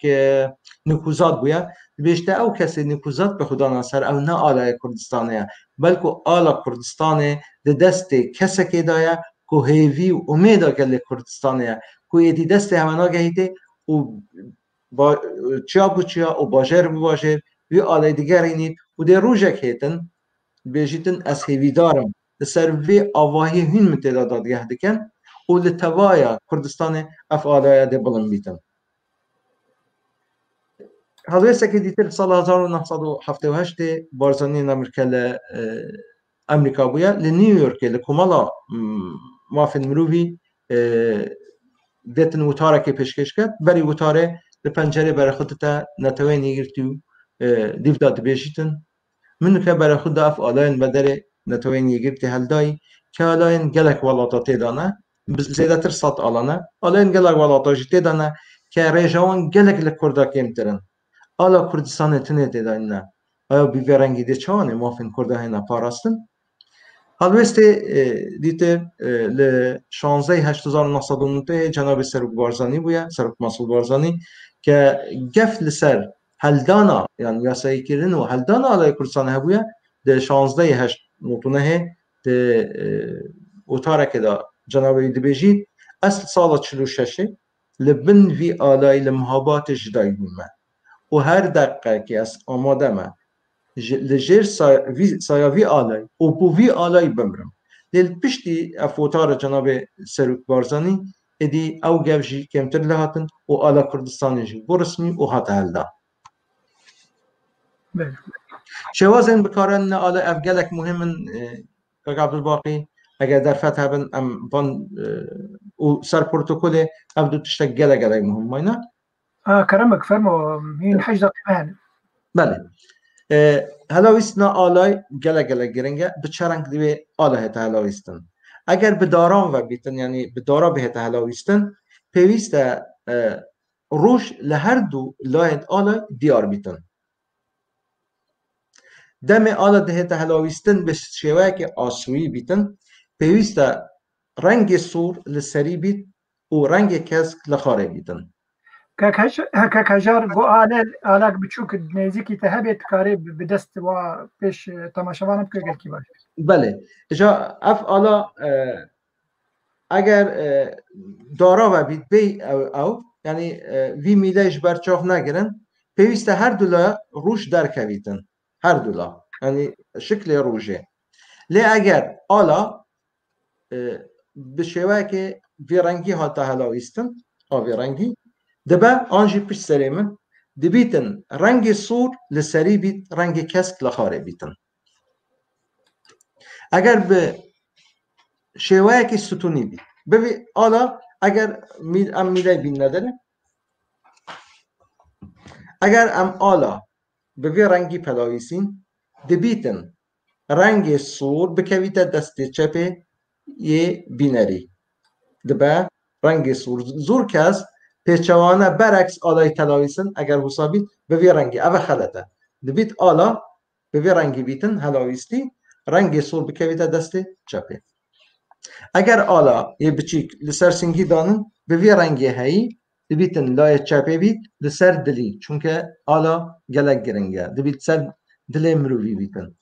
نکوزات بویا بیشته او کسی نکوزات به خدا ناصر او نه آلای کردستانه بلکه آلا کردستانه ده دست کسی که دایا که هیوی و امیدا که کردستانه که ایدی دست همانا گهیده و با چیا بو چیا و باجر بو باجر وی آلای دیگر اینید و ده روژک هیتن بیجیتن از هیوی دارم سر وی آواهی هین متدادات گهده کن و لتوایا کردستان اف آلای ده بلن بیتن هذا که دیتر سال 1978 بارزانی امریکا امریکا بویا لنیویورک لکمالا مافن مروی دتن وتاره که پیشکش کرد بری وتاره به پنجره برای خودت نتوانی گرتی دیو داد بیشتن من که برای خود اف آلاین بدر نتوانی گرتی هل دای که آلاین گلک ولاتات دانه زیادتر سات آلانه آلاین گلک ولاتاجی دانه که رژاوان گلک لکردا کمترن آلا کردستان تنه دانه آیا بیورنگی ده چانه مافن کرده هینا پاراستن هلوست دیتر ل 16/8/1990 جناب سرک بارزانی بویا سرک مسعود بارزانی که گفت لسر هلدانا یعنی یاسایی کردن و هلدانا آلای کردستان هبویا ده 16/8/19 ده اتاره که دا جناب ایدی بجید اصل سال 46 لبن وی آلای لمحابات جدایی بومه و هر دقیقه که از آماده ما لجر سایوی آلای و بوی آلای بمرم لیل پشتی افوتار جناب سروک بارزانی ادی او گوشی کمتر لهاتن و آلا کردستانی جی برسمی و هات هلدا شوازن بکارن آلا افگلک مهمن کاک عبدالباقی اگر در فتح بن ام بان و سر پروتوکول افدو تشتک گله گله مهم ماینا كرمك فرمو هين حاجة قيمان بله هلاویستنا آلای گله گله گرنگه به چرنگ دیوی آلا هتا هلاویستن اگر به داران و بیتن یعنی به دارا به هتا هلاویستن پیویست روش لهر دو لاید آلا دیار بیتن دم آلا ده هتا هلاویستن به شوه که آسوی بیتن پیویست رنگ سور لسری بیت و رنگ کسک لخاره بیتن كاكاجار جو آلاك بتشوك نيزيكي تهبت كاري بدست و بيش تماشاوان بكل كي باش بله جا اف آلا اگر دارا و بیت بی او یعنی وی میلهش برچاف نگرن پیوسته هر دولا روش در کویتن هر دولا یعنی شکل روشه لی اگر آلا به شوه که وی رنگی ها تهلاویستن وی رنگی دبا آنجی پیش سری من دبیتن رنگ سور لسری بیت رنگ کسک لخاره بیتن اگر به شیوه که ستونی بیت ببین آلا اگر ام میله بین نداره اگر ام آلا ببین رنگی پلاویسین دبیتن رنگ سور بکویت دست چپه یه بینری دبا رنگ سور زور کس پیچوانه برعکس آلای تلاویسن اگر حسابید به وی رنگی اوه خلطه دبیت آلا به وی رنگی بیتن هلاویستی رنگ سور بکویت دست چپه اگر آلا یه بچیک لسر سنگی دانن به وی رنگی هایی دبیتن لای چپه بیت لسر دلی چونکه آلا گلک گرنگه دبیت سر دلی مروی بیتن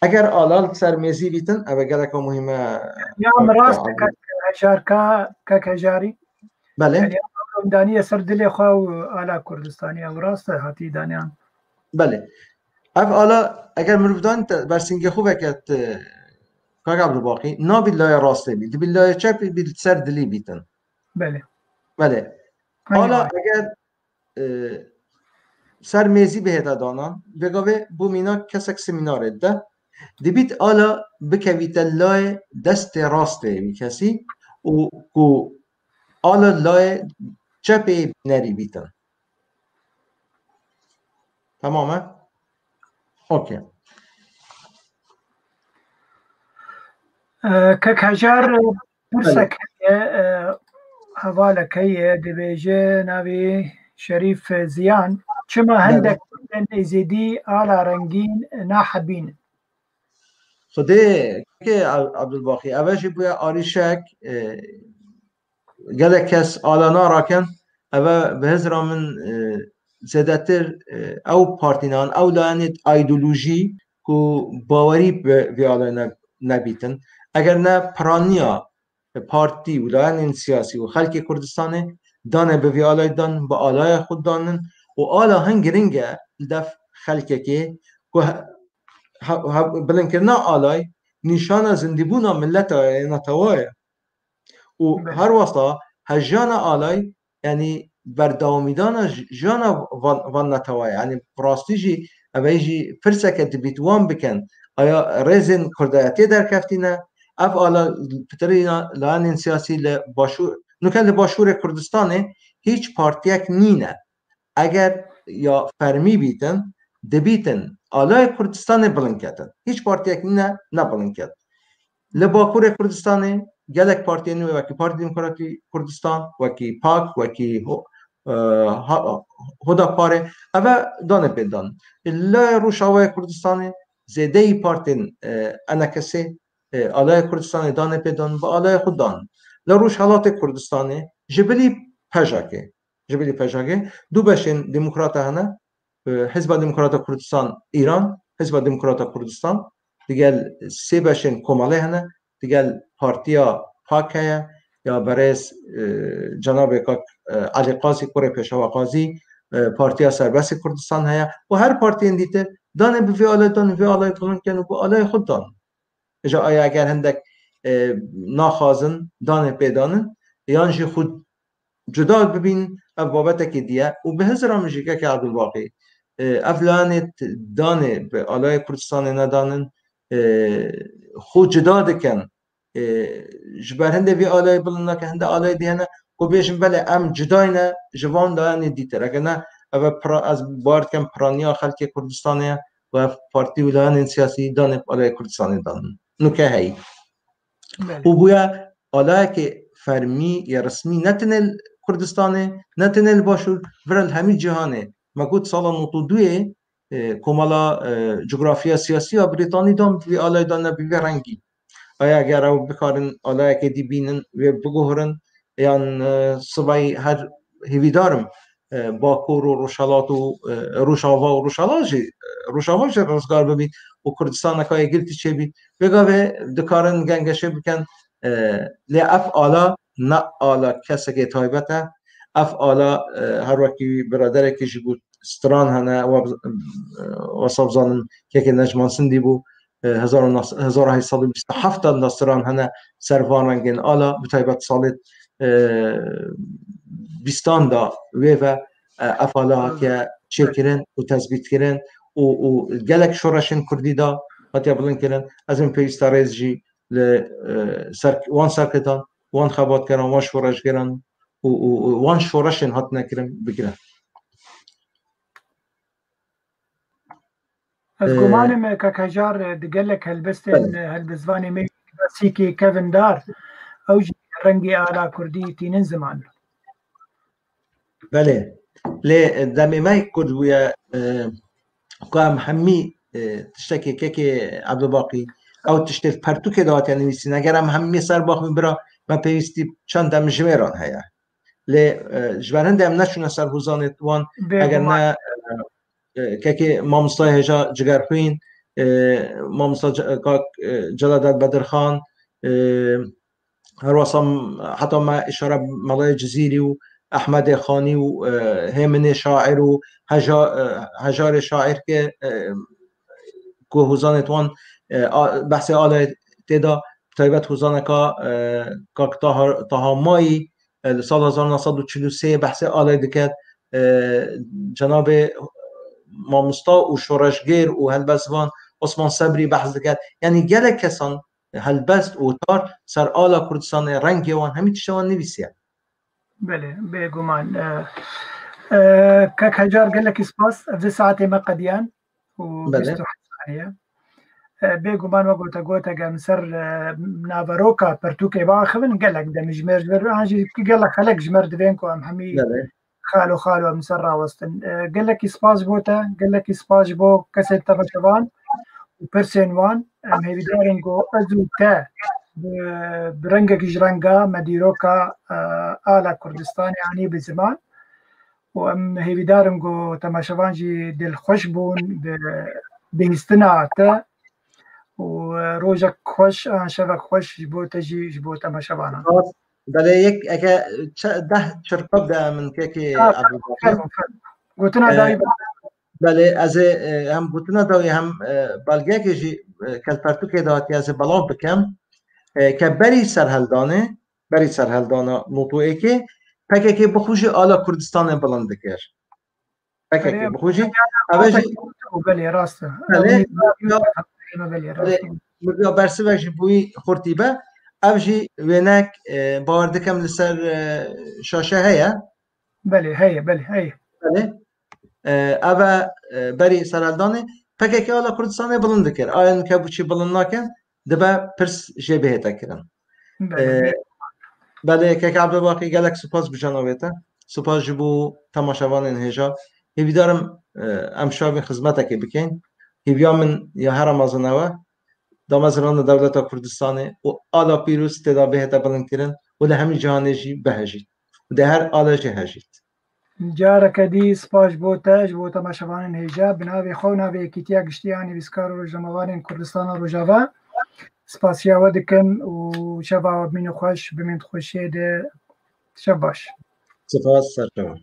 اگر آلا سر میزی بیتن اوه گلک مهمه يا مراست كاكاجاري بله يعني دانية سر دلي خواو آلا كردستاني او راست هاتي دانيان بله اف آلا اگر مروفدان برسنگی خوبه که کاک عبدالباقی نا بیلای راسته بید بیلای چپ بید سر دلی بیتن بله بله حالا اگر سر میزی بهت دانان بگاوه بو مینا کسک سمیناره ده دبیت آلا بکویت لای دست راسته می کسی و کو آلا لای چپه نری بیتن تمامه؟ اوکی كهجار برسك حوالك هي دبيجي نبي شريف زيان كما عندك زيدي على رنگين ناحبين خده که عبدالباقی اوشی بویا آریشک گله کس آلانا راکن اوه به هزرا من زیادتر او پارتینان او لانت ایدولوژی که باوری به آلانا نبیتن اگر نه پرانیا پارتی و لان سیاسی و خلق کردستان دانه به ویالای دان با آلای خود دانن و آلا هنگ رنگه دف خلقه که بلن کرنا آلای نشان زندگیبونا ملت نتوای و هر واسطه هجان آلای یعنی برداومیدان جانا وان نتوای یعنی پراستیجی اویجی فرسکه دبیتوان بکن آیا رزن کردایتی در کفتینه اف آلا پترینا لان سیاسی لباشور نکن لباشور کردستانه هیچ پارتیک نینه اگر یا فرمی بیتن دبیتن آلای کردستان بلنکتن هیچ پارتیک نینه نبلنکت لباکور کردستانه گلک پارتی نوی وکی پارتی دموکراتی کردستان وکی پاک وکی هدا پاره اوه دانه پیدان لا روشاوای کردستانه زیده ای پارتین انا کسی آلای کردستان دانه پیدان با آلای خود دان لروش حالات کردستان جبلی پژاگه دو بشین دموکرات هنه حزب دموکرات کردستان ایران حزب دموکرات کردستان دیگه سه بشین کماله هنه دیگه پارتیا پاک هیا یا برس جناب علی قاضی کوره پیشوا قاضی پارتیا سربست کردستان هیا و هر پارتی اندیته دانه به ویاله دانه ویاله طولن کنه با آلای خود دان اجا آیا اگر هندک ناخازن دانه پیدانن یانجی خود جدا ببین اف بابت که دیه و به هزر آمجیگه که عبدالواقعی افلانت دانه به آلای کردستان ندانن خود جدا دکن جبر هنده وی آلای بلنه که هنده آلای دیه کو بیشن بله ام جداینه جوان دانه دیتر اگر نه از بارد کم پرانیا خلق کردستانه و پارتی ولایان سیاسی دانه آلای کردستان دانن نکه هی و بویا آلای که فرمی یا رسمی نتنل کردستانه نتنل باشور ورل همی جهانه مگود سال 92 کمالا جغرافیا سیاسی و بریتانی دام وی آلای دانه بی رنگی آیا اگر او بکارن آلای که دی بینن و بگوهرن یان صبای هر هیویدارم باکور و روشالات و روشاوا و روشاواجی رزگار ببید و کردستان نکای گلتی چه بید بگاوه دکارن گنگشه بکن لی اف آلا نه آلا کسی که تایبته اف آلا هر وقتی برادره که جبود ستران هنه و صبزانم که نجمان سندی بو 1827 نصران هنه سرواننگین آلا بتایبت سالت بیستان دا و افالا که چه کرن و تثبیت کرن و گلک شورشن کردی دا حتی بلند کرن از این پیستا ریزجی وان سرکتان وان خبات کرن وان شورش کرن و وان شورشن حتی نکرن بگیرن از گمانم که کجار دگلک هلبستن هلبزوانی میسی که کevin دار اوج رنگی آلا کردی تینن زمان بله لی دمی مای کرد ویا قام همی تشتکی که عبدالباقی او تشتل پرتو که داد یعنی نیستی نگر همی سر باخ میبرا من پیوستی چند دم جمیران هیا لی جبران دم نشونه سر حوزان توان اگر نه که مامستای هجا جگرخوین مامستا جلالت بدرخان هر واسم حتی ما اشاره ملای جزیری و احمد خانی و همین شاعر و هجار شاعر که حوزانتوان بحث آلای تدا تایبت حوزانه که تاهامایی سال 1943 بحث آلای دکت جناب مامستا و شورشگیر و هلبسوان عثمان صبری بحث دکت یعنی گله کسان هلبست و تار سر آلا کردستان رنگی وان همین تشوان نویسیه. بله بگمان كاك هجار قال لك سباس في ساعتي ما قديان وبستو ثانيه بيغمان وقلت قام سر نافاروكا برتوكي باخذن قال لك دم جمر قال لك خلق جمر دبينكو ام حمي خالو مسرا وسطن قال لك سباس بوتا قال لك سباس بو كسر تبشوان وبرسن وان ام هي بدارنجو ازوتا برنجا جرنجا مديروكا آلا كردستان يعني بزمان وام هي بدارنجو تماشوانجي دل خوشبون بهستنا تا وروجك خوش شبك خوش جبو تماشوانا بله یک اگه 10 چرکاب ده من که گوتنا دایی بله از هم گوتنا دایی هم بلگه که جی کل پرتو که داتی از بلاغ بکم که بری سرهلدانه نوتوئه که پکه که بخوشی آلا کردستان بلند کر پکه که بخوشی اوجی بله راسته مرگا برسی وجه بوی خورتیبه اوجی وینک باوردکم لسر شاشه هیا بله هیا بله اوه بری سرهلدانه پکه که آلا کردستان بلند کر آیا که بوچی بلند نکن دبا پرس جبهه تکرن بله که عبدالباقی گلک سپاس بجانویتا سپاس جبو تماشاوان انهجا هیویدارم امشاب خدمت که بکن هیویا من یا هر رمضانوه دامزران دولت کردستان و آلا پیروز تدا بهتا بلند کرن و ده همین جهانجی بهجید و ده هر آلا جهجید جارك دي سباش بوتاج بوتا ماشوان هيجا بناوي خونا في كيتيا قشتياني بسكارو رجموان كردستان روجافا سپاسیا ودکم و شبا بمین خوش بمین خوشی ده شباش سپاس سرکم